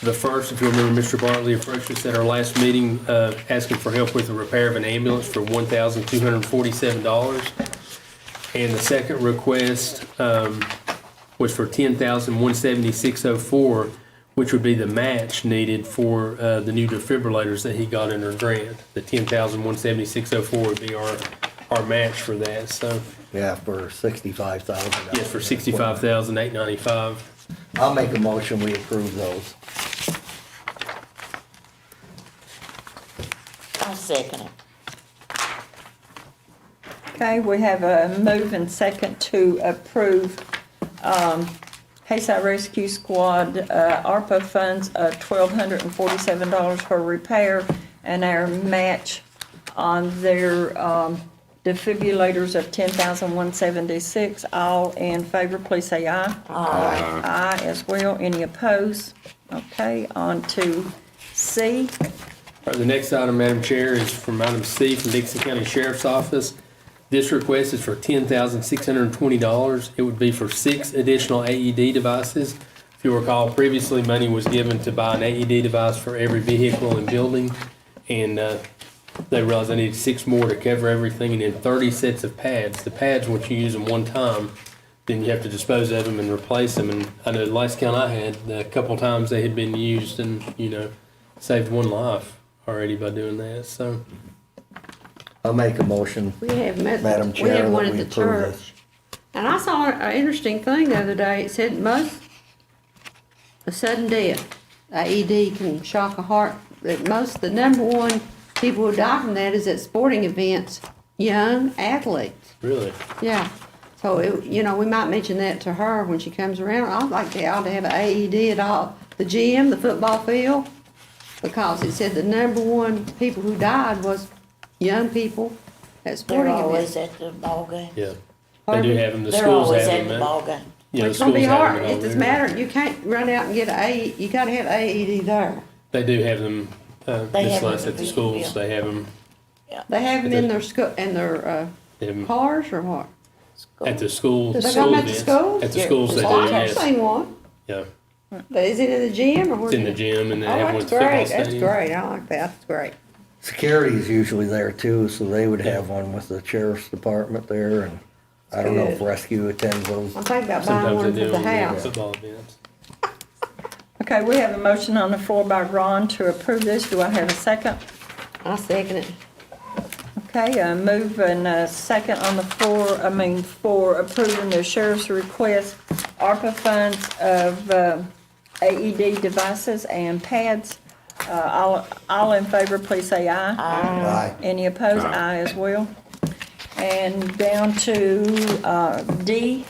The first, if you remember, Mr. Bartley approached us at our last meeting, asking for help with the repair of an ambulance for $1,247. And the second request was for $10,176.04, which would be the match needed for the new defibrillators that he got under grant. The $10,176.04 would be our match for that. So Yeah, for $65,000. yes, for $65,895. I'll make a motion, we approve those. I'll second it. Okay, we have a move and second to approve Hayside Rescue Squad ARPA funds of $1,247 for repair and our match on their defibrillators of $10,176. All in favor, please say aye. Aye. Aye as well. Any opposed? Okay, on to C. All right, the next item, Madam Chair, is from item C from Dixon County Sheriff's Office. This request is for $10,620. It would be for 6 additional AED devices. If you recall, previously money was given to buy an AED device for every vehicle and building, and they realized they needed 6 more to cover everything, and then 30 sets of pads. The pads, once you use them one time, then you have to dispose of them and replace them. And I know the last count I had, a couple times they had been used and, saved one life already by doing that, so. I'll make a motion, We have met, Madam we Chair, had one that at we the approve church. this. And I saw an interesting thing the other day. It said a sudden death, AED can shock a heart. That the number one people who die from that is at sporting events, young athletes. Really? Yeah. So, we might mention that to her when she comes around. I'd like to have an AED at all, the gym, the football field, because it said the number one people who died was young people at sporting They're always events. at the ball game. Yeah, they do have them, the They're schools always have at them. the ball game. Yeah, the It's gonna be schools have hard. them It all doesn't there. matter. You can't run out and get you gotta have AED there. They do have them, They Ms. have them Lance, at the every- schools, yeah. they have them They have them in their school, in their, They have 'em cars or what? at the schools. They got school them at the events. schools? At the schools they do, Well, I've yes. seen one. Yeah, But is it in the gym or where? it's in the gym and they Oh, have one at that's the football great. That's stadium. great. I like that. That's great. Security's usually there too, so they would have one with the sheriff's department there, and I don't know if Good. rescue attends those. I'm thinking about buying Sometimes one they for do the on the house. football events. Okay, we have a motion on the floor by Ron to approve this. Do I have a second? I second it. Okay, move and second on the floor, for approving the sheriff's request, ARPA funds of AED devices and pads. All in favor, please say aye. Aye. Any opposed? Aye as well. And down to D.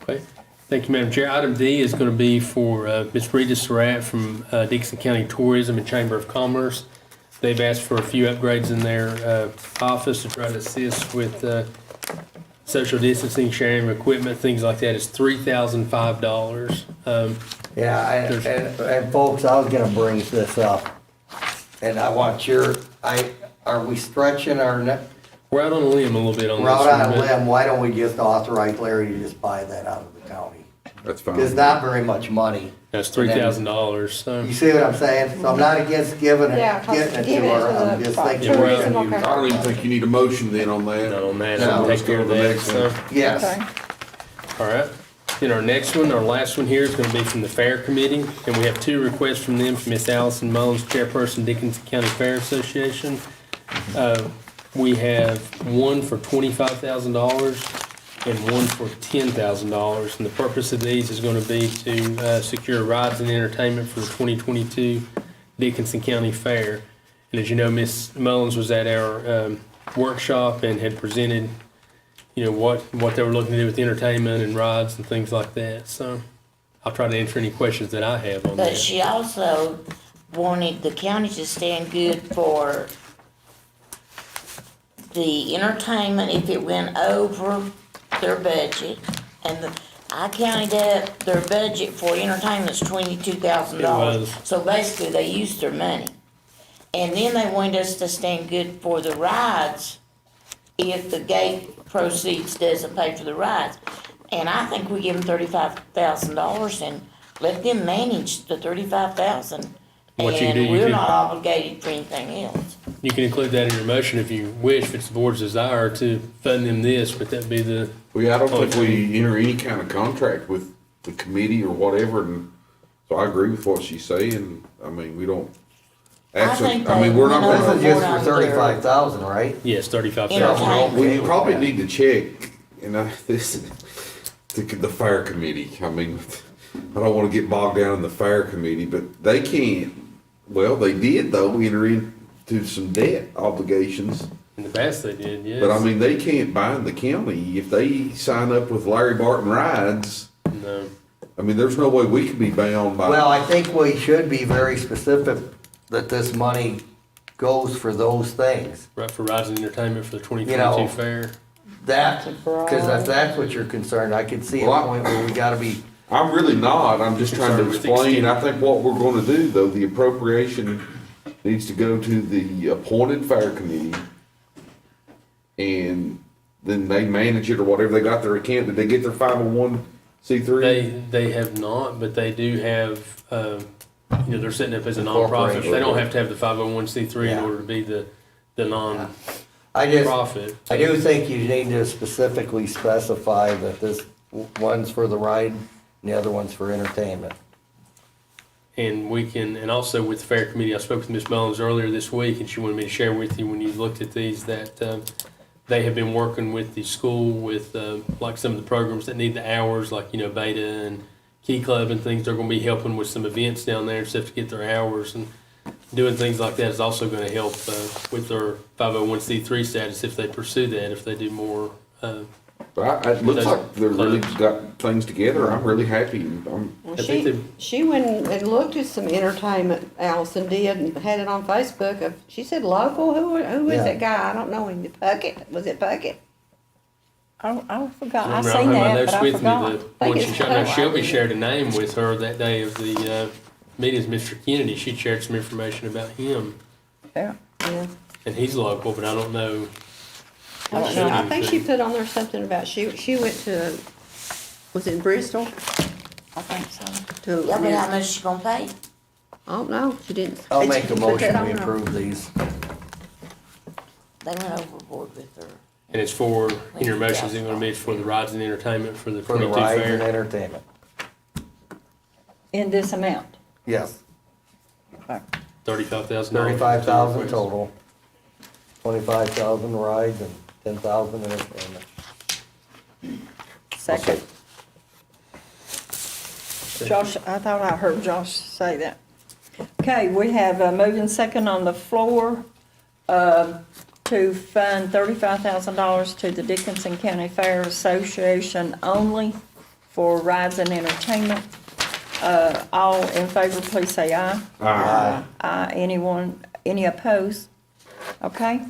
Okay. Thank you, Madam Chair. Item D is going to be for Ms. Rita Surratt from Dixon County Tourism and Chamber of Commerce. They've asked for a few upgrades in their office to try to assist with social distancing, sharing of equipment, things like that. It's $3,005. Yeah, and folks, I was gonna bring this up, and I want are we stretching our neck? We're out on a limb a little bit on this. We're out on a one, but- limb, why don't we just authorize Larry to just buy that out of the county? That's fine. It's not very much money. That's $3,000, so. You see what I'm saying? So I'm not against giving it, Yeah, 'cause getting it to giving it her, to I'm the just tourism, thinking. we're out. okay. I don't even think you need a motion then on that. Not on that, No, I'll let's take care go of to the that, next so. one. Yes. Okay. All right. Then our next one, our last one here is going to be from the Fair Committee, and we have two requests from them, from Miss Allison Mullins, Chairperson, Dickinson County Fair Association. We have one for $25,000 and one for $10,000, and the purpose of these is going to be to secure rides and entertainment for the 2022 Dickinson County Fair. And as you know, Miss Mullins was at our workshop and had presented what they were looking to do with entertainment and rides and things like that. So I'll try to answer any questions that I have on But that. she also wanted the county to stand good for the entertainment if it went over their budget, and I counted up their budget for entertainment's $22,000. It was. So basically, they used their money. And then they wanted us to stand good for the rides if the gate proceeds doesn't pay for the rides. And I think we give them $35,000 and let them manage the $35,000. What you can do, And you we're can- not obligated for anything else. You can include that in your motion if you wish, if it's the board's desire to fund them this, but that'd be the, Well, yeah, I don't think we enter any kind of contract with the committee or whatever, and so I agree with what she's saying. I mean, we don't. think I mean, they we're not went gonna. This is just Overboard for on their- 35,000, right? yes, 35,000. Entertainment. We probably need to check, and this, the fire committee, I mean, I don't wanna get bogged down in the fire committee, but they can't, well, they did though, enter into some debt obligations. In the past they did, yes. But I mean, they can't bind the county if they sign up with Larry Barton Rides. No. I mean, there's no way we could be bound by. Well, I think we should be very specific that this money goes for those things. Right, for rides and entertainment for the You know, 2022 fair. That, because if that's what you're concerned, I could see a Well, point where we gotta be, I'm really not, I'm just trying to Concerned with explain, extending. I think what we're gonna do, though, the appropriation needs to go to the appointed fire committee, and then they manage it or whatever, they got their account, did they get their 501c3? They have not, but they do have, they're setting up as a nonprofit. Corporation. They don't have to have the 501c3 in Yeah. order to be the nonprofit. I do think you need to specifically specify that this one's for the ride and the other one's for entertainment. And we can, and also with the fair committee, I spoke with Ms. Mullins earlier this week, and she wanted me to share with you when you looked at these, that they have been working with the school with like some of the programs that need the hours, like, Beta and Key Club and things. They're gonna be helping with some events down there and stuff to get their hours, and doing things like that is also gonna help with their 501c3 status if they pursue that, if they do more. But it looks like they're really got things together, I'm really happy. Well, I think she went and looked at some entertainment, Allison did, and had it on Facebook. She said local, who is Yeah. that guy? I don't know him. Puckett, was it Puckett? I forgot, I Remember, seen have my that, notes but I with me, forgot. the one she it's shot. Now, Puckett. Shelby shared a name with her that day of the meetings, Mr. Kennedy. She shared some information about him, Yeah. Yeah. and he's local, but I don't know. I don't know. I think she put on there something about, she went to, was it Bristol? I think so. To, Yeah, but how much she gonna pay? I don't know, she didn't. I'll she make a put that motion on to there. approve these. They went overboard with her. And it's for, in your motions, it's gonna be for the rides and entertainment for the For the 22 rides and fair. entertainment. In this amount. Yes, $35,000. 35,000 total. 25,000 rides and 10,000 entertainment. Second. Josh, I thought I heard Josh say that. Okay, we have a moving second on the floor to fund $35,000 to the Dickinson County Fair Association only for rides and entertainment. All in favor, please say aye. Aye. Aye. Anyone, any opposed? Okay.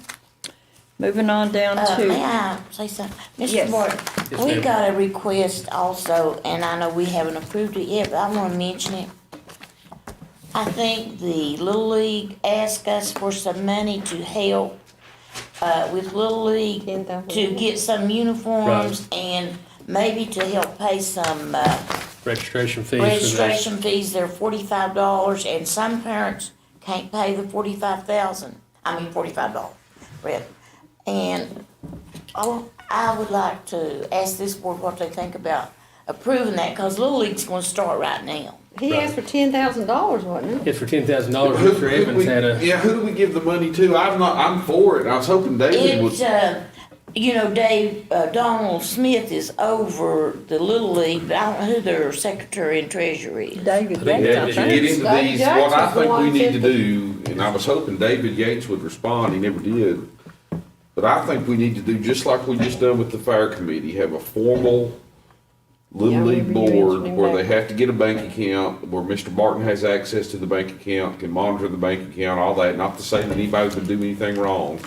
Moving on down May to, I say something? Yes. Mr. Martin, Yes, we ma'am. got a request also, and I know we haven't approved it yet, but I wanna mention it. I think the Little League asked us for some money to help, with Little League $10,000. to get some uniforms and maybe to help pay some, Registration fees for registration fees. They're $45, and some parents can't pay the $45,000, Red. And I would like to ask this board what they think about approving that, cause Little League's gonna start right now. He asked for $10,000, wasn't he? It's for $10,000. Mr. Evans had a, Who do we give the money to? I'm for it, I was hoping David would. Dave, Donald Smith is over the Little League, but I don't know who their secretary and treasurer is. David I think Yates, that I is- To think. get into David these, Yates what I was the think we one need to said- do, and I was hoping David Yates would respond, he never did. But I think we need to do, just like we just done with the fire committee, have a formal Little Yeah, League we board mentioned him where they back. have to get a bank account, where Mr. Barton has access to the bank account, can monitor the bank account, all that, not to say that anybody would do anything wrong.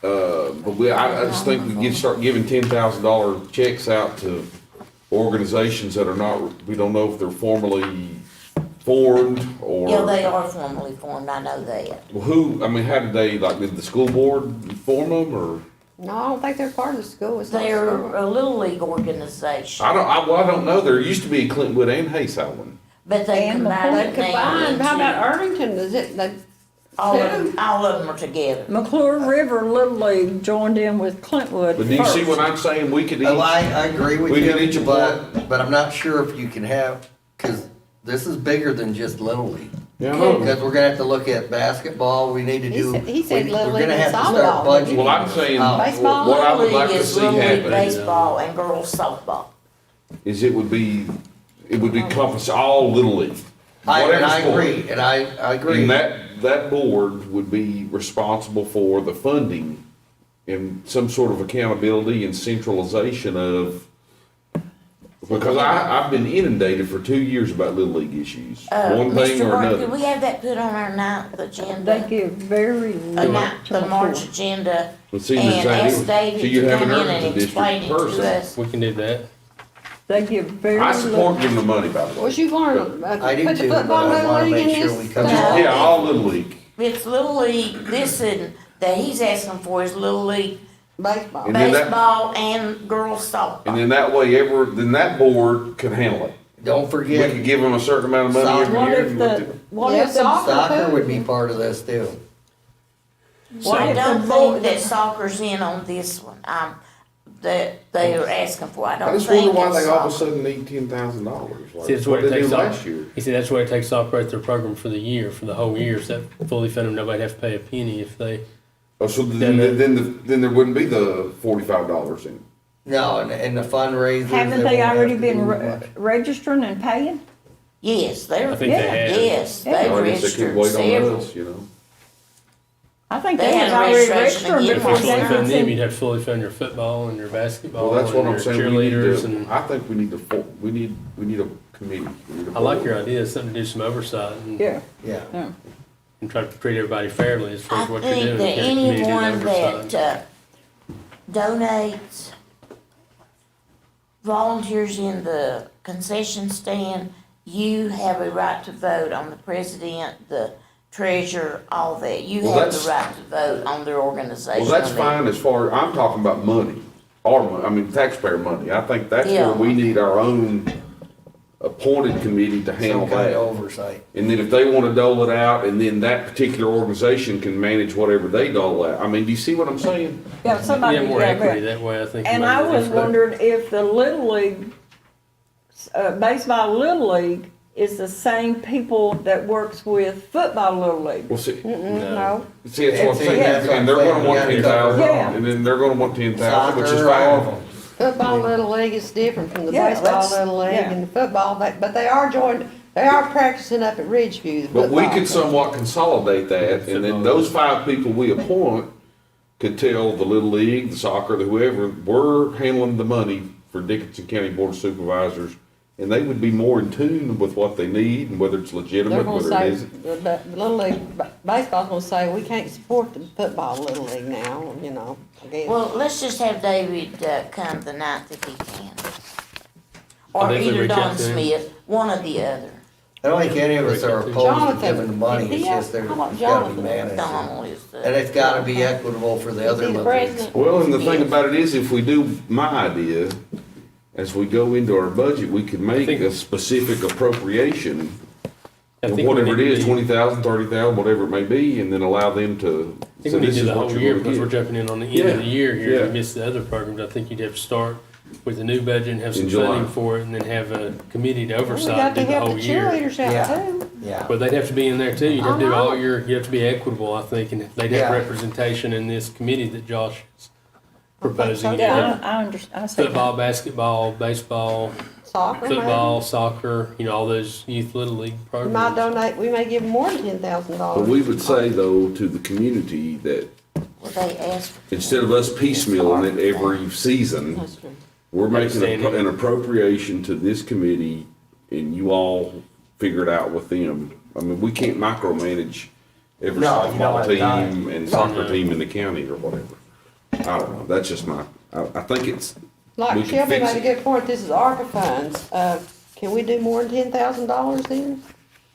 I just think we start giving $10,000 checks out to organizations that are not, we don't know if they're formally formed or. Yeah, they are formally formed, I know that. Well, how did they, did the school board form them or? No, I don't think they're part of the school. It's not a They're school. a Little League organization. I don't know. There used to be a Clintwood and Hayeside one. But they And combined They it now combined, how about into, Irvington, is it, they, all of them are together. McClure River Little League joined in with Clintwood But do you see first. what I'm saying? We could each. Oh, I agree with We can each you, apply. but I'm not sure if you can have, because this is bigger than just Little League. Yeah, I know. Because we're gonna have to look at basketball, we need to He do. said- he said we- Little we're League gonna and have to start softball. budgeting. Well, I'm saying, Baseball? what I would Little like League to is see Little League happen baseball and girls softball. is it would encompass all Little League. I whatever sport. agree, and I agree. And that board would be responsible for the funding and some sort of accountability and centralization of, because I've been inundated for 2 years about Little League issues, one thing Mr. or Burke, could another. we have that put on our ninth They agenda? give very little to The March McClure. agenda, But see, and Ms. ask Davis, David so you'd to have come an in and Irvington explain district it to person. us. We can do that. They give very I support little. giving the money, by the way. was you going to I do put the too, but football I Little wanna League in make sure this? we cover No. all. Yeah, all Little League. It's Little League, this and, that he's asking for is Little League Baseball. And then that- baseball and girls And softball. then that way, then that board could handle it. Don't We forget, could give them a certain amount of money Soccer. every What year. if and let the, them- what Yeah, if the, soccer would be part of this too. what I if don't the think board, that soccer's in on this one, that they are asking for, I I don't just wonder think why it's they all of a soccer. sudden need $10,000. See, that's What what it did they do takes last off. year? He said that's what it takes to operate their program for the year, for the whole year. So that fully funded, nobody have to pay a penny if they. Oh, so then there wouldn't be the $45 in. No, and the fundraisers. haven't that they we'll have already to been do. registering and paying? Yes, they're, I think they have. yes, Yeah. they've Or I guess they registered could wait on several. us, you know. I think They they had had a already registration registered again If before you fully fund them, Dickinson. you'd have to fully fund your football and your basketball Well, that's what and I'm your saying. We need cheerleaders to, and. I think we need a committee. We need a I like board. your idea, something to do some oversight Yeah, Yeah. yeah. and try to treat everybody fairly as far I as what you're think doing. that Get a committee to do the anyone oversight. that, donates, volunteers in the concession stand, you have a right to vote on the president, the treasurer, all that. You Well, have that's- the right to vote on their organization. Well, that's fine as far, I'm talking about money, our money, I mean taxpayer money. I think that's Yeah. where we need our own appointed committee to handle Some kind that. of oversight. And then if they wanna dole it out, and then that particular organization can manage whatever they dole out. I mean, do you see what I'm saying? Yeah, somebody, You have more yeah, equity but- that way, I think. And you I might was be able to- wondering if the Little League, baseball Little League is the same people that works with football Little League. Well, see, No, see, that's what I'm saying, That's what and they're I'm gonna want saying. You 10,000, gotta cover. and then they're gonna want 10,000, which is Soccer, all of fine. them. Football Little League is different from the Yeah, baseball that's- Little League yeah. and the football, but they are practicing up at Ridgeview, the But we football. could somewhat consolidate that, and then those 5 people we appoint could tell the Little League, the soccer, whoever, we're handling the money for Dickinson County Board of Supervisors, and they would be more in tune with what they need and whether it's They're legitimate, gonna whether it say, isn't. the Little League, baseball's gonna say, we can't support the football Little League now, you know, I guess. Well, let's just have David, come the ninth if he can. I'll Or definitely either reach out Don to him. Smith, one or the other. I don't think any of us are opposed to Jonathan, giving the money, it's yeah, just there, how about it's gotta be Jonathan? managed. Donald is the. And it's gotta be equitable for the Is other he the little leagues. president? Well, and the thing Yes. about it is, if we do my idea, as we go into our budget, we could make think- a specific appropriation, I think we whatever it need to is, be- 20,000, 30,000, whatever it may be, and then allow them to. I think so we need this to do is the what whole you're year gonna because we're get. jumping in on the end Yeah, of the year here yeah. and miss the other programs. I think you'd have to start with the new budget and have some In July. funding for it and then have a committee to We oversight got and to do the help whole the year. cheerleaders Yeah. out too. Yeah. But they'd have to be in there too. You'd have to do I know. all your, you have to be equitable, I think, and they'd Yeah. have representation in this committee that Josh is proposing. so, You'd yeah, have I understand, I see that. Football, basketball, baseball, Soccer, football, maybe. soccer, all those youth little league We might programs. donate, we may give them more than $10,000. But we would say though, to the community, that Well, they asked. instead of us piecemealing it every season, That's true. we're making Understanding. an appropriation to this committee, and you all figure it out with them. I mean, we can't micromanage every No, you don't softball have time. team and soccer team in the county or whatever. I don't know, that's just I think it's, we Like can Shelby fix made a it. good point, this is ARPA funds. Can we do more than $10,000 then?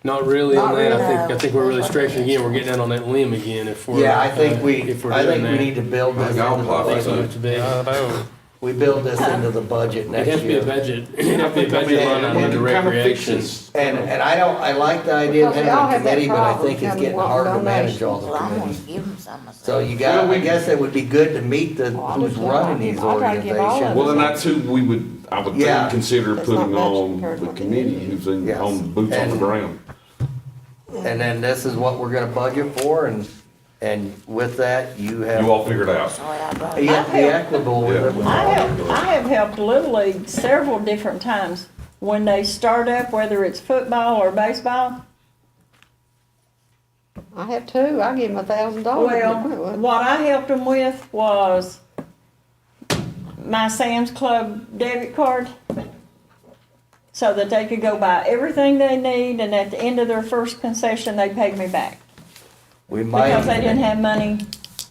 Not really on Not that. really. I think we're really stretching again. We're getting out on that limb again if we're. Yeah, I think if we're doing that. need to build I this think I'll into apply the for So budget. it's big. I know. We build this into the budget It'd next have to be a year. budget. It'd have to be a budget line item under recreation. And I like the idea of Because we all having a have that committee, but I problem, think it's having getting wanting hard to donations. manage all the Well, I'm gonna committees. give them some myself. So you got, I guess it would be good to meet the, Well, who's I'll running these I'll try to give all of organizations. Well, then that's who I would Yeah. think, consider That's putting not much on compared to the what they committee, do. who's in, Yes. on boots on the And- ground. And then this is what we're gonna budget for, and with that, you have, You all figure it out. Sorry, I brought it you have to be equitable with it. I have helped Little League several different times. When they start up, whether it's football or baseball, I have two, I give them $1,000. well, what I helped them with was my Sam's Club debit card, so that they could go buy everything they need, and at the end of their first concession, they paid me back. We might, Because they didn't have money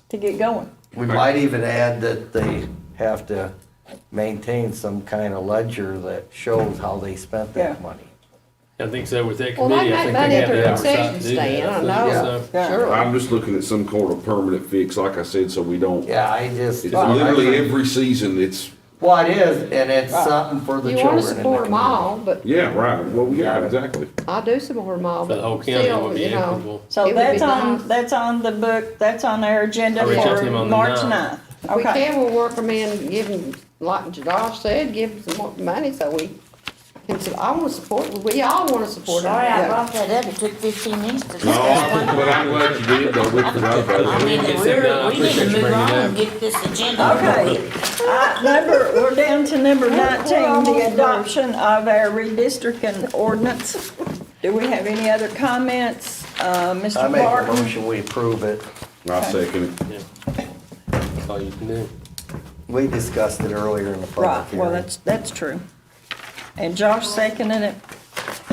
to get going. we might even add that they have to maintain some kind of ledger that shows how they spent that Yeah. money. I think so with that Well, they committee. I make think money they at have their the oversight concession to do stand, I that. know. So, Sure. I'm just looking at some kind of permanent fix, like I said, so we don't, Yeah, I just. it's literally every season, it's, Well, it is, and it's something for the You children. wanna in the support them community. all, but yeah, right, well, yeah, exactly. I do support them all, For the whole but county, it still, would be you know. equitable. So It would that's be on, nice. that's on the book, that's on our agenda I'll reach out to for him on the March 9th. 9th. If we Okay. can, we'll work them in, give them, like Josh said, give them some more money so we can, I wanna support, we all wanna support them. Sorry, I brought that up. It took 15 minutes to No, discuss one. but I'm glad you did, though, we forgot I about it. mean, Get that done. I we need appreciate to you move bringing it on up. and get this agenda. Okay. We're down to number 19, the adoption of our redistricting ordinance. Do we have any other comments? I Mr. make a Barton? motion, we approve it. I'll second it. That's all you can do. We discussed it earlier in the public Right, well, hearing. that's true. And Josh seconded it.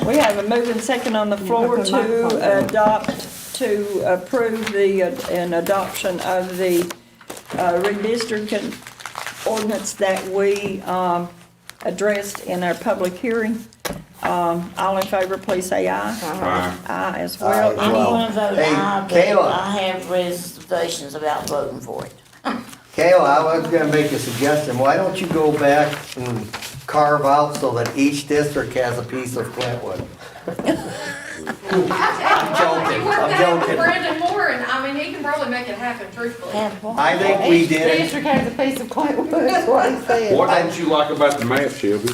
We have a move and second on the floor to approve the, an adoption of the redistricting ordinance that we addressed in our public hearing. All in favor, please say aye. Aye. Aye as Aye. well. I'm gonna vote Hey, aye, but Kayla. I have reservations about voting for it. Kayla, I was gonna make a suggestion, why don't you go back and carve out so that each district has a piece of Clintwood? I'm joking. Brandon Moore, and I mean, he can probably make it happen truthfully. I think we Each did it, district has a piece of Clintwood, that's what he said. What don't you like about the map, Shelby?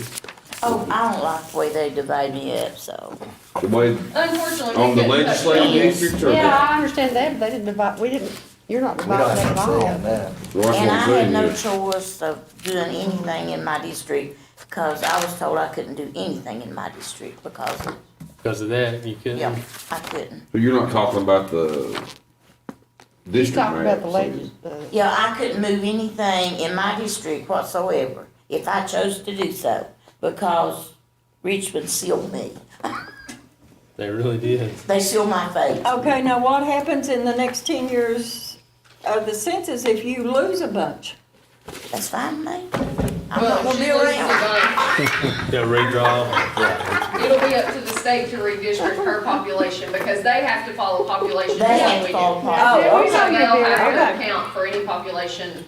Oh, I don't like the way they divide me up, so. The way, Unfortunately. on we the couldn't touch legislative these. district, or? Yeah, I understand that, but they didn't divide, we didn't, you're not we don't dividing have that to at say all. on that. Well, that's And what I I'm had saying, no yeah. choice of doing anything in my district, because I was told I couldn't do anything in my district because of, Because of that, you couldn't. yeah, I couldn't. But you're not talking about the He's district talking about the map. ladies, Yeah, I couldn't move anything in my district whatsoever if I chose to do so, because Richmond sealed me. They really did. They sealed my fate. Okay, now what happens in the next 10 years of the census if you lose a bunch? That's fine with me. I'm Well, not gonna she be loses a around. bunch. Yeah, redraw. It'll be up to the state to redistrict her population, because they have to follow population They just have like to we follow do. population. So they'll have Okay. to account for any population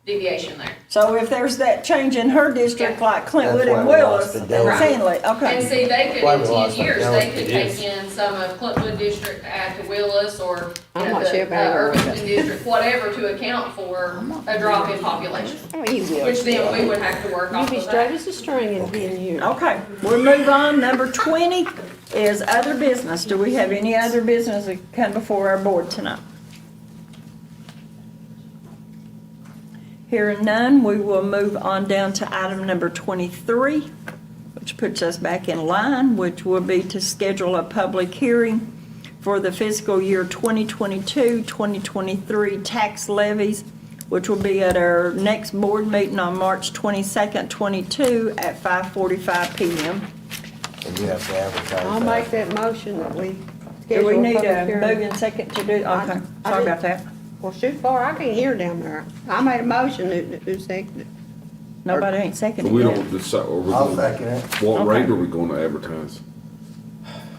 deviation there. So if there's that change in her district, like Clintwood That's and why we Willis lost the and delegate. Sandley, And okay. see, they could, Why in we 10 lost our years, they delegate. could It is. take in some of Clintwood District, add to Willis, or, I'm you know, not sure the about all of Irvington District, whatever, to account for a drop in population. Oh, you will. Which then we would have to work You'll off be of straight that. as a string in 10 years. Okay, we'll move on. Number 20 is other business. Do we have any other business that come before our board tonight? Hearing none, we will move on down to item number 23, which puts us back in line, which will be to schedule a public hearing for the fiscal year 2022-2023 tax levies, which will be at our next board meeting on March 22nd, 22 at 5:45 p.m. And you have to advertise I'll that. make that motion that we Do schedule we a need public a hearing. move and second to do, okay, I sorry did- about that. Well, shoot far, I can't hear down there. I made a motion, who seconded it? Nobody ain't But seconded we yet. don't decide, are we I'll gonna- second it. what Okay. rate are we gonna advertise?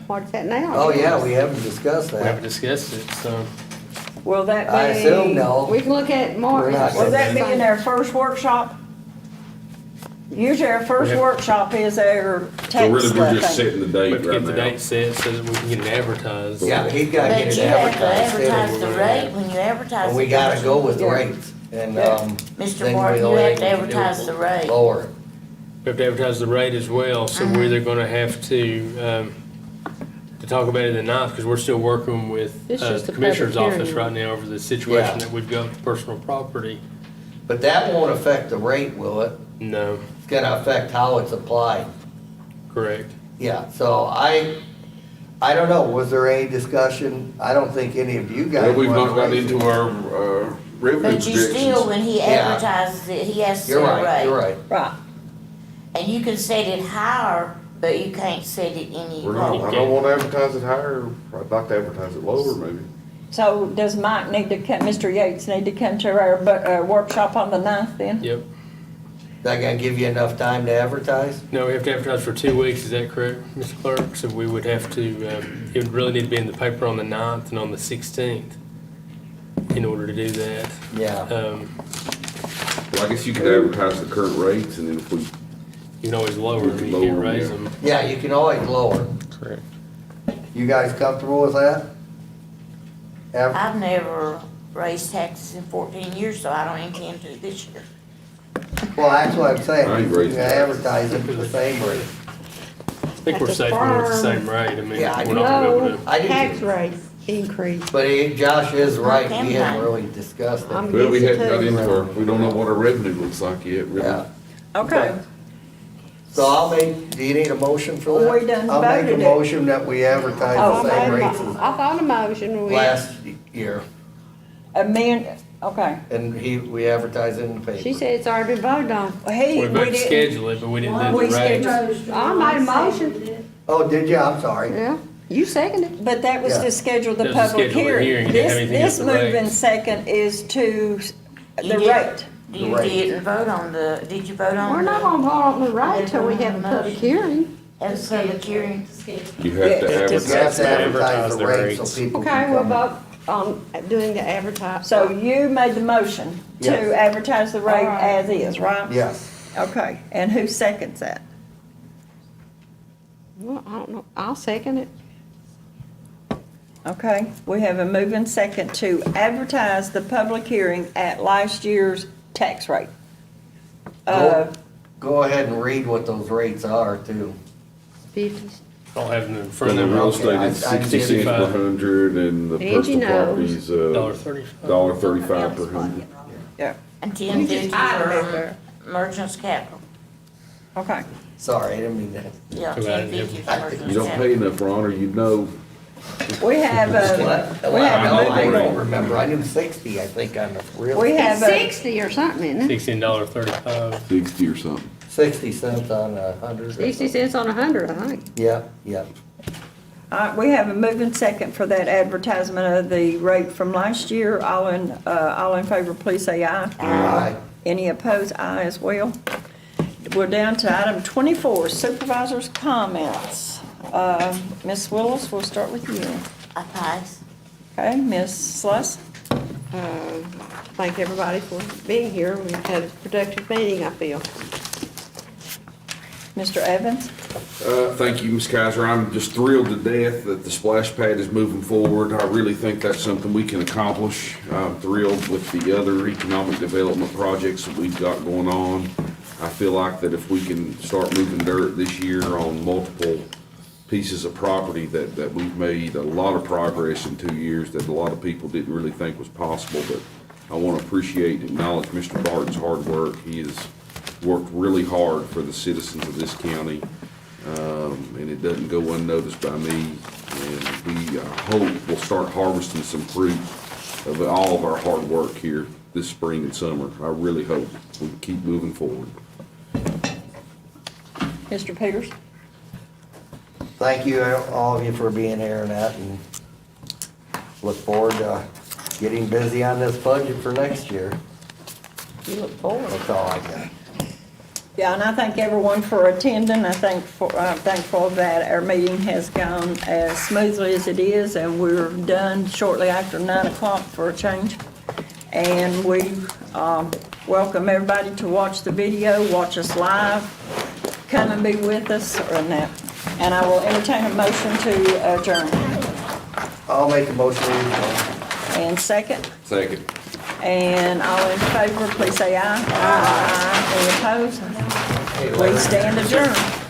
What's that now? Oh, yeah, we haven't discussed We haven't that. discussed it, so. Will that be? I assume no. We can look at it more. We're not Will that be in our first workshop? Usually our first Yeah. workshop is our So tax really, we're just stuff. setting the We date have to right get the now. date set so that we can get it advertised. Yeah, he's gotta But get it you have to advertised. advertise the too. rate when you advertise. And we it, gotta don't go you? with Yeah. rates, and, Yeah. Mr. then Martin, we'll you have ain't to gonna do advertise it the rate. Lower it. We have to advertise the rate as well, so we're either gonna have to talk about it the 9th, because we're still working with It's just the a Commissioner's public office hearing. right now over the situation Yeah. that we've got with personal property. But that won't affect the rate, will it? No, It's gonna affect how it's applied. correct. Yeah, so I don't know, was there any discussion? I don't think any of you guys. Well, we've wanted not got to raise into it. our, revenue But you still, projections. when he Yeah. advertises it, he has to You're set a right, you're rate. right. Right. And you can set it higher, but you can't set it any We're not, lower. I don't wanna advertise it higher, I'd like to advertise it lower maybe. So does Mike need to come, Mr. Yates need to come to our workshop on the 9th then? Yep. That gonna give you enough time to advertise? No, we have to advertise for 2 weeks, is that correct, Mr. Clerk? So we would have to, it would really need to be in the paper on the 9th and on the 16th in order to do that. Yeah. Well, I guess you could advertise the current rates and then if we, You can always lower them, you Lower can't 'em, raise yeah. them. Yeah, you can always lower. Correct. You guys comfortable with that? I've never raised taxes in 14 years, so I don't intend to this year. Well, that's what I'm saying. I ain't You raising can taxes. advertise it for the same rate. I think we're That's a safe when it's the firm- same rate, I mean, Yeah, I we're not gonna be able No, to. I do tax too. rate increase. But Josh is right, we Okay, haven't fine. really discussed it. I'm well, we against hadn't got it too. into our, we don't know what our revenue looks like yet, really. Yeah. Okay. So I'll make, do you need a motion for that? Well, we done I'll make a voted it. motion that we advertise the same rates I thought a motion, as we, last year, Okay. and we advertise it in the paper. she said it's already been voted on. We We voted to didn't. schedule it, but we didn't do We the rate. scheduled, I made a motion, Oh, did you? I'm sorry. yeah, you seconded. but that was Yeah. to schedule the That was to public schedule the hearing. hearing. It didn't have This, anything this to do with the moving rates. second is to the You did- rate. You rate. didn't vote on did you vote on? We're not gonna vote on the rate till we have a public hearing. Have a public hearing. You have Yeah, to it You advertise. have to advertise Advertise the the rate rates. so people Okay, can we'll come. vote on doing the advertise. So you made the motion Yes. to advertise the rate All right. as is, right? Yes. Okay, and who seconds that? Well, I don't know, I'll second it. Okay, we have a moving second to advertise the public hearing at last year's tax rate. Go ahead and read what those rates are too. 50. I'll have them in And front the of real them. estate I- is I 60 cents per 65. hundred and the Angie personal knows. property's, $1.35. $1.35 per hundred. Yeah, And 1050 hide it for there. merchants capital. okay. Sorry, I didn't mean that. Yeah, Too bad. 1050 for merchants You don't capital. pay enough, Ron, or you'd know. We have What? a, we Well, have no, a I moving, don't remember. I knew 60, I think, on the real. we It's have a, 60 or something, isn't it? $16.35. 60 or something. 60 cents on 100. 60 cents on 100, I think. Yep, yep. we have a moving second for that advertisement of the rate from last year. All in favor, please say aye. Aye. Any opposed, aye as well. We're down to item 24, supervisors' comments. Ms. Willis, we'll start with you. I pass. Okay, Ms. Sluss? Thank everybody for being here. We've had a productive meeting, I feel. Mr. Evans? Thank you, Ms. Kaiser. I'm just thrilled to death that the splash pad is moving forward. I really think that's something we can accomplish. I'm thrilled with the other economic development projects that we've got going on. I feel like that if we can start moving dirt this year on multiple pieces of property, that we've made a lot of progress in 2 years that a lot of people didn't really think was possible. But I want to appreciate and acknowledge Mr. Barton's hard work. He has worked really hard for the citizens of this county, and it doesn't go unnoticed by me. And we hope we'll start harvesting some fruit of all of our hard work here this spring and summer. I really hope we can keep moving forward. Mr. Peters? Thank you, all of you, for being here and that, and look forward to getting busy on this budget for next year. You look forward. That's all I got. Yeah, and I thank everyone for attending. I'm thankful that our meeting has gone as smoothly as it is, and we're done shortly after 9 o'clock for a change. And we welcome everybody to watch the video, watch us live, come and be with us, and I will entertain a motion to adjourn. I'll make a motion. And second? Second. And all in favor, please say aye. Aye. Any opposed? We stand adjourned.